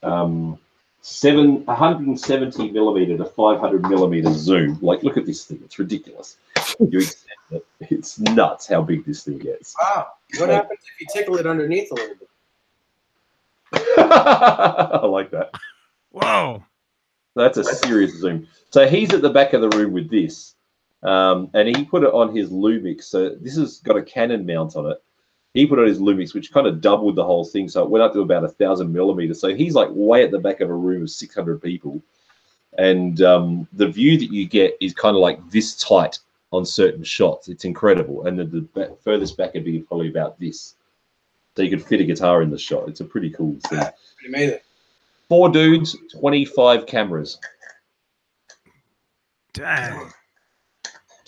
170 millimeter to 500 millimeter zoom. Like, look at this thing. It's ridiculous. You extend it. It's nuts how big this thing gets. Wow. What happens if you tickle it underneath a little bit? I like that. Whoa. That's a serious zoom. So he's at the back of the room with this. And he put it on his Lumix. So this has got a Canon mount on it. He put it on his Lumix, which kind of doubled the whole thing. So it went up to about 1,000 millimeters. So he's like way at the back of a room of 600 people. And the view that you get is kind of like this tight on certain shots. It's incredible. And then the furthest back would be probably about this. So you could fit a guitar in the shot. It's a pretty cool thing. Pretty amazing. 4 dudes, 25 cameras. Dang.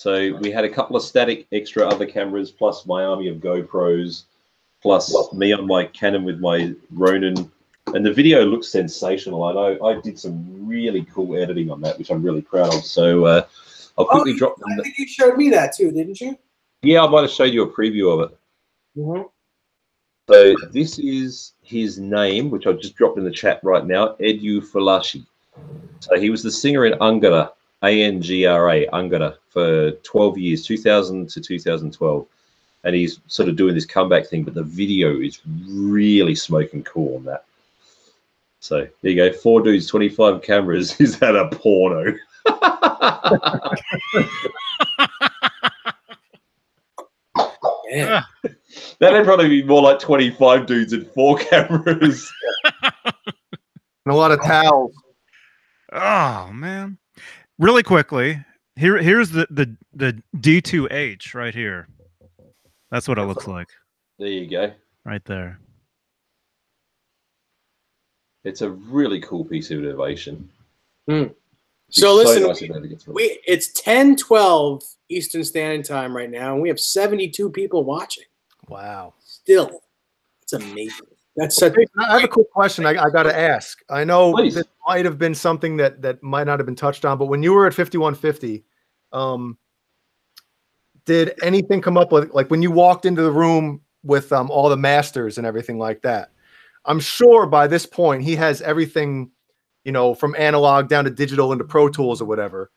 So we had a couple of static extra other cameras, plus my army of GoPros, plus me on my Canon with my Ronin. And the video looks sensational. I know I did some really cool editing on that, which I'm really proud of. So I'll quickly drop them. I think you showed me that too, didn't you? Yeah, I might have showed you a preview of it. Mm-hmm. So this is his name, which I've just dropped in the chat right now, Edu Falashi. So he was the singer in Angra, A-N-G-R-A, Angra, for 12 years, 2000 to 2012. And he's sort of doing this comeback thing, but the video is really smoking cool on that. So there you go, 4 dudes, 25 cameras. Is that a porno? Yeah. That'd probably be more like 25 dudes and 4 cameras. And a lot of towels. Oh man! Really quickly, here's the D2H right here. That's what it looks like. There you go. Right there. It's a really cool piece of innovation. So listen, nice to get through. it's 10:12 Eastern Standard Time right now, and we have 72 people watching. Wow. Still, it's amazing. That's such. I have a quick question I got to ask. I know Please. this might have been something that might not have been touched on, but when you were at 5150, did anything come up with, like when you walked into the room with all the masters and everything like that? I'm sure by this point he has everything, you know, from analog down to digital into Pro Tools or whatever.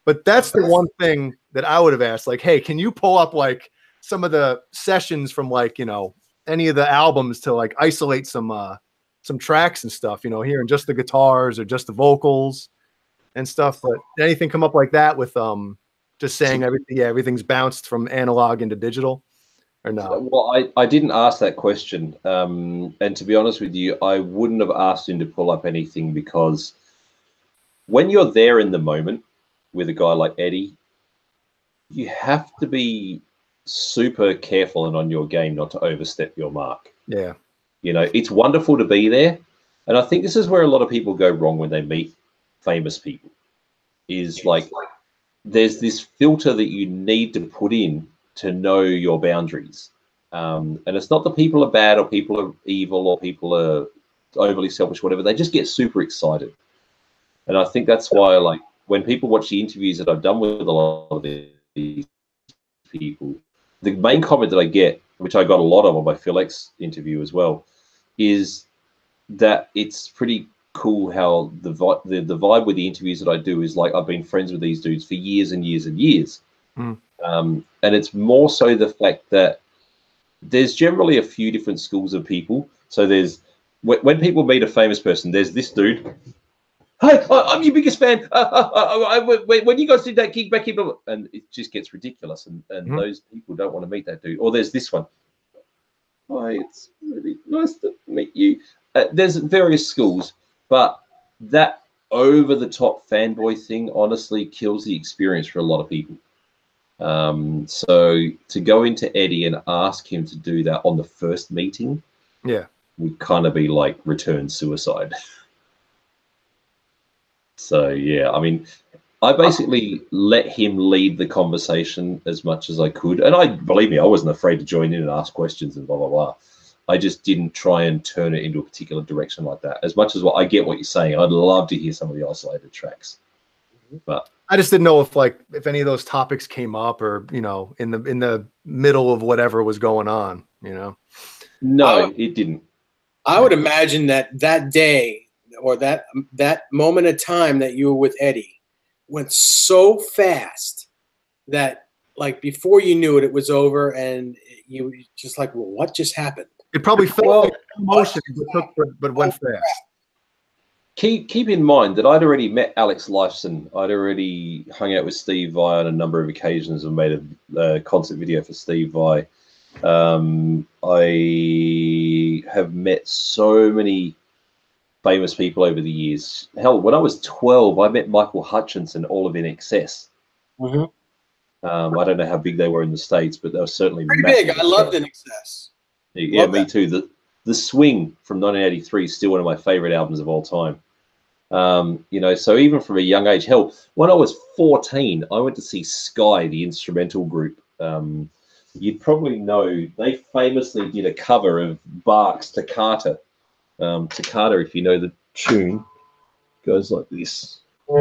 But that's the one thing that I would have asked, like, hey, can you pull up like some of the sessions from like, you know, any of the albums to like isolate some tracks and stuff, you know, hearing just the guitars or just the vocals and stuff. But did anything come up like that with just saying everything? Yeah, everything's bounced from analog into digital, or no? Well, I didn't ask that question, and to be honest with you, I wouldn't have asked him to pull up anything, because when you're there in the moment with a guy like Eddie, you have to be super careful and on your game not to overstep your mark. Yeah. You know, it's wonderful to be there. And I think this is where a lot of people go wrong when they meet famous people, is like there's this filter that you need to put in to know your boundaries. And it's not that people are bad or people are evil or people are overly selfish, whatever. They just get super excited. And I think that's why, like, when people watch the interviews that I've done with a lot of these people, the main comment that I get, which I got a lot of on my Phil X interview as well, is that it's pretty cool how the vibe with the interviews that I do is like I've been friends with these dudes for years and years and years. And it's more so the fact that there's generally a few different schools of people. So there's, when people meet a famous person, there's this dude, hey, I'm your biggest fan. When you guys did that gig back here, and it just gets ridiculous, and those people don't want to meet that dude. Or there's this one. Hi, it's really nice to meet you. There's various schools, but that over-the-top fanboy thing honestly kills the experience for a lot of people. So to go into Eddie and ask him to do that on the first meeting, yeah, would kind of be like return suicide. So yeah, I mean, I basically let him lead the conversation as much as I could, and believe me, I wasn't afraid to join in and ask questions and blah blah blah. I just didn't try and turn it into a particular direction like that. As much as I get what you're saying, I'd love to hear some of the isolated tracks, but I just didn't know if any of those topics came up, or you know, in the middle of whatever was going on, you know. No, it didn't. I would imagine that day or that moment of time that you were with Eddie went so fast that, like, before you knew it, it was over, and you were just like, well, what just happened? It probably felt like emotion, but went fast. Keep in mind that I'd already met Alex Lifeson. I'd already hung out with Steve Vai on a number of occasions and made a concert video for Steve Vai. I have met so many famous people over the years. Hell, when I was 12, I met Michael Hutchinson, all of INXS. I don't know how big they were in the States, but they were certainly pretty big. I loved INXS. Yeah, me too. The Swing from 1983 is still one of my favorite albums of all time. You know, so even from a young age, hell, when I was 14, I went to see Sky, the instrumental group. You'd probably know they famously did a cover of Bach's Toccata. Toccata, if you know the tune, goes like this. Oh,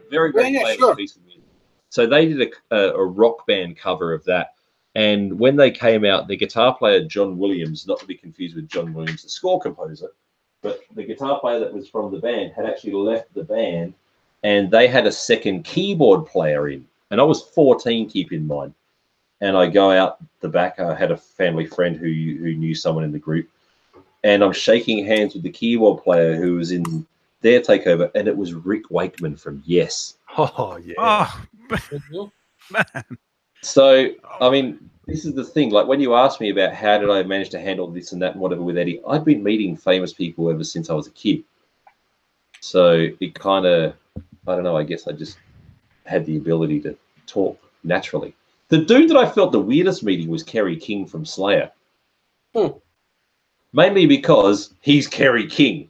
very, very famous piece of music. So they did a rock band cover of that. And when they came out, the guitar player, John Williams, not to be confused with John Williams, the score composer, but the guitar player that was from the band had actually left the band, and they had a second keyboard player in. And I was 14, keep in mind. And I go out the back. I had a family friend who knew someone in the group. And I'm shaking hands with the keyboard player who was in their takeover, and it was Rick Wakeman from Yes. Oh, yeah. Oh, man. So, I mean, this is the thing. Like, when you ask me about how did I manage to handle this and that and whatever with Eddie, I've been meeting famous people ever since I was a kid. So it kind of, I don't know, I guess I just had the ability to talk naturally. The dude that I felt the weirdest meeting was Kerry King from Slayer. Mainly because he's Kerry King.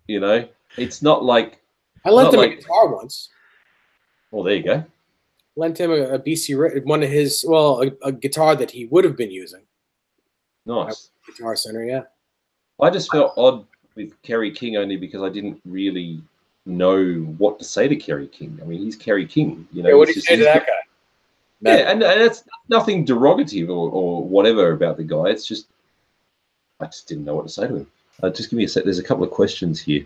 You know, it's not like... I lent him a guitar once. Well, there you go. Lent him a BC, one of his, well, a guitar that he would have been using. Nice. Guitar Center, yeah. I just felt odd with Kerry King only because I didn't really know what to say to Kerry King. I mean, he's Kerry King. You know, yeah, what did you say to that guy? Yeah, and that's nothing derogative or whatever about the guy. It's just, I just didn't know what to say to him. Just give me a sec. There's a couple of questions here.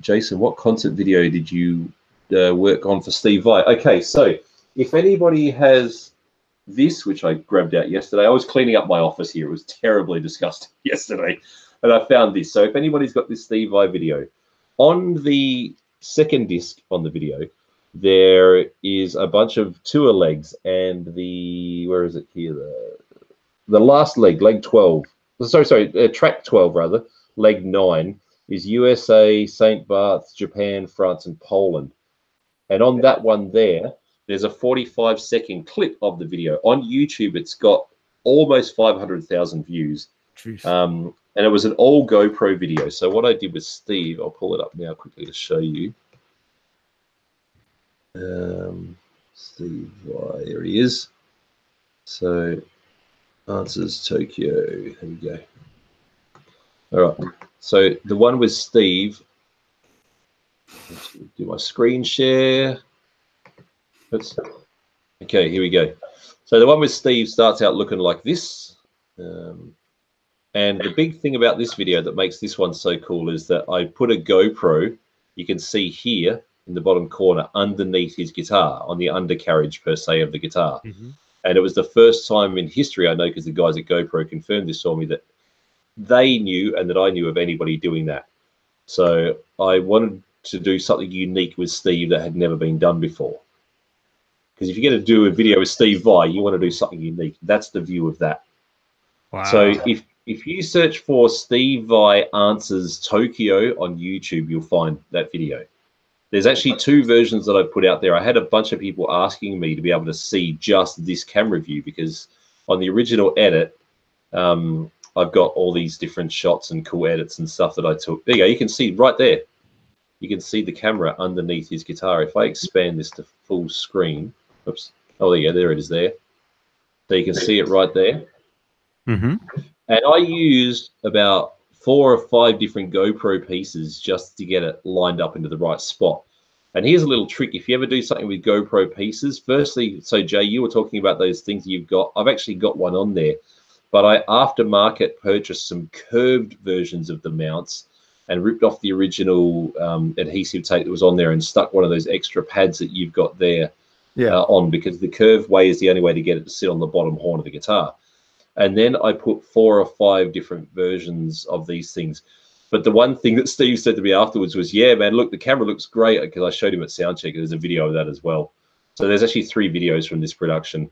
Jason, what concert video did you work on for Steve Vai? Okay, so if anybody has this, which I grabbed out yesterday, I was cleaning up my office here. It was terribly disgusting yesterday, and I found this. So if anybody's got this Steve Vai video, on the second disc on the video, there is a bunch of tour legs, and the, where is it here? The last leg, leg 12. Sorry, track 12 rather, leg 9 is USA, St. Bart's, Japan, France, and Poland. And on that one there's a 45-second clip of the video. On YouTube, it's got almost 500,000 views. And it was an all GoPro video. So what I did with Steve, I'll pull it up now quickly to show you. Steve Vai, there he is. So answers Tokyo. There we go. All right. So the one with Steve. Let's do my screen share. Oops. Okay, here we go. So the one with Steve starts out looking like this. And the big thing about this video that makes this one so cool is that I put a GoPro, you can see here in the bottom corner, underneath his guitar, on the undercarriage per se of the guitar. And it was the first time in history, I know because the guys at GoPro confirmed this for me, that they knew and that I knew of anybody doing that. So I wanted to do something unique with Steve that had never been done before. Because if you're going to do a video with Steve Vai, you want to do something unique. That's the view of that. Wow. So if you search for Steve Vai Answers Tokyo on YouTube, you'll find that video. There's actually 2 versions that I put out there. I had a bunch of people asking me to be able to see just this camera view because on the original edit, I've got all these different shots and cool edits and stuff that I took. There you go. You can see right there. You can see the camera underneath his guitar. If I expand this to full screen, oops. Oh, there you go. There it is there. So you can see it right there. And I used about 4 or 5 different GoPro pieces just to get it lined up into the right spot. And here's a little trick. If you ever do something with GoPro pieces, firstly, so Jay, you were talking about those things you've got. I've actually got one on there, but I aftermarket purchased some curved versions of the mounts and ripped off the original adhesive tape that was on there and stuck one of those extra pads that you've got there on, because the curved way is the only way to get it to sit on the bottom horn of the guitar. And then I put 4 or 5 different versions of these things. But the one thing that Steve said to me afterwards was, yeah, man, look, the camera looks great, because I showed him at Soundcheck. There's a video of that as well. So there's actually 3 videos from this production.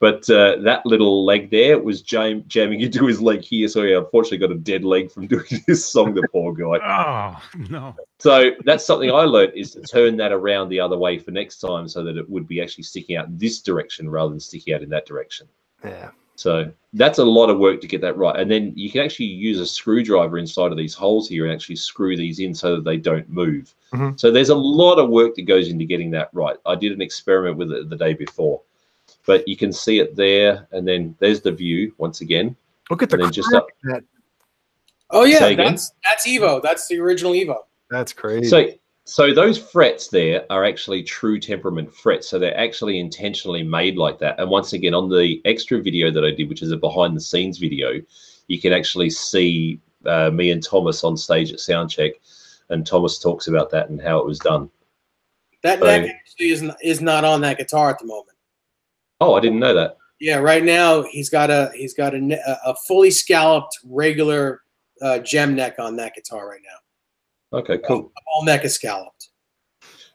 But that little leg there was jamming into his leg here, so he unfortunately got a dead leg from doing this song, the poor guy. Oh, no. So that's something I learned, is to turn that around the other way for next time, so that it would be actually sticking out in this direction rather than sticking out in that direction. Yeah. So that's a lot of work to get that right. And then you can actually use a screwdriver inside of these holes here and actually screw these in so that they don't move. Mm-hmm. So there's a lot of work that goes into getting that right. I did an experiment with it the day before, but you can see it there. And then there's the view once again. Look at the just up. Oh yeah, that's Evo. That's the original Evo. That's crazy. So those frets there are actually true temperament frets. So they're actually intentionally made like that. And once again, on the extra video that I did, which is a behind the scenes video, you can actually see me and Thomas on stage at Soundcheck, and Thomas talks about that and how it was done. That neck actually is not on that guitar at the moment. Oh, I didn't know that. Yeah, right now he's got a fully scalloped regular gem neck on that guitar right now. Okay, cool. All neck is scalloped.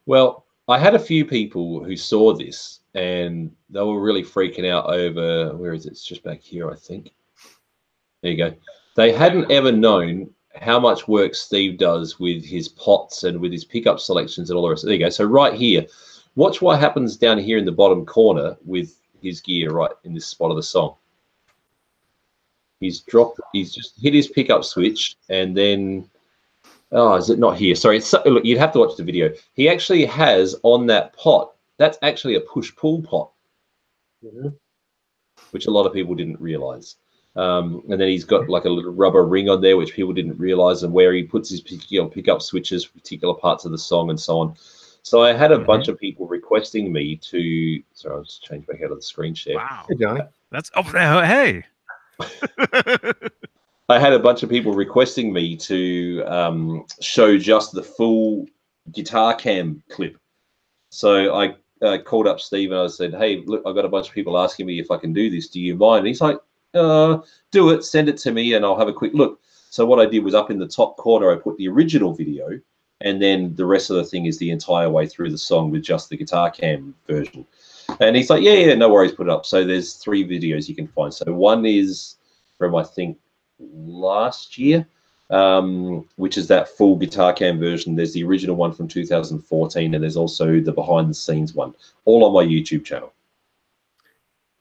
Well, I had a few people who saw this and they were really freaking out over, where is it? It's just back here, I think. There you go. They hadn't ever known how much work Steve does with his pots and with his pickup selections and all the rest. There you go. So right here, watch what happens down here in the bottom corner with his gear right in this spot of the song. He's just hit his pickup switch, and then, oh, is it not here? Sorry, look, you'd have to watch the video. He actually has on that pot, that's actually a push-pull pot, which a lot of people didn't realize. And then he's got like a little rubber ring on there, which people didn't realize, and where he puts his pickup switches for particular parts of the song and so on. So I had a bunch of people requesting me to, sorry, I'll just change back out of the screen share. Wow. Hey, Johnny. That's, oh, hey. I had a bunch of people requesting me to show just the full guitar cam clip. So I called up Steve and I said, hey, look, I've got a bunch of people asking me if I can do this. Do you mind? And he's like, do it, send it to me, and I'll have a quick look. So what I did was up in the top corner, I put the original video, and then the rest of the thing is the entire way through the song with just the guitar cam version. And he's like, yeah, no worries, put it up. So there's 3 videos you can find. So one is from, I think, last year, which is that full guitar cam version. There's the original one from 2014, and there's also the behind the scenes one, all on my YouTube channel.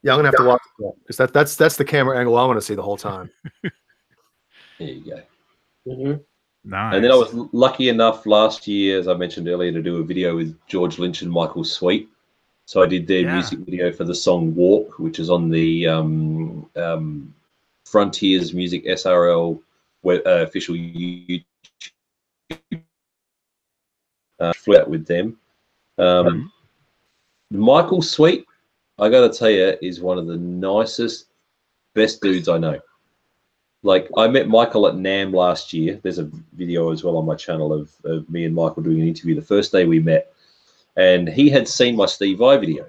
Yeah, I'm gonna have to watch that, because that's the camera angle I want to see the whole time. There you go. Nice. And then I was lucky enough last year, as I mentioned earlier, to do a video with George Lynch and Michael Sweet. So I did their music video for the song Walk, which is on the Frontiers Music SRL official YouTube. Flew out with them. Michael Sweet, I got to tell you, is one of the nicest, best dudes I know. Like, I met Michael at NAMM last year. There's a video as well on my channel of me and Michael doing an interview the first day we met. And he had seen my Steve Vai video.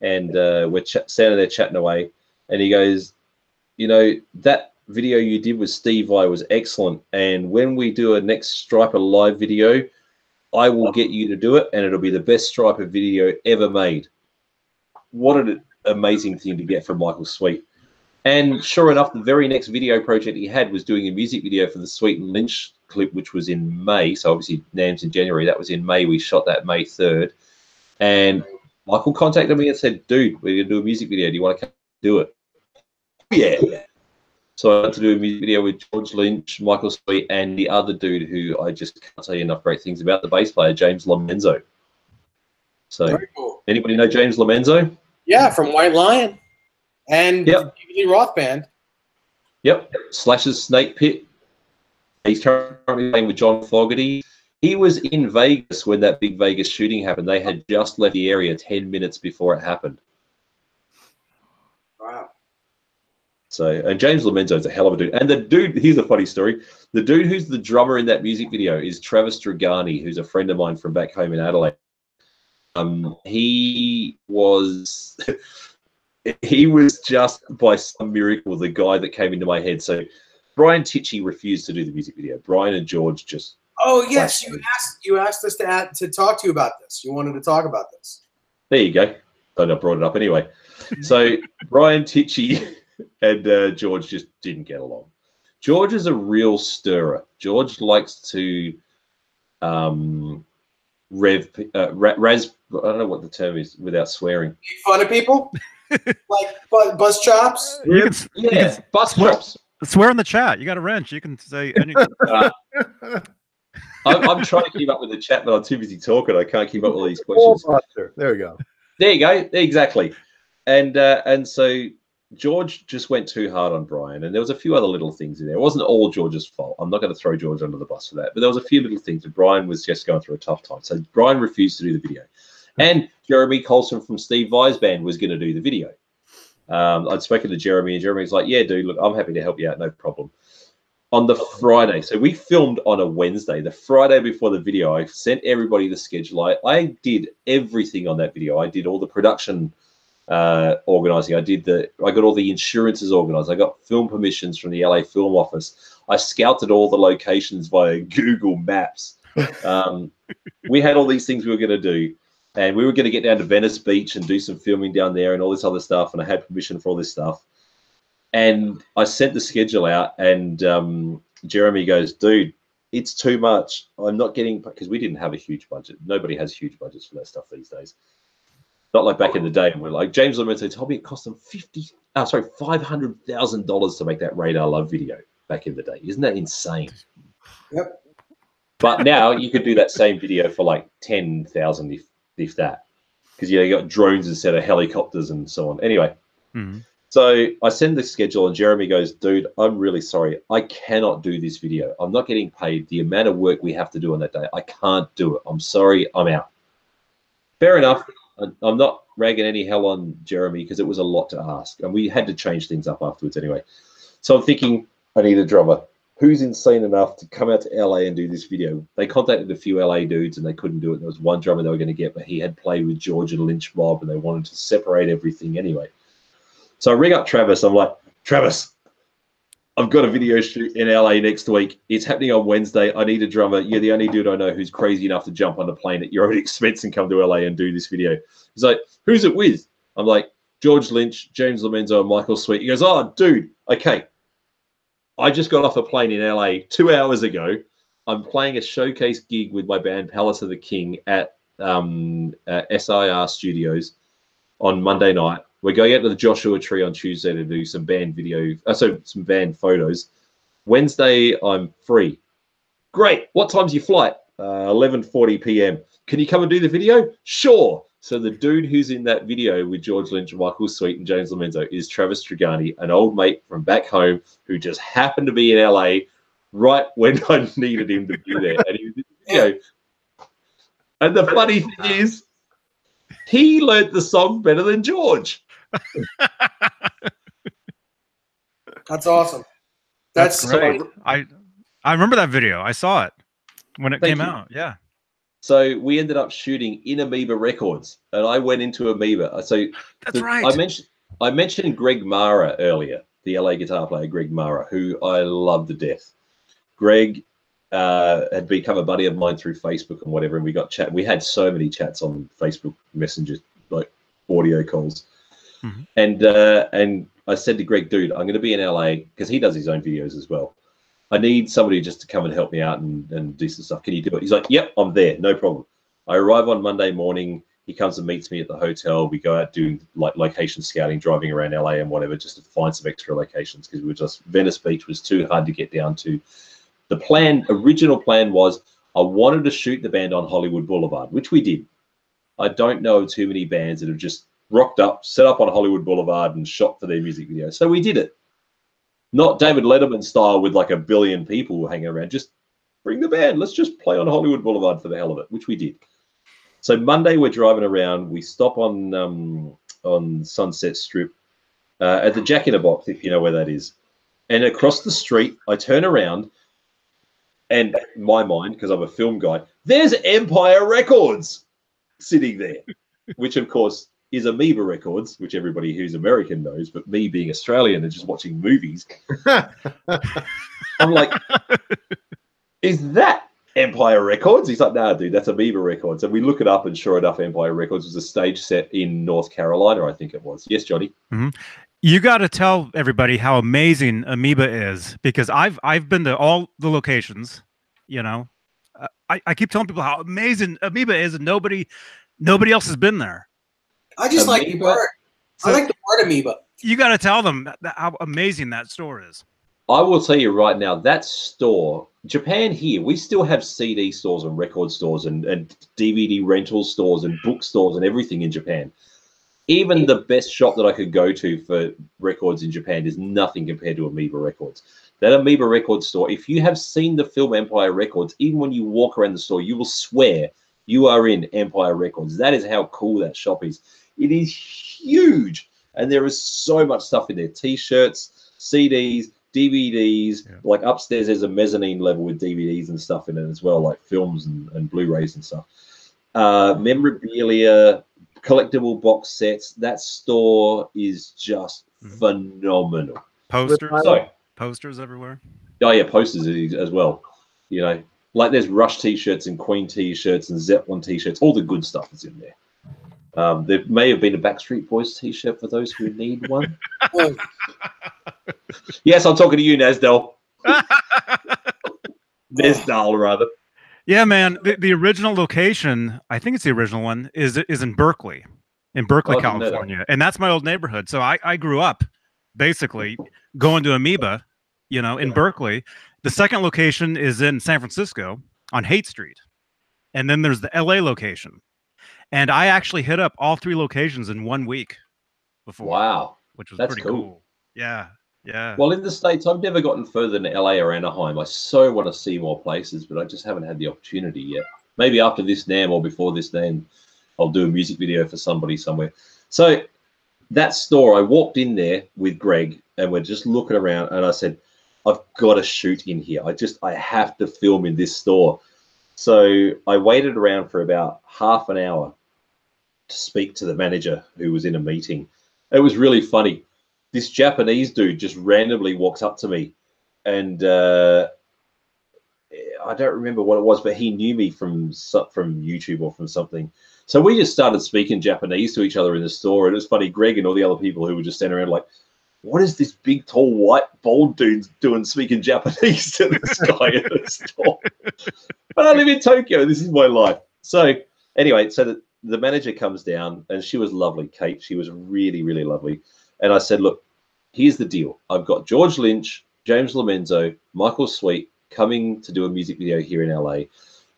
And we're standing there chatting away. And he goes, you know, that video you did with Steve Vai was excellent. And when we do a next Striper live video, I will get you to do it. And it'll be the best Striper video ever made. What an amazing thing to get from Michael Sweet. And sure enough, the very next video project he had was doing a music video for the Sweet and Lynch clip, which was in May. So obviously NAMM's in January. That was in May. We shot that May 3rd. And Michael contacted me and said, dude, we're going to do a music video. Do you want to come do it? Yeah. So I had to do a music video with George Lynch, Michael Sweet, and the other dude who I just can't tell you enough great things about, the bass player, James Lomenzo. So very cool. Anybody know James Lomenzo? Yeah, from White Lion. And the DVD Roth Band. Yep. Slash's Snake Pit. He's currently playing with John Fogerty. He was in Vegas when that big Vegas shooting happened. They had just left the area 10 minutes before it happened. Wow. So, and James Lomenzo is a hell of a dude. And the dude, here's a funny story. The dude who's the drummer in that music video is Travis Dragani, who's a friend of mine from back home in Adelaide. He was... He was just, by some miracle, the guy that came into my head. So Brian Tichy refused to do the music video. Brian and George just... Oh, yes. You asked us to talk to you about this. You wanted to talk about this. There you go. I brought it up anyway. So Brian Tichy and George just didn't get along. George is a real stirrer. George likes to raz. I don't know what the term is without swearing. Make fun of people, like bus chops. Bus chops. Swear in the chat. You got a wrench. You can say anything. I'm trying to keep up with the chat, but I'm too busy talking. I can't keep up with all these questions. There you go. There you go. Exactly. And so George just went too hard on Brian, and there was a few other little things in there. It wasn't all George's fault. I'm not going to throw George under the bus for that, but there was a few little things that Brian was just going through a tough time. So Brian refused to do the video, and Jeremy Colson from Steve Vai's band was going to do the video. I'd spoken to Jeremy, and Jeremy was like, "Yeah, dude, look, I'm happy to help you out, no problem." On the Friday, so we filmed on a Wednesday. The Friday before the video, I sent everybody the schedule. I did everything on that video. I did all the production organizing. I got all the insurances organized. I got film permissions from the LA Film Office. I scouted all the locations via Google Maps. We had all these things we were going to do, and we were going to get down to Venice Beach and do some filming down there and all this other stuff. And I had permission for all this stuff. And I sent the schedule out, and Jeremy goes, "Dude, it's too much. I'm not getting," because we didn't have a huge budget. Nobody has huge budgets for that stuff these days. Not like back in the day. We're like, James Lamento told me it cost them $500,000 to make that Radar Love video back in the day. Isn't that insane? Yep. But now you could do that same video for like 10,000 if that, because you got drones instead of helicopters and so on. Anyway. Mm-hmm. So I send the schedule, and Jeremy goes, "Dude, I'm really sorry. I cannot do this video. I'm not getting paid. The amount of work we have to do on that day, I can't do it. I'm sorry. I'm out." Fair enough. I'm not ragging any hell on Jeremy because it was a lot to ask, and we had to change things up afterwards anyway. So I'm thinking, I need a drummer. Who's insane enough to come out to LA and do this video? They contacted a few LA dudes, and they couldn't do it. There was one drummer they were going to get, but he had played with George and Lynch Mob, and they wanted to separate everything anyway. So I ring up Travis. I'm like, "Travis, I've got a video shoot in LA next week. It's happening on Wednesday. I need a drummer. You're the only dude I know who's crazy enough to jump on a plane at your own expense and come to LA and do this video." He's like, "Who's it with?" I'm like, "George Lynch, James Lomenzo, and Michael Sweet." He goes, "Oh, dude, okay. I just got off a plane in LA 2 hours ago. I'm playing a showcase gig with my band Palace of the King at SIR Studios on Monday night. We're going out to the Joshua Tree on Tuesday to do some band video, some band photos. Wednesday, I'm free." "Great. What time's your flight?" 11:40 p.m. "Can you come and do the video?" "Sure." So the dude who's in that video with George Lynch, Michael Sweet, and James Lomenzo is Travis Trigani, an old mate from back home who just happened to be in LA right when I needed him to be there. And he was in the video. And the funny thing is, he learned the song better than George. That's awesome. That's great. I remember that video. I saw it when it came out. Yeah. So we ended up shooting in Amoeba Records, and I went into Amoeba. So that's right. I mentioned Greg Mara earlier, the LA guitar player Greg Mara, who I love to death. Greg had become a buddy of mine through Facebook and whatever, and we got chat. We had so many chats on Facebook Messenger, like audio calls. Mm-hmm. And I said to Greg, "Dude, I'm going to be in LA," because he does his own videos as well. "I need somebody just to come and help me out and do some stuff. Can you do it?" He's like, "Yep, I'm there. No problem." I arrive on Monday morning. He comes and meets me at the hotel. We go out doing like location scouting, driving around LA and whatever, just to find some extra locations, because Venice Beach was too hard to get down to. The original plan was I wanted to shoot the band on Hollywood Boulevard, which we did. I don't know of too many bands that have just rocked up, set up on Hollywood Boulevard and shot for their music video. So we did it. Not David Letterman style with like a billion people hanging around. Just bring the band. Let's just play on Hollywood Boulevard for the hell of it, which we did. So Monday we're driving around. We stop on Sunset Strip at the Jack in a Box, if you know where that is. And across the street, I turn around, and in my mind, because I'm a film guy, there's Empire Records sitting there, which of course is Amoeba Records, which everybody who's American knows, but me being Australian and just watching movies, I'm like, is that Empire Records? He's like, nah, dude, that's Amoeba Records. And we look it up, and sure enough, Empire Records was a stage set in North Carolina, I think it was. Yes, Johnny? Mm-hmm. You got to tell everybody how amazing Amoeba is, because I've been to all the locations. You know, I keep telling people how amazing Amoeba is, and nobody else has been there. I just like the word. I like the word amoeba. You got to tell them how amazing that store is. I will tell you right now, that store, Japan here, we still have CD stores and record stores and DVD rental stores and bookstores and everything in Japan. Even the best shop that I could go to for records in Japan is nothing compared to Amoeba Records. That Amoeba Records store, if you have seen the film Empire Records, even when you walk around the store, you will swear you are in Empire Records. That is how cool that shop is. It is huge. And there is so much stuff in there. T-shirts, CDs, DVDs. Yeah. Like upstairs, there's a mezzanine level with DVDs and stuff in it as well, like films and Blu-rays and stuff. Memorabilia, collectible box sets. That store is just phenomenal. Posters everywhere. Oh yeah, posters as well. You know, like there's Rush T-shirts and Queen T-shirts and Zeppelin T-shirts. All the good stuff is in there. There may have been a Backstreet Boys T-shirt for those who need one. Yes, I'm talking to you, Nasdell. Nasdell, rather. Yeah, man. The original location, I think it's the original one, is in Berkeley, California, and that's my old neighborhood. So I grew up basically going to Amoeba, you know, in Berkeley. The second location is in San Francisco on Haight Street, and then there's the LA location. And I actually hit up all three locations in 1 week before. Wow. Which was pretty cool. Yeah. Yeah. Well, in the States, I've never gotten further than LA or Anaheim. I so want to see more places, but I just haven't had the opportunity yet. Maybe after this NAMM or before this NAMM, I'll do a music video for somebody somewhere. So that store, I walked in there with Greg and we're just looking around and I said, I've got to shoot in here. I have to film in this store. So I waited around for about half an hour to speak to the manager who was in a meeting. It was really funny. This Japanese dude just randomly walks up to me and I don't remember what it was, but he knew me from YouTube or from something. So we just started speaking Japanese to each other in the store. And it was funny, Greg and all the other people who were just standing around like, what is this big, tall, white, bald dude doing speaking Japanese to this guy in the store? But I live in Tokyo. This is my life. So anyway, so the manager comes down and she was lovely, Kate. She was really, really lovely. And I said, look, here's the deal. I've got George Lynch, James Lomenzo, Michael Sweet coming to do a music video here in LA.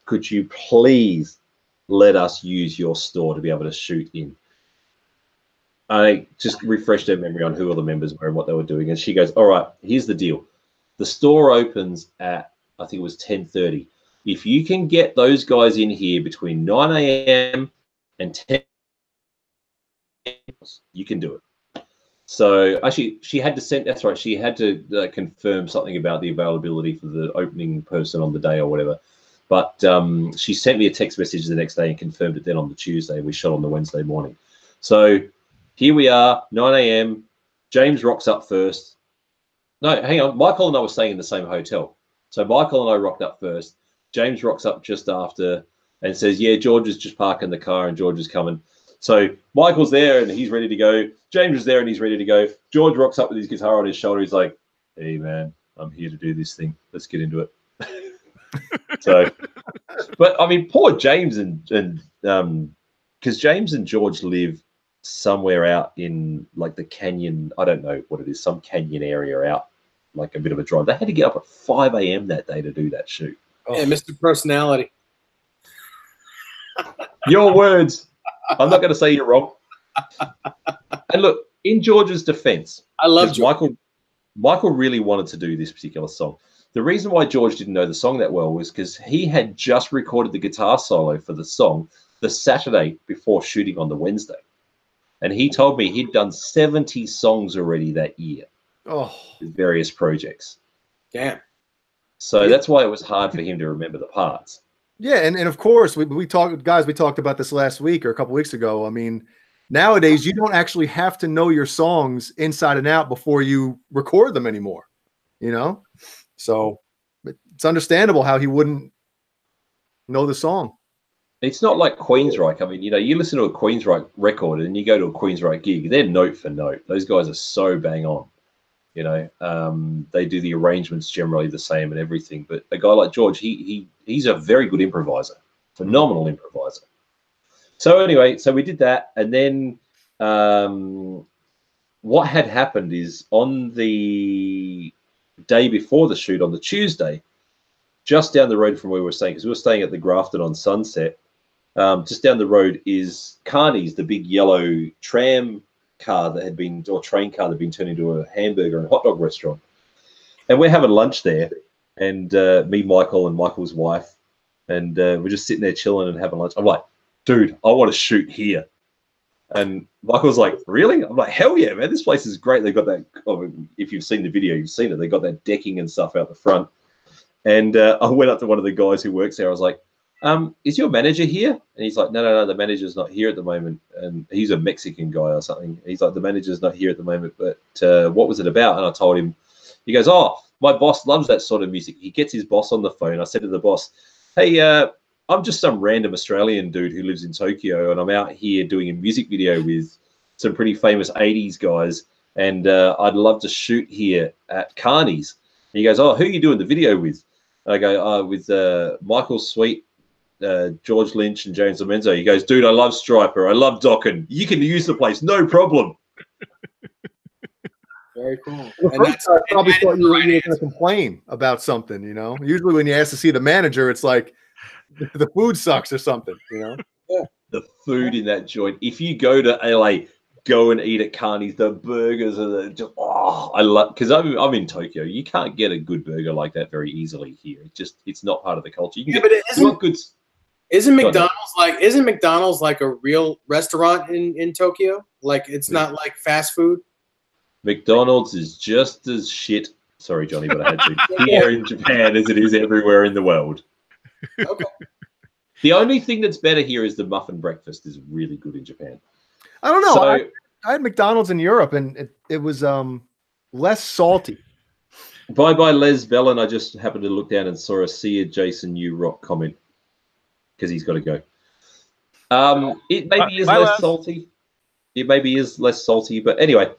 Could you please let us use your store to be able to shoot in? I just refreshed her memory on who all the members were and what they were doing. And she goes, all right, here's the deal. The store opens at, I think it was 10:30. If you can get those guys in here between 9 a.m. and 10, you can do it. So actually, she had to send, that's right, she had to confirm something about the availability for the opening person on the day or whatever. But she sent me a text message the next day and confirmed it then on the Tuesday. We shot on the Wednesday morning. So here we are, 9 a.m. James rocks up first. No, hang on. Michael and I were staying in the same hotel. So Michael and I rocked up first. James rocks up just after and says, yeah, George is just parking the car and George is coming. So Michael's there and he's ready to go. James is there and he's ready to go. George rocks up with his guitar on his shoulder. He's like, hey, man, I'm here to do this thing. Let's get into it. So, but I mean, poor James and because James and George live somewhere out in like the canyon. I don't know what it is, some canyon area out, like a bit of a drive. They had to get up at 5 a.m. that day to do that shoot. Oh. Yeah, Mr. Personality. Your words. I'm not going to say you're wrong. And look, in George's defense, I love George. Michael really wanted to do this particular song. The reason why George didn't know the song that well was because he had just recorded the guitar solo for the song the Saturday before shooting on the Wednesday. And he told me he'd done 70 songs already that year. Oh, with various projects. Damn. So that's why it was hard for him to remember the parts. Yeah, and of course, we talked, guys, we talked about this last week or a couple weeks ago. I mean, nowadays, you don't actually have to know your songs inside and out before you record them anymore, you know? So it's understandable how he wouldn't know the song. It's not like Queensryche. I mean, you know, you listen to a Queensryche record and you go to a Queensryche gig, they're note for note. Those guys are so bang on. You know, they do the arrangements generally the same and everything. But a guy like George, he's a very good improviser, phenomenal improviser. So anyway, so we did that, and then what had happened is on the day before the shoot, on the Tuesday, just down the road from where we were staying, because we were staying at the Grafton on Sunset, just down the road is Carney's, the big yellow tram car that had been, or train car that had been turned into a hamburger and hot dog restaurant. And we're having lunch there, and me, Michael, and Michael's wife, and we're just sitting there chilling and having lunch. I'm like, dude, I want to shoot here. And Michael's like, really? I'm like, hell yeah, man, this place is great. They got that, if you've seen the video, you've seen it. They got that decking and stuff out the front. And I went up to one of the guys who works there. I was like, is your manager here? And he's like, no, the manager's not here at the moment. And he's a Mexican guy or something. He's like, the manager's not here at the moment, but what was it about? And I told him. He goes, oh, my boss loves that sort of music. He gets his boss on the phone. I said to the boss, hey, I'm just some random Australian dude who lives in Tokyo, and I'm out here doing a music video with some pretty famous 80s guys, and I'd love to shoot here at Carney's. And he goes, oh, who are you doing the video with? And I go, with Michael Sweet, George Lynch, and James Lomenzo. He goes, dude, I love Striper. I love Dokken. You can use the place, no problem. Very cool. Well, And first I probably thought you were going to complain about something, you know? Usually when you ask to see the manager, it's like the food sucks or something, you know? Yeah. The food in that joint. If you go to LA, go and eat at Carney's. The burgers are just, I love, because I'm in Tokyo. You can't get a good burger like that very easily here. It's not part of the culture. You can but isn't McDonald's like a real restaurant in Tokyo? Like it's not like fast food. McDonald's is just as shit. Sorry, Johnny, but I had to here in Japan as it is everywhere in the world. Okay. The only thing that's better here is the muffin breakfast is really good in Japan. I don't know. So, I had McDonald's in Europe, and it was less salty. Bye Les Bellin. I just happened to look down and saw a "See you, Jason, you rock" comment because he's got to go. It maybe is less salty. It maybe is less salty, but anyway.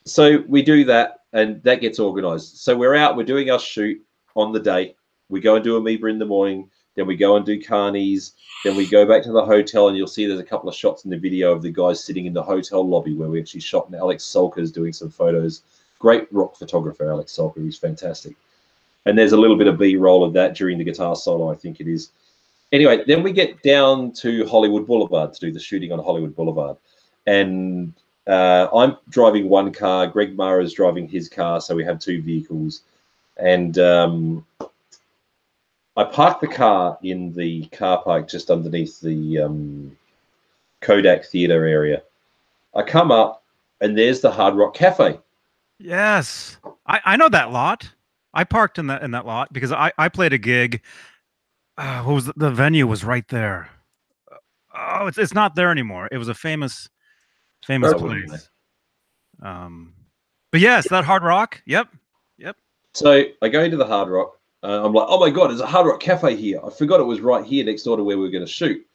So we do that, and that gets organized. So we're out. We're doing our shoot on the day. We go and do Amoeba in the morning. Then we go and do Carney's. Then we go back to the hotel, and you'll see there's a couple of shots in the video of the guys sitting in the hotel lobby where we actually shot, and Alex Solker's doing some photos. Great rock photographer, Alex Solker. He's fantastic. And there's a little bit of B-roll of that during the guitar solo, I think it is. Anyway, then we get down to Hollywood Boulevard to do the shooting on Hollywood Boulevard. And I'm driving one car. Greg Mara is driving his car, so we have two vehicles. And I parked the car in the car park just underneath the Kodak Theatre area. I come up, and there's the Hard Rock Cafe. Yes, I know that lot. I parked in that lot because I played a gig. What was the venue was right there. Oh, it's not there anymore. It was a famous place. But yes, that Hard Rock. Yep. So I go into the Hard Rock. I'm like, oh my God, there's a Hard Rock Cafe here. I forgot it was right here next door to where we were going to shoot.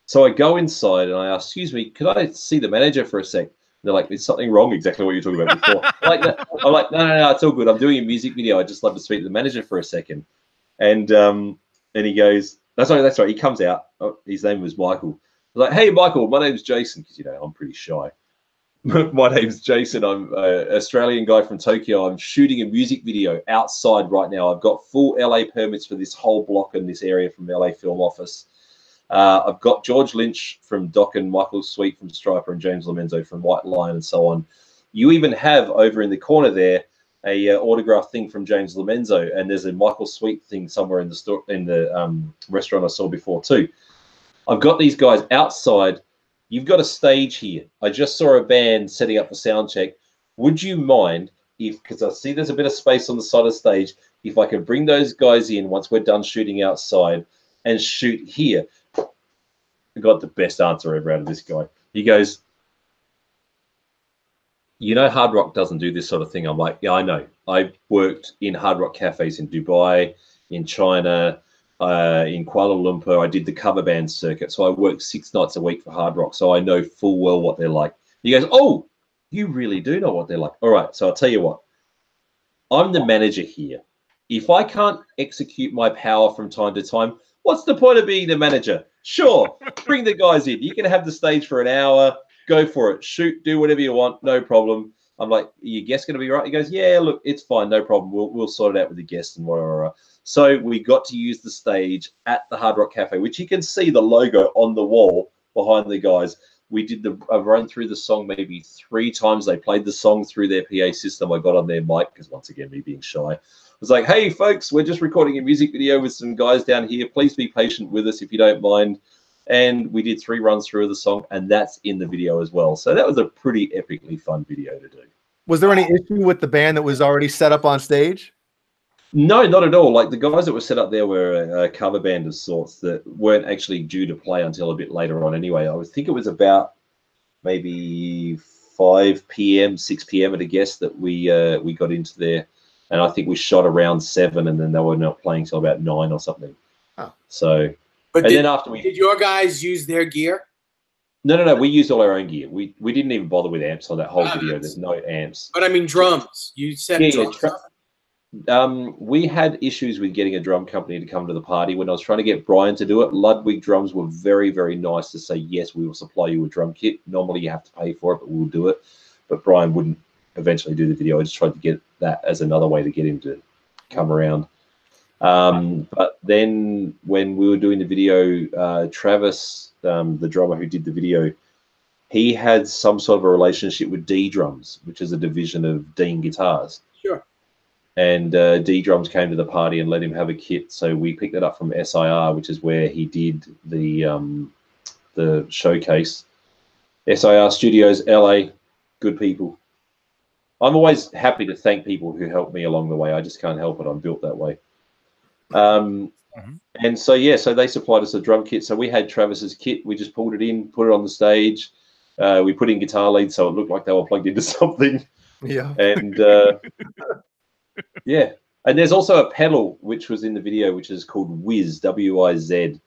So I go inside and I ask, excuse me, could I see the manager for a sec? They're like, there's something wrong, exactly what you were talking about before. I'm like, no, it's all good. I'm doing a music video. I'd just love to speak to the manager for a second. And he goes, that's right. He comes out. Oh, his name was Michael. I was like, hey, Michael, my name's Jason, because, you know, I'm pretty shy. My name's Jason. I'm an Australian guy from Tokyo. I'm shooting a music video outside right now. I've got full LA permits for this whole block in this area from LA Film Office. I've got George Lynch from Dokken, Michael Sweet from Striper, and James Lomenzo from White Lion, and so on. You even have over in the corner there a autograph thing from James Lomenzo, and there's a Michael Sweet thing somewhere in the store in the restaurant I saw before too. I've got these guys outside. You've got a stage here. I just saw a band setting up for sound check. Would you mind if, because I see there's a bit of space on the side of the stage, if I could bring those guys in once we're done shooting outside and shoot here? I got the best answer ever out of this guy. He goes, you know, Hard Rock doesn't do this sort of thing. I'm like, yeah, I know. I worked in Hard Rock cafes in Dubai, in China. in Kuala Lumpur. I did the cover band circuit, so I worked 6 nights a week for hard rock, so I know full well what they're like. He goes, oh, you really do know what they're like. All right, so I'll tell you what. I'm the manager here. If I can't execute my power from time to time, what's the point of being the manager? Sure, bring the guys in. You can have the stage for an hour. Go for it. Shoot, do whatever you want. No problem. I'm like, are your guests going to be right? He goes, yeah, look, it's fine. No problem. We'll sort it out with the guests and whatever. So we got to use the stage at the Hard Rock Cafe, which you can see the logo on the wall behind the guys. We did a run through the song maybe 3 times. They played the song through their PA system. I got on their mic because, once again, me being shy, I was like, hey, folks, we're just recording a music video with some guys down here. Please be patient with us if you don't mind. And we did 3 runs through the song, and that's in the video as well. So that was a pretty epically fun video to do. Was there any issue with the band that was already set up on stage? No, not at all. Like, the guys that were set up there were a cover band of sorts that weren't actually due to play until a bit later on anyway. I think it was about maybe 5 p.m., 6 p.m. at a guess that we got into there. And I think we shot around 7, and then they were not playing till about 9 or something. Oh. So, but then after did your guys use their gear? No. We used all our own gear. We didn't even bother with amps on that whole video. There's no amps. But I mean drums. You said drums. We had issues with getting a drum company to come to the party. When I was trying to get Brian to do it, Ludwig Drums were very, very nice to say, yes, we will supply you a drum kit. Normally you have to pay for it, but we'll do it. But Brian wouldn't eventually do the video. I just tried to get that as another way to get him to come around. But then when we were doing the video, Travis, the drummer who did the video, he had some sort of a relationship with D Drums, which is a division of Dean Guitars. Sure. And D Drums came to the party and let him have a kit. So we picked it up from SIR, which is where he did the showcase. SIR Studios, LA, good people. I'm always happy to thank people who helped me along the way. I just can't help it. I'm built that way. And so, yeah, so they supplied us a drum kit. So we had Travis's kit. We just pulled it in, put it on the stage. We put in guitar leads so it looked like they were plugged into something. Yeah. And, yeah. And there's also a pedal, which was in the video, which is called Wiz, W-I-Z.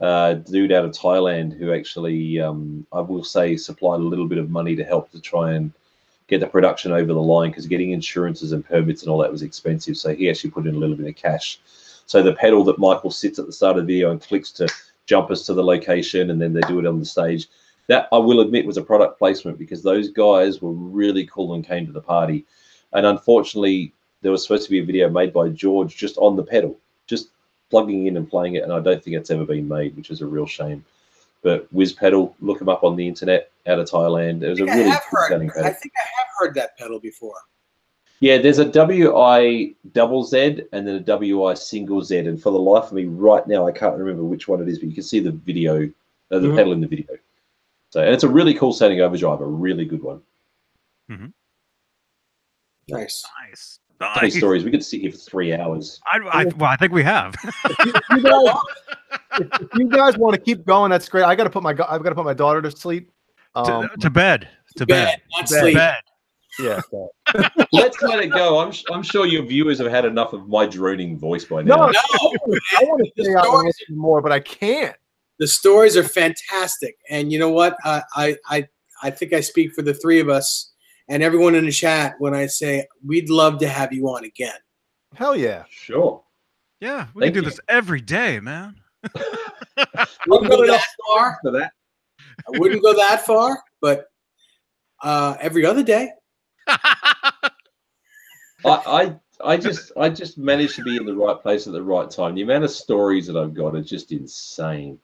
Dude out of Thailand who actually, I will say, supplied a little bit of money to help to try and get the production over the line, because getting insurances and permits and all that was expensive. So he actually put in a little bit of cash. So the pedal that Michael sits at the start of the video and clicks to jump us to the location, and then they do it on the stage, that I will admit was a product placement, because those guys were really cool and came to the party. And unfortunately, there was supposed to be a video made by George just on the pedal, just plugging in and playing it, and I don't think it's ever been made, which is a real shame. But Wiz pedal, look them up on the internet, out of Thailand. It was a really cool sounding pedal. I think I have heard that pedal before. Yeah, there's a WI double Z and then a WI single Z, and for the life of me right now, I can't remember which one it is, but you can see the video, the pedal in the video. So, and it's a really cool sounding overdrive, a really good one. Nice. Funny stories. We could sit here for 3 hours. Well, I think we have. If you guys want to keep going, that's great. I've got to put my daughter to sleep. To bed. Not sleep. Bed. Yeah. Let's let it go. I'm sure your viewers have had enough of my droning voice by now. No, I want to stay out and listen more, but I can't. The stories are fantastic, and you know what? I think I speak for the 3 of us and everyone in the chat when I say we'd love to have you on again. Hell yeah. Sure. Yeah, we can do this every day, man. Wouldn't go that far. For that. I wouldn't go that far, but every other day. I just managed to be in the right place at the right time. The amount of stories that I've got are just insane.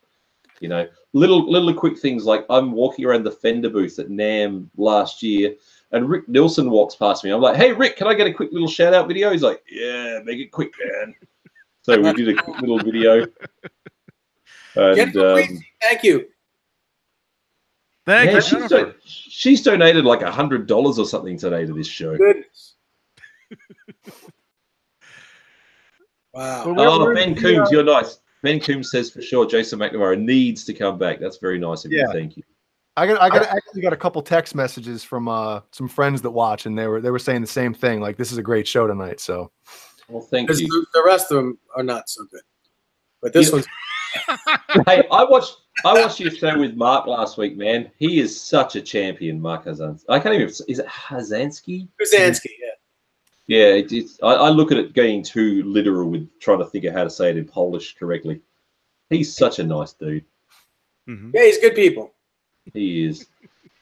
You know, little quick things like I'm walking around the Fender booth at NAMM last year, and Rick Nilsson walks past me. I'm like, "Hey, Rick, can I get a quick little shout out video?" He's like, "Yeah, make it quick, man." So we did a quick little video. And, thank you. Thank you. She's donated like $100 or something today to this show. Goodness. Wow. Oh, Ben Coombs, you're nice. Ben Coombs says for sure Jason McNamara needs to come back. That's very nice of you. Thank you. I actually got a couple text messages from some friends that watch, and they were saying the same thing. Like, this is a great show tonight. So, well, thank you. The rest of them are not so good. but this one's. Hey, I watched your show with Mark last week, man. He is such a champion, Mark Hazansky. I can't even. Is it Hazansky? Hazansky, yeah. Yeah, I look at it getting too literal with trying to think of how to say it in Polish correctly. He's such a nice dude. Mm-hmm. Yeah, he's good people. He is.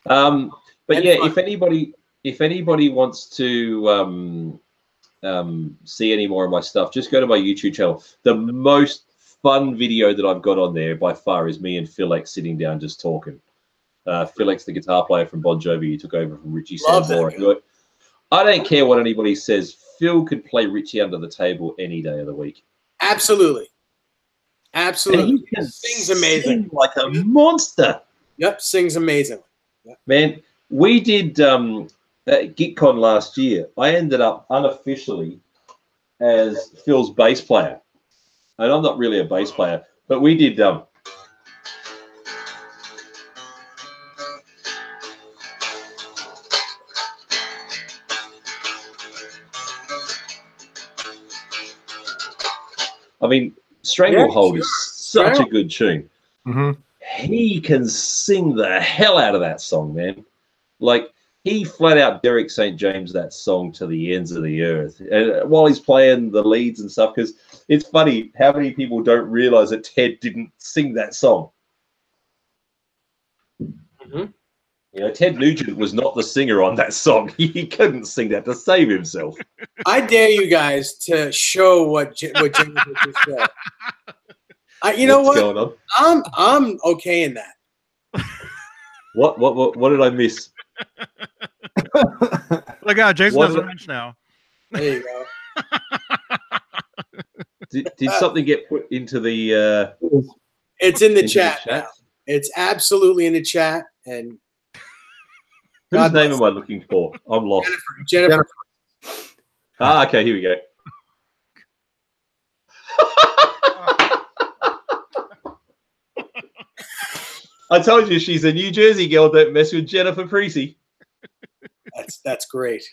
But And yeah, fun. if anybody wants to see any more of my stuff, just go to my YouTube channel. The most fun video that I've got on there by far is me and Phil X sitting down just talking. Phil X, the guitar player from Bon Jovi, who took over from Richie Love that Sambora. I don't care what anybody says. Phil could play Richie under the table any day of the week. Absolutely. And Absolutely. he can Sings amazing. sing like a monster. Yep, sings amazing. Yep. Man, we did at GitCon last year. I ended up unofficially as Phil's bass player. And I'm not really a bass player, but we did I mean, Stranglehold is such a good tune. Mm-hmm. He can sing the hell out of that song, man. Like, he flat out Derek St. James that song to the ends of the earth. And while he's playing the leads and stuff, because it's funny how many people don't realize that Ted didn't sing that song. Mm-hmm. You know, Ted Nugent was not the singer on that song. He couldn't sing that to save himself. I dare you guys to show what Jennifer just said. You know What's what? going on? I'm okay in that. What did I miss? Look out, Jason What has a did- wrench now. There you go. Did something get put into the It's in the into chat now. It's absolutely in the chat. And Whose God name bless. am I looking for? I'm lost. Jennifer. Ah, okay, here we go. I told you she's a New Jersey girl. Don't mess with Jennifer Precy. That's great.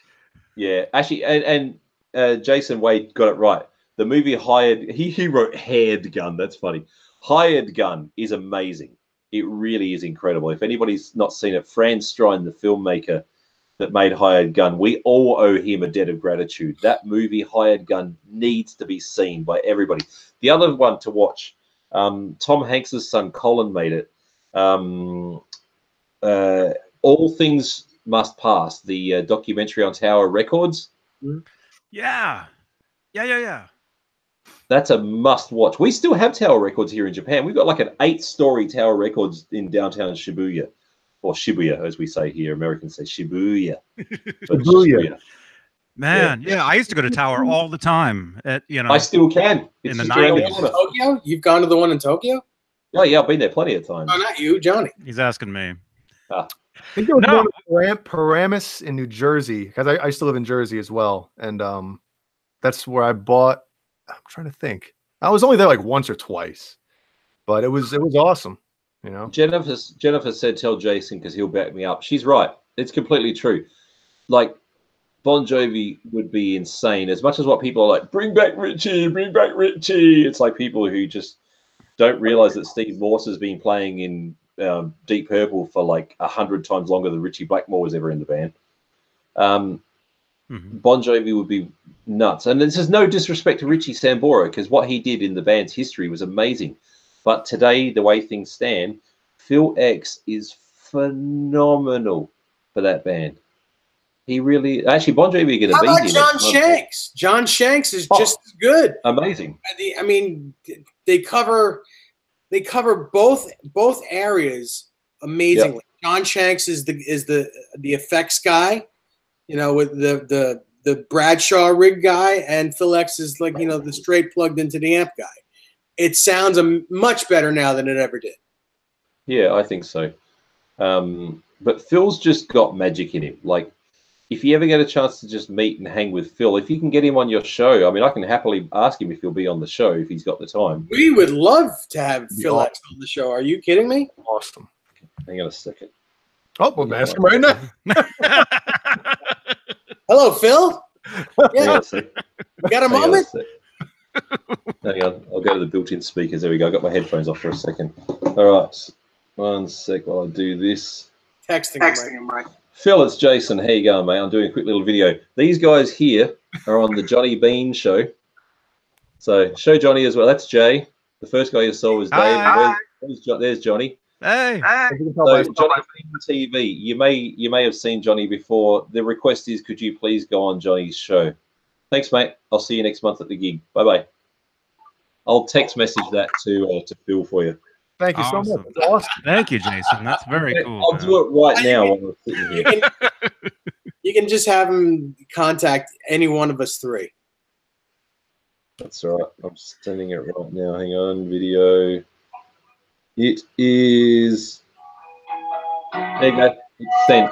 Yeah, actually, and Jason Wade got it right. The movie he wrote Hired Gun. That's funny. Hired Gun is amazing. It really is incredible. If anybody's not seen it, Franz Strine, the filmmaker that made Hired Gun, we all owe him a debt of gratitude. That movie, Hired Gun, needs to be seen by everybody. The other one to watch, Tom Hanks's son Colin made it. All Things Must Pass, the documentary on Tower Records. Yeah. That's a must watch. We still have Tower Records here in Japan. We've got like an 8-story Tower Records in downtown Shibuya, or Shibuya, as we say here. Americans say Shibuya. But Shibuya. Man, yeah, I used to go to Tower all the time. I still can. It's in the just around the 90s. corner. Tokyo? You've gone to the one in Tokyo? Oh yeah, I've been there plenty of times. No, not you, Johnny. He's asking me. I think there was No. one in Paramus in New Jersey, because I used to live in Jersey as well, and that's where I bought. I'm trying to think. I was only there like once or twice, but it was awesome. You know, Jennifer said, "Tell Jason because he'll back me up." She's right. It's completely true. Like Bon Jovi would be insane. As much as what people are like, bring back Richie, bring back Richie. It's like people who just don't realize that Steve Morse has been playing in Deep Purple for like 100 times longer than Richie Blackmore was ever in the band. Bon Jovi would be nuts. And this is no disrespect to Richie Sambora, because what he did in the band's history was amazing. But today, the way things stand, Phil X is phenomenal for that band. He really... Actually, Bon Jovi are going to How be about here John next month. Shanks? John Shanks is just as good. Amazing. I mean, they cover both areas amazingly. Yep. John Shanks is the effects guy, you know, with the Bradshaw rig guy, and Phil X is like, you know, the straight plugged into the amp guy. It sounds much better now than it ever did. Yeah, I think so. But Phil's just got magic in him. Like, if you ever get a chance to just meet and hang with Phil, if you can get him on your show, I mean, I can happily ask him if he'll be on the show if he's got the time. We would love to have Phil X on the show. Are you kidding me? awesome. Hang on a second. Oh, we'll ask him right now. Hello, Phil. Hang on Yeah, a sec. you got a Hang on a moment? sec. Hang on, I'll go to the built-in speakers. There we go. I got my headphones off for a second. All right, 1 sec while I do this. Texting him, right? Phil, it's Jason. How you going, mate? I'm doing a quick little video. These guys here are on the Johnny Beane show. So show Johnny as well. That's Jay. The first guy you saw was Dave. There's Johnny. Hey. So Johnny Beane TV. You may have seen Johnny before. The request is, could you please go on Johnny's show? Thanks, mate. I'll see you next month at the gig. Bye bye. I'll text message that to Phil for you. Thank you so much. That's awesome. Thank you, Jason. That's very cool. I'll do it right now while we're sitting here. You can just have him contact any one of us three. That's all right. I'm sending it right now. Hang on. Video. It is. There you go. It's sent.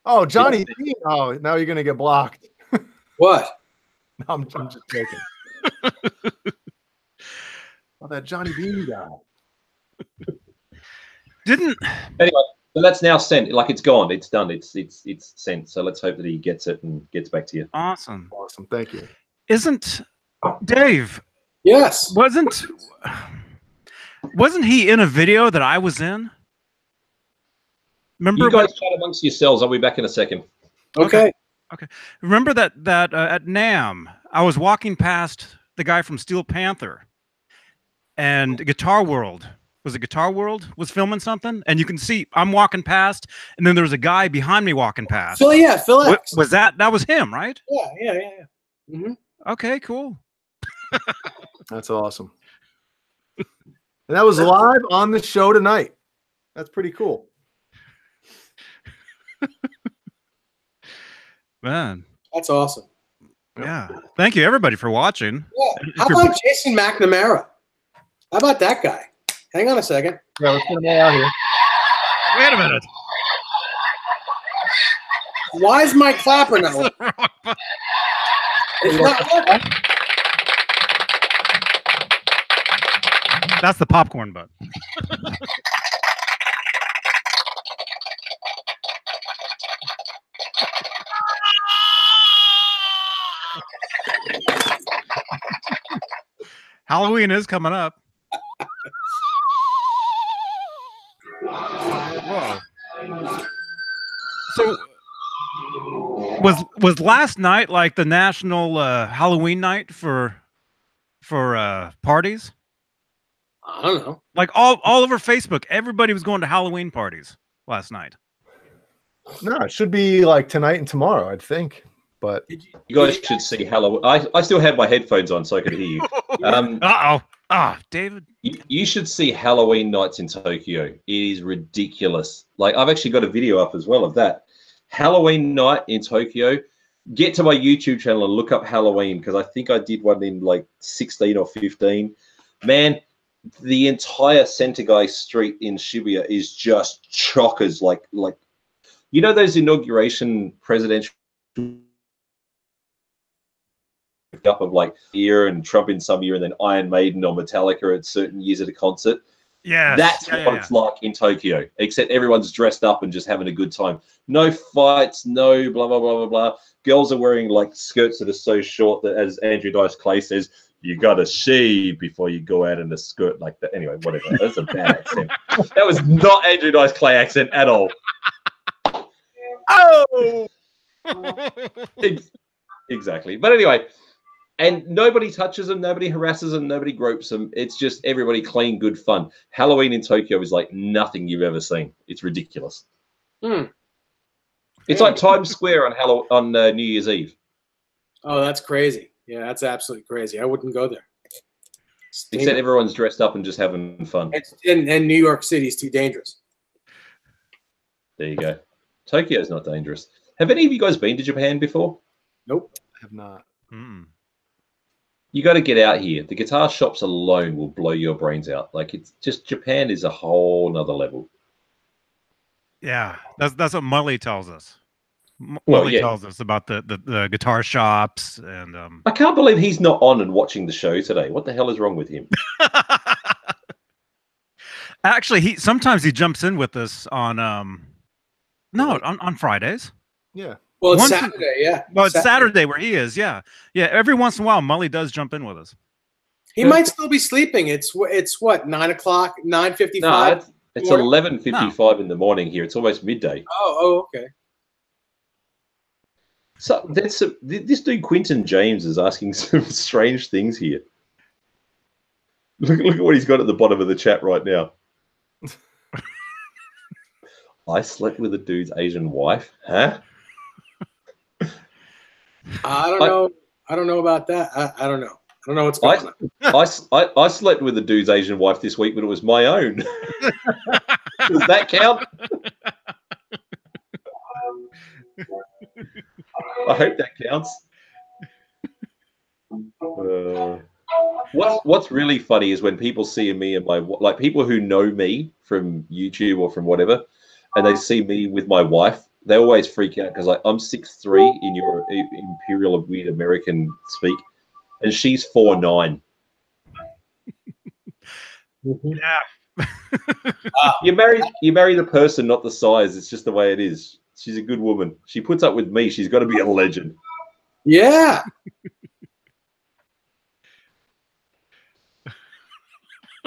Oh, Johnny. Oh, now you're gonna get blocked. What? No, I'm just joking. Oh, that Johnny Beane guy. Didn't. Anyway, so that's now sent. Like, it's gone. It's done. It's sent. So let's hope that he gets it and gets back to you. Awesome. Awesome. Thank you. Isn't Dave? Yes. Wasn't he in a video that I was in? Remember? You guys chat amongst yourselves. I'll be back in a second. Okay. Okay. Remember that at NAMM, I was walking past the guy from Steel Panther, and Guitar World. Was it Guitar World was filming something? And you can see I'm walking past, and then there was a guy behind me walking past. Phil, yeah, Phil X. Was that was him, right? Yeah. Mm-hmm. Okay, cool. That's awesome. And that was live on the show tonight. That's pretty cool. Man. That's awesome. Yeah. Thank you, everybody, for watching. Yeah. How about Jason McNamara? How about that guy? Hang on a second. Yeah, let's get him all out here. Wait a minute. Why is my clapper not working? It's not working. That's the popcorn button. Halloween is coming up. Whoa. So was last night like the national Halloween night for parties? I don't know. Like all over Facebook, everybody was going to Halloween parties last night. No, it should be like tonight and tomorrow, I think. But You guys should see Halloween. I still had my headphones on so I could hear you. David. You should see Halloween nights in Tokyo. It is ridiculous. Like, I've actually got a video up as well of that. Halloween night in Tokyo. Get to my YouTube channel and look up Halloween, because I think I did one in like 16 or 15. Man, the entire Sentai street in Shibuya is just chockers. Like you know those inauguration presidential up of like year and Trump in some year and then Iron Maiden or Metallica at certain years at a concert. Yeah, that's what it's like in Tokyo, except everyone's dressed up and just having a good time. No fights, no blah blah blah blah blah. Girls are wearing like skirts that are so short that, as Andrew Dice Clay says, you gotta shave before you go out in a skirt like that. Anyway, whatever. That's a bad accent. That was not Andrew Dice Clay accent at all. Oh, exactly. But anyway. And nobody touches them, nobody harasses them, nobody gropes them. It's just everybody clean, good fun. Halloween in Tokyo is like nothing you've ever seen. It's ridiculous. It's like Times Square on New Year's Eve. Oh, that's crazy. Yeah, that's absolutely crazy. I wouldn't go there. Except everyone's dressed up and just having fun. And New York City's too dangerous. There you go. Tokyo's not dangerous. Have any of you guys been to Japan before? Nope. I have not. You got to get out here. The guitar shops alone will blow your brains out. Like, it's just, Japan is a whole nother level. Yeah, that's what MULLY tells us. Well, MULLY tells us about the guitar shops and. I can't believe he's not on and watching the show today. What the hell is wrong with him? Actually, sometimes he jumps in with us on on Fridays. Yeah. Well, it's Once- Saturday, yeah. Well, it's Saturday where he is. Yeah, yeah. Every once in a while, Mully does jump in with us. He might still be sleeping. It's what, 9 o'clock, 9:55. No, it's 11:55 in the morning here. It's almost midday. Oh, okay. So this dude Quinton James is asking some strange things here. Look at what he's got at the bottom of the chat right now. I slept with a dude's Asian wife, huh? I don't know. I don't know about that. I don't know. I don't know what's going on. I slept with a dude's Asian wife this week, but it was my own. Does that count? I hope that counts. What's really funny is when people see me and my people who know me from YouTube or from whatever, and they see me with my wife, they always freak out because I'm 6'3" in your imperial of weird American speak, and she's 4'9". Yeah. You marry the person, not the size. It's just the way it is. She's a good woman. She puts up with me. She's got to be a legend. Yeah.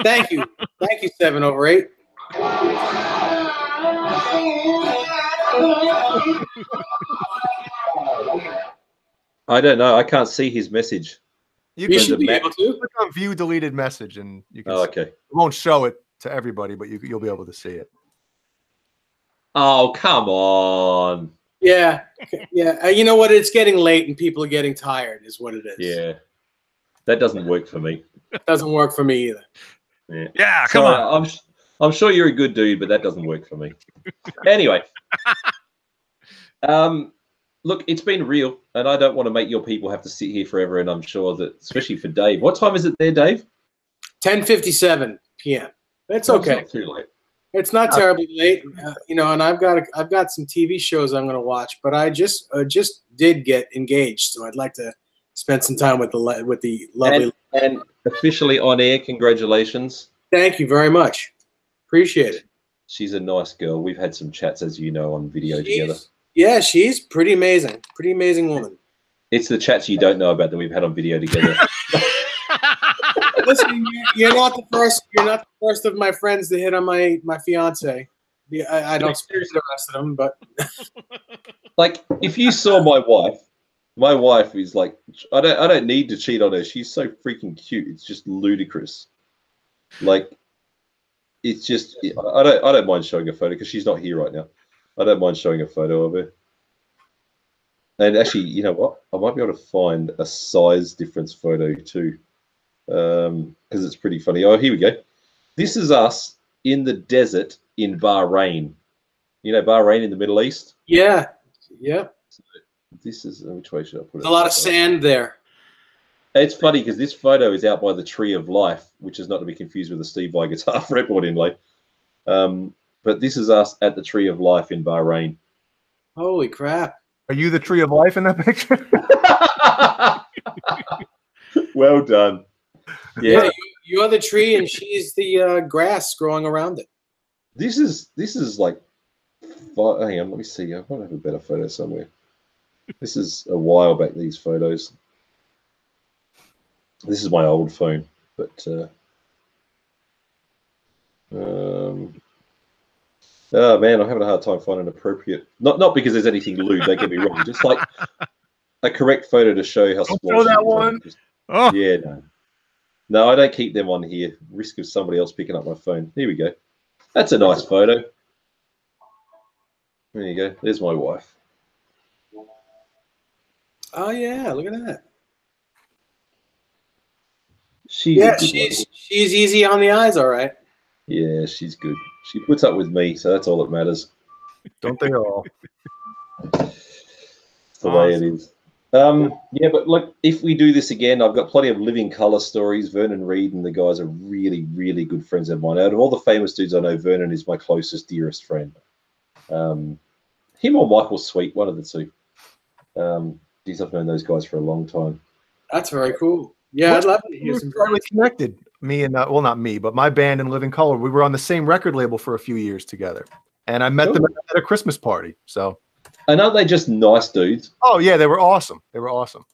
Thank you. Thank you, 7/8. I don't know. I can't see his message. You should be able to. Click on view deleted message and you can okay. It won't show it to everybody, but you'll be able to see it. Oh, come on. Yeah. Yeah. You know what? It's getting late and people are getting tired is what it is. Yeah. That doesn't work for me. Doesn't work for me either. Yeah, come on. I'm sure you're a good dude, but that doesn't work for me. Anyway. Look, it's been real, and I don't want to make your people have to sit here forever, and I'm sure that, especially for Dave. What time is it there, Dave? 10:57 p.m. It's okay. It's not too late. It's not terribly late, you know. And I've got some TV shows I'm going to watch, but I just did get engaged, so I'd like to spend some time with the lovely and officially on air. Congratulations! Thank you very much. Appreciate it. She's a nice girl. We've had some chats, as you know, on video together. Yeah, she's pretty amazing. Pretty amazing woman. It's the chats you don't know about that we've had on video together. Listen, you're not the first. You're not the first of my friends to hit on my fiance. I don't speak to the rest of them, but like if you saw my wife is like I don't need to cheat on her. She's so freaking cute. It's just ludicrous. Like it's just I don't mind showing a photo because she's not here right now. I don't mind showing a photo of her. And actually, you know what? I might be able to find a size difference photo too. Because it's pretty funny. Oh, here we go. This is us in the desert in Bahrain. You know Bahrain in the Middle East? Yeah. Yeah. So this is, which way should I put it? There's a lot of sand there. It's funny because this photo is out by the Tree of Life, which is not to be confused with the Steve Vai guitar fretboard inlay. But this is us at the Tree of Life in Bahrain. Holy crap. Are you the Tree of Life in that picture? Well done. Yeah, you're the tree and she's the grass growing around it. This is like, hang on, let me see. I might have a better photo somewhere. This is a while back, these photos. This is my old phone, but oh man, I'm having a hard time finding appropriate. Not because there's anything lewd. Don't get me wrong. Just like a correct photo to show how small. Show that one. Oh. Yeah, no, I don't keep them on here. Risk of somebody else picking up my phone. Here we go. That's a nice photo. There you go. There's my wife. Oh yeah, look at that. She's easy on the eyes, all right. Yeah, she's good. She puts up with me, so that's all that matters. Don't they all? It's the way it is. Yeah, but look, if we do this again, I've got plenty of living color stories. Vernon Reed and the guys are really, really good friends of mine. Out of all the famous dudes I know, Vernon is my closest, dearest friend. Him or Michael Sweet, one of the two. Geez, I've known those guys for a long time. That's very cool. Yeah, I'd love to hear some. We're connected. Me and well, not me, but my band and Living Color. We were on the same record label for a few years together, and I met them at a Christmas party. So And aren't they just nice dudes? Oh yeah, they were awesome. They were awesome.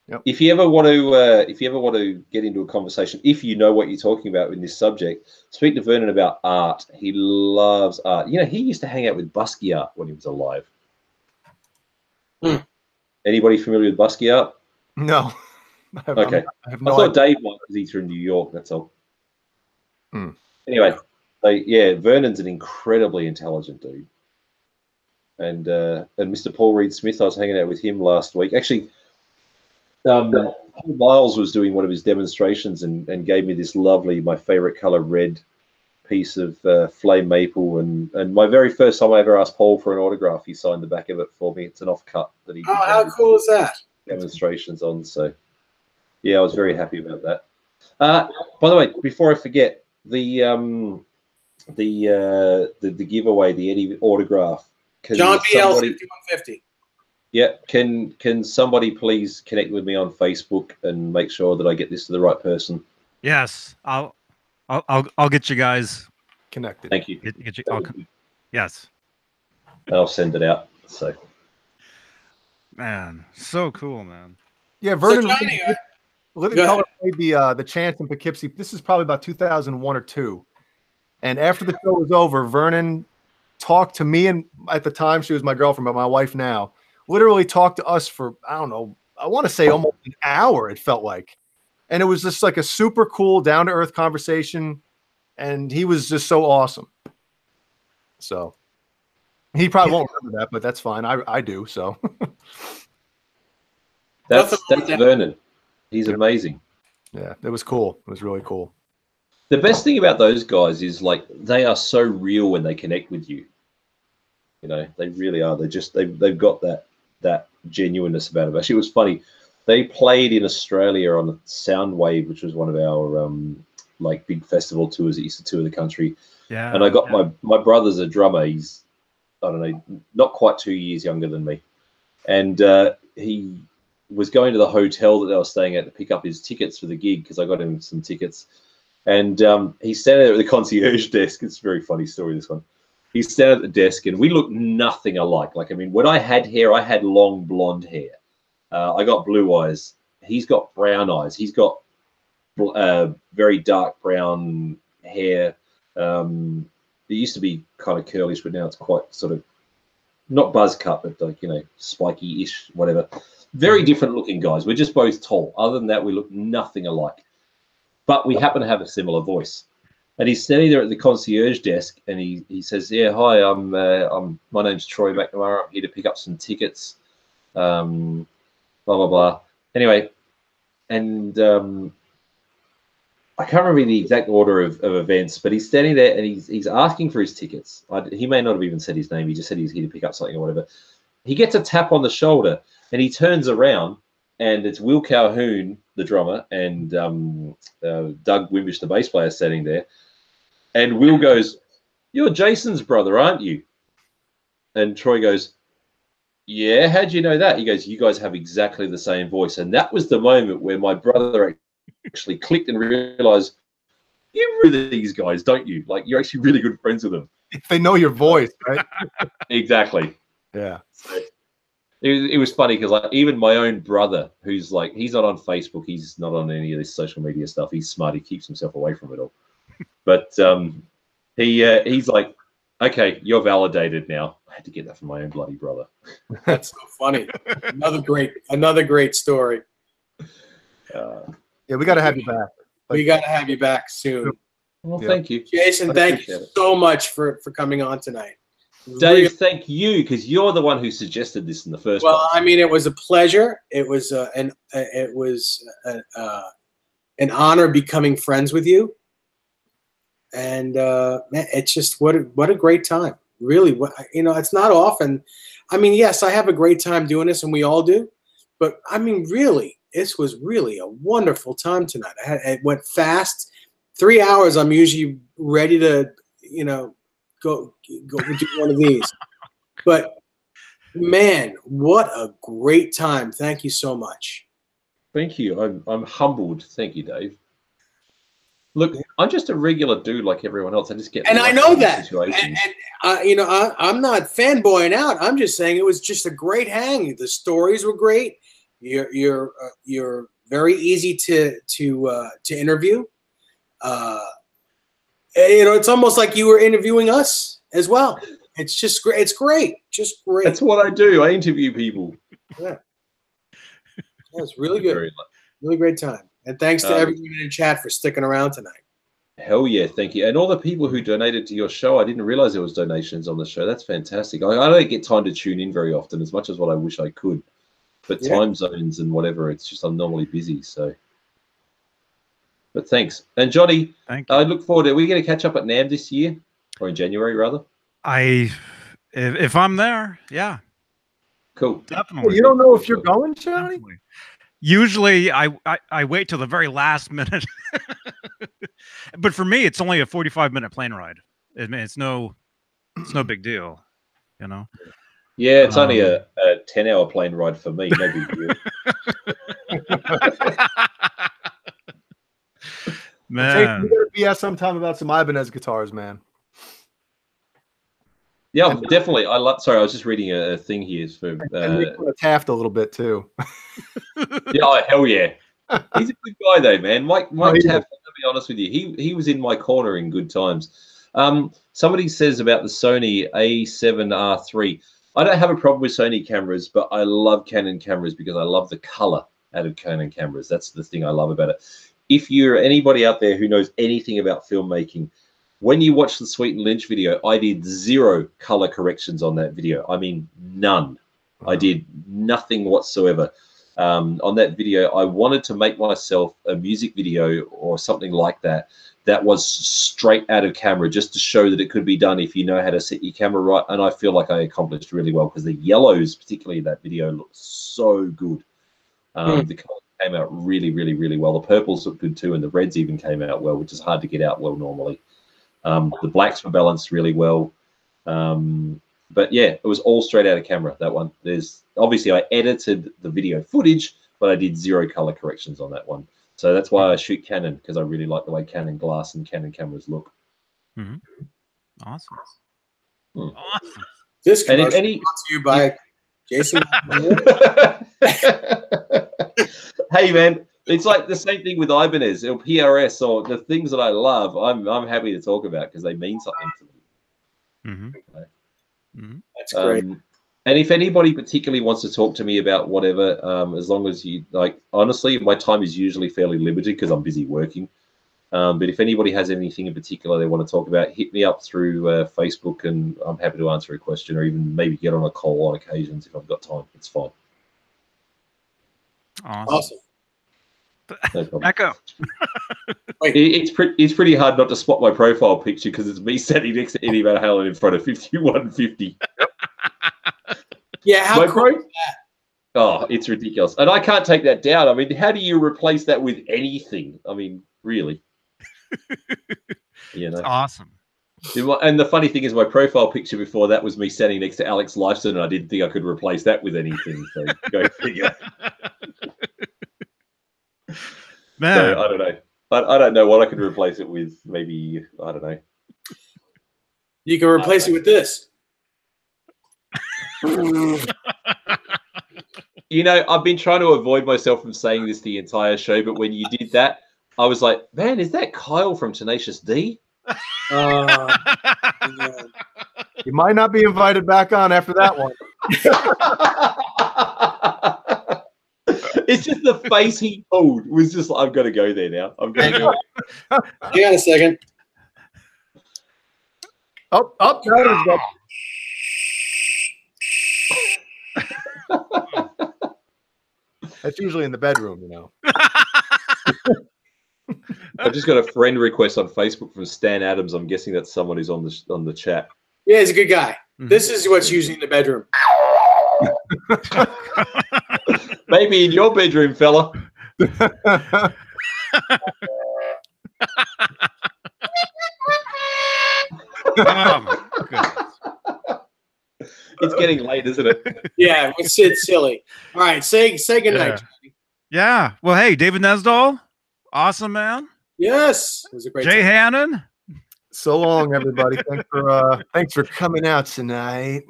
Yep. If you ever want to get into a conversation, if you know what you're talking about in this subject, speak to Vernon about art. He loves art. You know, he used to hang out with Basquiat when he was alive. Anybody familiar with Basquiat? No. Okay. I have I no thought idea. Dave might because he's from New York. That's all. Hmm. Anyway, yeah, Vernon's an incredibly intelligent dude, and Mr. Paul Reed Smith. I was hanging out with him last week. Actually, Paul Miles was doing one of his demonstrations and gave me this lovely, my favorite color, red piece of flame maple, and my very first time I ever asked Paul for an autograph, he signed the back of it for me. It's an offcut that he did how cool is that? demonstrations on. So yeah, I was very happy about that. By the way, before I forget, the giveaway, the Eddie autograph. John BL 5150. Yeah, can somebody please connect with me on Facebook and make sure that I get this to the right person? Yes, I'll get you guys Connected. Thank you. get you. Yes, I'll send it out. So, man, so cool, man. Yeah, Vernon. So Johnny, Living go Color played the Chance in Poughkeepsie. This is probably about 2001 or 2. And after the show was over, Vernon talked to me, and at the time she was my girlfriend, but my wife now, literally talked to us for, I don't know, I want to say almost an hour, it felt like. And it was just like a super cool, down-to-earth conversation, and he was just so awesome. So he probably won't remember that, but that's fine. I do, so. that's Vernon. He's amazing. Yeah, it was cool. It was really cool. The best thing about those guys is like they are so real when they connect with you. You know, they really are. They've got that genuineness about them. Actually, it was funny. They played in Australia on a Soundwave, which was one of our like big festival tours that used to tour the country. Yeah. And I got my brother's a drummer. He's, I don't know, not quite 2 years younger than me. And he was going to the hotel that they were staying at to pick up his tickets for the gig because I got him some tickets. And he's standing there at the concierge desk. It's a very funny story, this one. He's standing at the desk, and we look nothing alike. Like, I mean, when I had hair, I had long blonde hair. I got blue eyes. He's got brown eyes. He's got very dark brown hair. It used to be kind of curlish, but now it's quite sort of not buzz cut, but like, you know, spiky-ish, whatever. Very different looking guys. We're just both tall. Other than that, we look nothing alike. But we happen to have a similar voice. And he's standing there at the concierge desk, and he says, "Yeah, hi, my name's Troy McNamara. I'm here to pick up some tickets. Blah blah blah." Anyway, and I can't remember the exact order of events, but he's standing there and he's asking for his tickets. He may not have even said his name. He just said he's here to pick up something or whatever. He gets a tap on the shoulder, and he turns around, and it's Will Calhoun, the drummer, and Doug Wimbish, the bass player, standing there. And Will goes, "You're Jason's brother, aren't you?" And Troy goes, "Yeah, how'd you know that?" He goes, "You guys have exactly the same voice." And that was the moment where my brother actually clicked and realized, you really these guys, don't you? Like, you're actually really good friends with them. If they know your voice, right? Exactly. Yeah. So it was funny because like even my own brother, who's like, he's not on Facebook, he's not on any of this social media stuff. He's smart. He keeps himself away from it all. But he's like, "Okay, you're validated now." I had to get that from my own bloody brother. That's so funny. Another great story. Yeah, we got to have you back. We got to have you back soon. Well, Yeah. thank you, Jason, thank you so much for coming on tonight. Dave. Thank you, because you're the one who suggested this in the first place. Well, I mean, it was a pleasure. It was an honor becoming friends with you. And man, it's just what a great time. Really, you know, it's not often. I mean, yes, I have a great time doing this, and we all do. But I mean, really, this was really a wonderful time tonight. It went fast. 3 hours. I'm usually ready to, you know, go do one of these. But man, what a great time! Thank you so much. Thank you. I'm humbled. Thank you, Dave. Look, I'm just a regular dude like everyone else. I just get And I know that. situations. And you know, I'm not fanboying out. I'm just saying it was just a great hang. The stories were great. You're very easy to interview. You know, it's almost like you were interviewing us as well. It's just great. It's great. Just great. That's what I do. I interview people. Yeah. It's really good. Really great time. And thanks to everyone in the chat for sticking around tonight. Hell yeah, thank you. And all the people who donated to your show, I didn't realize there was donations on the show. That's fantastic. I don't get time to tune in very often, as much as what I wish I could. But time zones and whatever, it's just I'm normally busy. So, but thanks. And Johnny, I look forward to. Are we going to catch up at NAMM this year, or in January rather? If I'm there, yeah. Cool. Definitely. Well, you don't know if you're going, Johnny? Definitely. Usually I wait till the very last minute. But for me, it's only a 45-minute plane ride. It's no big deal, you know. Yeah, it's only a 10-hour plane ride for me. No big deal. Man, You gotta BS sometime about some Ibanez guitars, man. Yeah, definitely. Sorry, I was just reading a thing here for Taft a little bit too. Yeah, oh, hell yeah. He's a good guy though, man. Mike Taft, to be honest with you, he was in my corner in good times. Somebody says about the Sony A7R3. I don't have a problem with Sony cameras, but I love Canon cameras because I love the color out of Canon cameras. That's the thing I love about it. If you're anybody out there who knows anything about filmmaking, when you watch the Sweet and Lynch video, I did 0 color corrections on that video. I mean, none. I did nothing whatsoever. On that video, I wanted to make myself a music video or something like that was straight out of camera, just to show that it could be done if you know how to set your camera right. And I feel like I accomplished really well because the yellows, particularly in that video, look so good. The color came out really, really, really well. The purples look good too, and the reds even came out well, which is hard to get out well normally. The blacks were balanced really well. But yeah, it was all straight out of camera, that one. There's obviously I edited the video footage, but I did 0 color corrections on that one. So that's why I shoot Canon, because I really like the way Canon glass and Canon cameras look. Awesome. Awesome. This commercial brought to you by Jason. Hey man, it's like the same thing with Ibanez or PRS or the things that I love. I'm happy to talk about because they mean something to me. Okay. That's great. And if anybody particularly wants to talk to me about whatever, as long as you like, honestly, my time is usually fairly limited because I'm busy working. But if anybody has anything in particular they want to talk about, hit me up through Facebook, and I'm happy to answer a question or even maybe get on a call on occasions if I've got time. It's fine. Awesome. No problem. Echo. It's pretty hard not to spot my profile picture because it's me standing next to Eddie Van Halen in front of 5150. Yeah, how cool is that? Oh, it's ridiculous. And I can't take that down. I mean, how do you replace that with anything? I mean, really? You know? It's awesome. And the funny thing is my profile picture before that was me standing next to Alex Lifeson, and I didn't think I could replace that with anything. So go figure. Man. So, I don't know. I don't know what I could replace it with. Maybe, I don't know. You can replace it with this. You know, I've been trying to avoid myself from saying this the entire show, but when you did that, I was like, man, is that Kyle from Tenacious D? Yeah. You might not be invited back on after that one. It's just the face he pulled was just like, I've got to go there now. I'm going to go. Hang on a second. Up. That's usually in the bedroom, you know. I just got a friend request on Facebook from Stan Adams. I'm guessing that's someone who's on the chat. Yeah, he's a good guy. This is what's usually in the bedroom. Maybe in your bedroom, fella. It's getting late, isn't it? Yeah, it's silly. All right, say goodnight. Yeah. Well, hey, David Nesdahl, awesome man. Yes, it was a great Jay time. Hannon. So long, everybody. Thanks for coming out tonight.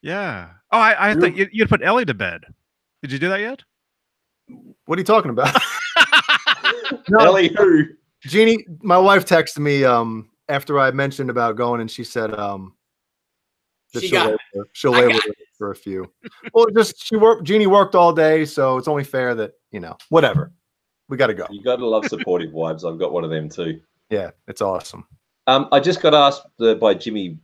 Yeah. Oh, I thought you'd put Ellie to bed. Did you do that yet? What are you talking about? No, Ellie who? Jeannie, my wife texted me after I mentioned about going, and she said that she'll wait with it for a few. Well, just Jeannie worked all day, so it's only fair that whatever. We got to go. You got to love supportive wives. I've got one of them too. Yeah, it's awesome. I just got asked by Jimmy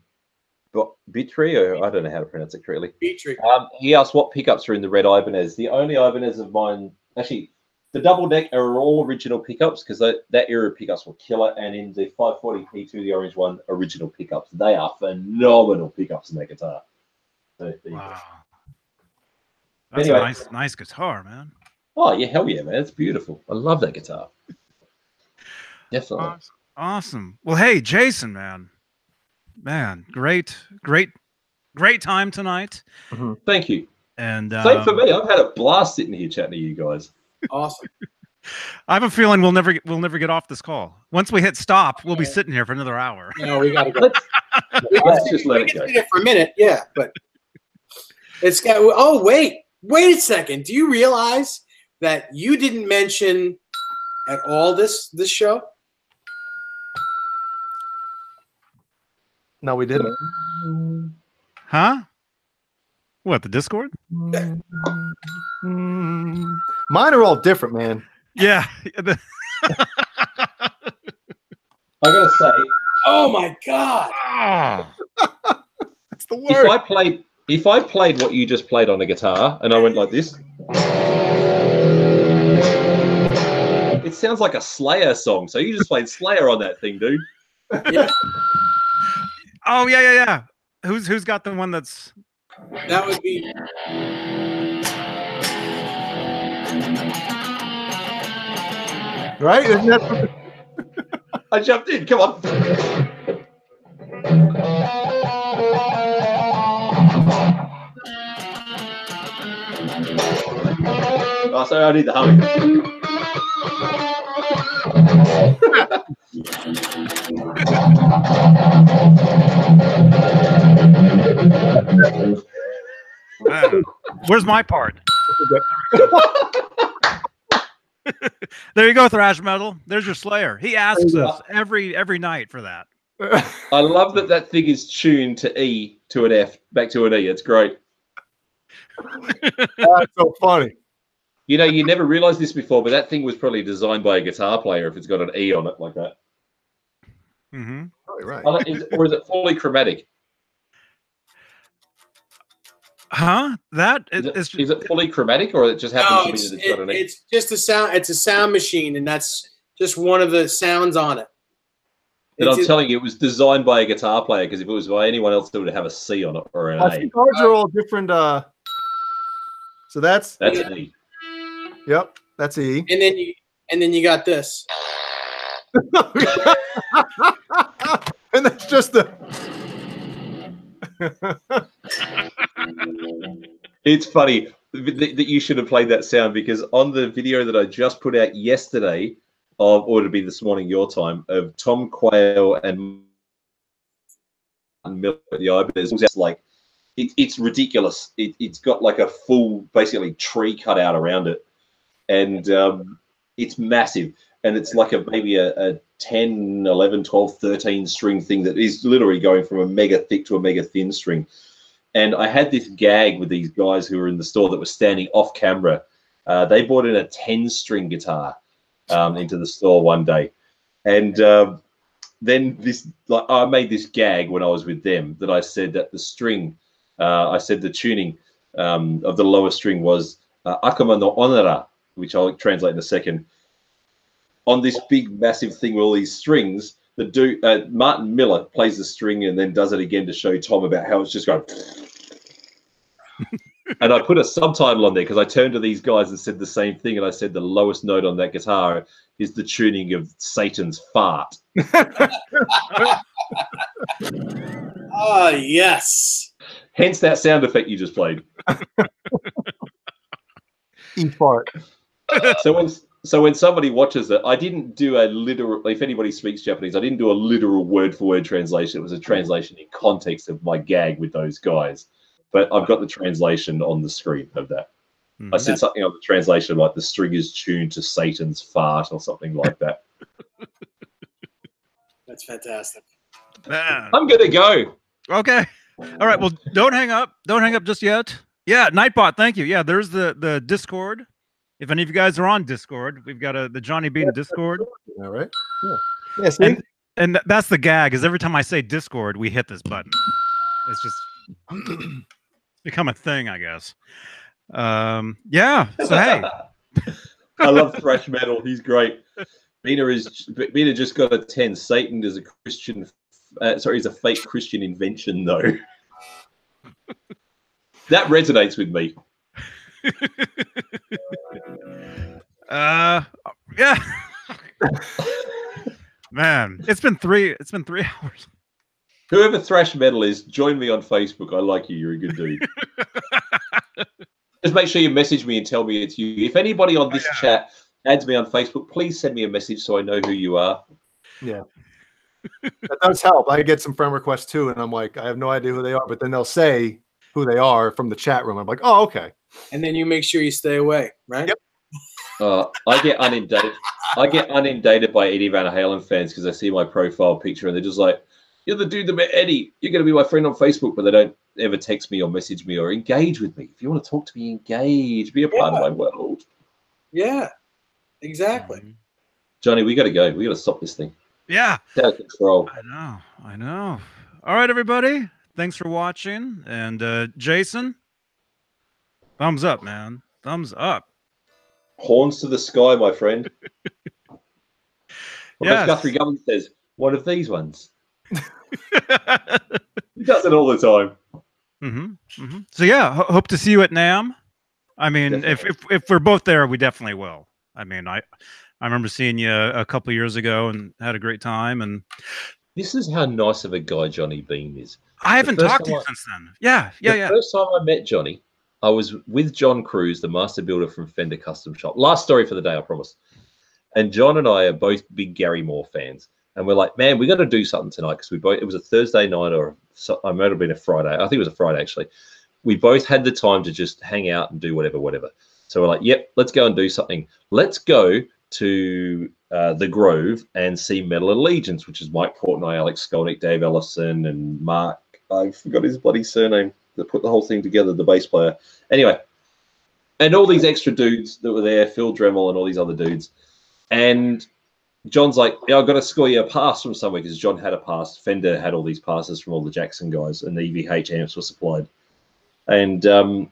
Bitry, or I don't know how to pronounce it correctly. Bitry. He asked what pickups are in the red Ibanez. The only Ibanez of mine, actually, the double deck are all original pickups because that era of pickups were killer. And in the 540 P2, the orange one, original pickups. They are phenomenal pickups in that guitar. So, wow. That's anyway. a nice guitar, man. Oh, yeah, hell yeah, man. It's beautiful. I love that guitar. Definitely. Awesome. Well, hey, Jason, man, great time tonight. Mm-hmm. Thank you. And same for me. I've had a blast sitting here chatting to you guys. Awesome. I have a feeling we'll never get off this call. Once we hit stop, we'll be sitting here for another hour. No, we gotta go. Let's just let it go. Sit here for a minute, yeah, but it's got. Oh, wait a second. Do you realize that you didn't mention at all this show? No, we didn't. Huh? What, the Discord? Mine are all different, man. Yeah. I gotta say, oh my god, that's the word. If I played what you just played on a guitar and I went like this, it sounds like a Slayer song. So you just played Slayer on that thing, dude. Yeah. Oh yeah. Who's got the one that's? That would be. Right? Isn't that? I jumped in. Come on. Oh, sorry, I need the humming. Where's my part? There you go, thrash metal. There's your Slayer. He asks us every night for that. I love that thing is tuned to E to an F back to an E. It's great. That's so funny. You know, you never realized this before, but that thing was probably designed by a guitar player if it's got an E on it like that. Mm-hmm. Probably right. Or is it fully chromatic? Huh? Is it fully chromatic, or it just happens to be that it's got an E? It's just a sound. It's a sound machine, and that's just one of the sounds on it. And I'm telling you, it was designed by a guitar player, because if it was by anyone else, it would have a C on it or an A. I think ours are all different. So that's an E. Yep, that's E. And then you got this. And that's just the. It's funny that you should have played that sound, because on the video that I just put out yesterday, or to be this morning your time, of Tom Quayle and Miller at the Ibanez, it's like it's ridiculous. It's got like a full, basically, tree cut out around it, and it's massive. And it's like maybe a 10, 11, 12, 13 string thing that is literally going from a mega thick to a mega thin string. And I had this gag with these guys who were in the store that were standing off camera. They brought in a 10-string guitar into the store one day. And then I made this gag when I was with them that I said that the string, the tuning of the lower string was Akama no Onara, which I'll translate in a second. On this big, massive thing with all these strings, Martin Miller plays the string and then does it again to show Tom about how it's just going. And I put a subtitle on there because I turned to these guys and said the same thing. And I said the lowest note on that guitar is the tuning of Satan's fart. Oh, yes. Hence that sound effect you just played. E fart. So So when somebody watches it, I didn't do a literal. If anybody speaks Japanese, I didn't do a literal word-for-word translation. It was a translation in context of my gag with those guys. But I've got the translation on the screen of that. I said something on the translation like the string is tuned to Satan's fart or something like that. That's fantastic. Man. I'm gonna go. Okay. All right. Well, don't hang up. Don't hang up just yet. Yeah, Nightbot. Thank you. Yeah, there's the Discord. If any of you guys are on Discord, we've got the Johnny Beane Discord. All right. Yeah. See? And that's the gag. Is every time I say Discord, we hit this button. It's just become a thing, I guess. Yeah. So hey, I love thrash metal. He's great. Beane just got a 10. Satan is a Christian. He's a fake Christian invention, though. That resonates with me. Yeah. Man, it's been 3 hours. Whoever thrash metal is, join me on Facebook. I like you. You're a good dude. Just make sure you message me and tell me it's you. If anybody on this chat adds me on Facebook, please send me a message so I know who you are. Yeah. That does help. I get some friend requests too, and I'm like, I have no idea who they are, but then they'll say who they are from the chat room. I'm like, oh, okay. And then you make sure you stay away, right? Yep. I get inundated. I get inundated by Eddie Van Halen fans because I see my profile picture and they're just like, "You're the dude that met Eddie. You're going to be my friend on Facebook," but they don't ever text me or message me or engage with me. If you want to talk to me, engage. Be a part of my world. Yeah, exactly. Johnny, we got to go. We got to stop this thing. Yeah. It's out of control. I know. All right, everybody. Thanks for watching. And Jason, thumbs up, man. Thumbs up. Horns to the sky, my friend. Yes. Guthrie Government says, one of these ones. He does it all the time. So yeah, hope to see you at NAMM. I mean, if we're both there, we definitely will. I mean, I remember seeing you a couple of years ago and had a great time. And this is how nice of a guy Johnny Beane is. I haven't talked to you since then. Yeah. The first time I met Johnny, I was with John Cruz, the master builder from Fender Custom Shop. Last story for the day, I promise. And John and I are both big Gary Moore fans. And we're like, man, we got to do something tonight because it was a Thursday night or I might have been a Friday. I think it was a Friday, actually. We both had the time to just hang out and do whatever. So we're like, yep, let's go and do something. Let's go to the Grove and see Metal Allegiance, which is Mike Portnoy, Alex Skolnick, Dave Ellison, and Mark. I forgot his bloody surname that put the whole thing together, the bass player. Anyway, and all these extra dudes that were there, Phil Dremel and all these other dudes. And John's like, yeah, I've got to score you a pass from somewhere because John had a pass. Fender had all these passes from all the Jackson guys, and the EVH amps were supplied. And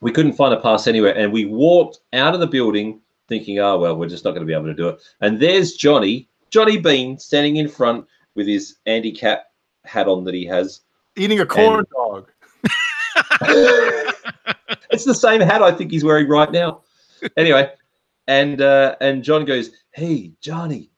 we couldn't find a pass anywhere. And we walked out of the building thinking, oh, well, we're just not going to be able to do it. And there's Johnny Beane, standing in front with his Andy Cap hat on that he has. Eating a corn dog. It's the same hat I think he's wearing right now. Anyway, and John goes, hey, Johnny.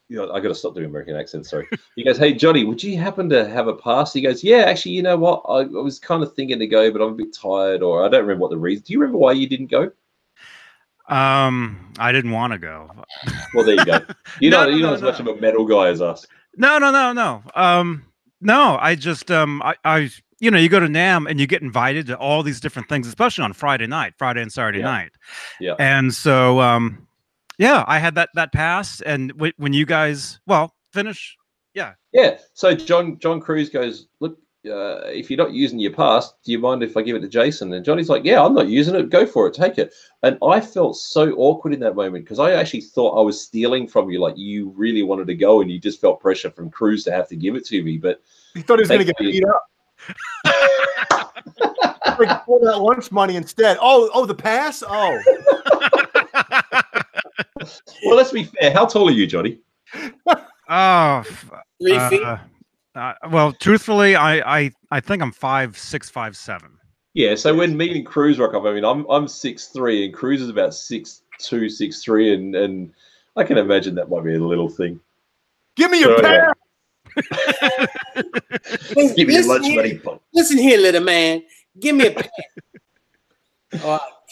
You know, I got to stop doing American accents, sorry. He goes, hey, Johnny, would you happen to have a pass? He goes, yeah, actually, you know what? I was kind of thinking to go, but I'm a bit tired, or I don't remember what the reason. Do you remember why you didn't go? I didn't want to go. Well, there you go. You're not as much of a metal guy as us. No. No, I just I you know, you go to NAMM and you get invited to all these different things, especially on Friday and Saturday night. Yeah. And so yeah, I had that pass, and when you guys finish, yeah. So John Cruz goes, look, if you're not using your pass, do you mind if I give it to Jason? And Johnny's like, yeah, I'm not using it. Go for it. Take it. And I felt so awkward in that moment because I actually thought I was stealing from you. Like you really wanted to go and you just felt pressure from Cruz to have to give it to me. But he thought he was going to get beat up. Like, pull that lunch money instead. Oh, the pass? Oh. Well, let's be fair. How tall are you, Johnny? 3 feet. Well, truthfully, I think I'm 5'6", 5'7". Yeah, so when me and Cruz rock up, I mean, I'm 6'3", and Cruz is about 6'2", 6'3", and I can imagine that might be a little thing. Give me your pass. Give me your lunch money. Listen here, little man. Give me a pass.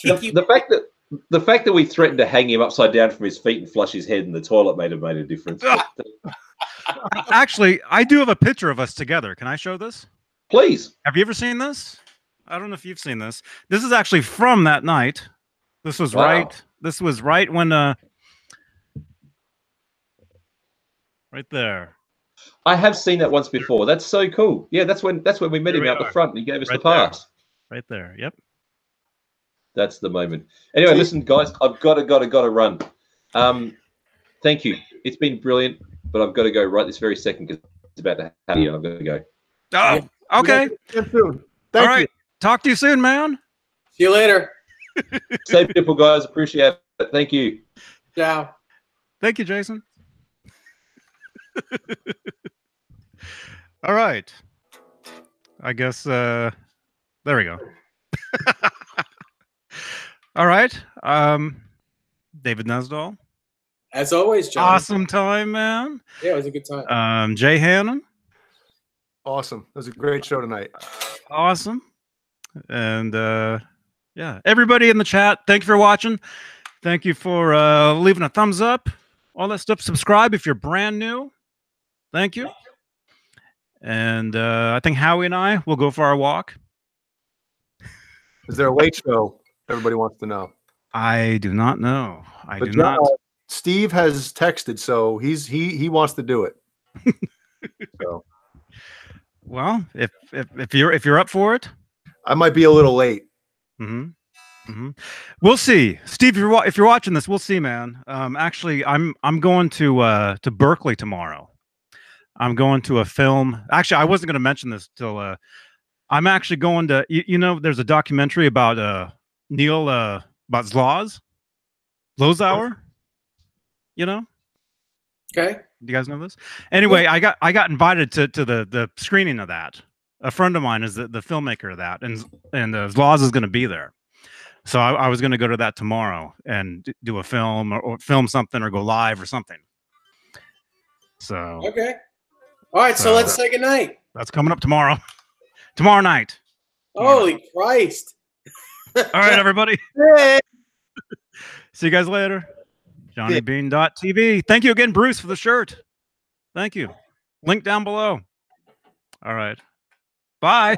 The fact that The fact that we threatened to hang him upside down from his feet and flush his head in the toilet may have made a difference. Actually, I do have a picture of us together. Can I show this? Please. Have you ever seen this? I don't know if you've seen this. This is actually from that night. This was right. This was right when right there. I have seen that once before. That's so cool. Yeah, that's when we met him out the front and he gave us the pass. Right there. Yep. That's the moment. Anyway, listen, guys, I've got to run. Thank you. It's been brilliant, but I've got to go right this very second because it's about to happen. I've got to go. Oh, okay. Soon. All right. Talk to you soon, man. See you later. Stay people, guys. Appreciate it. Thank you. Ciao. Thank you, Jason. All right. I guess there we go. All right. David Nesdahl. As always, John. Awesome time, man. Yeah, it was a good time. Jay Hannon. Awesome. It was a great show tonight. Awesome. And yeah, everybody in the chat, thank you for watching. Thank you for leaving a thumbs up, all that stuff. Subscribe if you're brand new. Thank you. And I think Howie and I will go for our walk. Is there a late show? Everybody wants to know. I do not know. I do not. Steve has texted, so he wants to do it. So, well, if you're up for it, I might be a little late. We'll see, Steve. If you're watching this, we'll see, man. Actually, I'm going to Berkeley tomorrow. I'm going to a film. Actually, I wasn't going to mention this till I'm actually going to. You know, there's a documentary about Neil about Zlozauer. You know. Okay. Do you guys know this? Anyway, I got invited to the screening of that. A friend of mine is the filmmaker of that, and Zloz is going to be there. So I was going to go to that tomorrow and do a film or film something or go live or something. So okay. All right, so let's say goodnight. That's coming up tomorrow. Tomorrow night. Holy Christ. All right, everybody. See you guys later. johnnybeane.tv. Thank you again, Bruce, for the shirt. Thank you. Link down below. All right. Bye.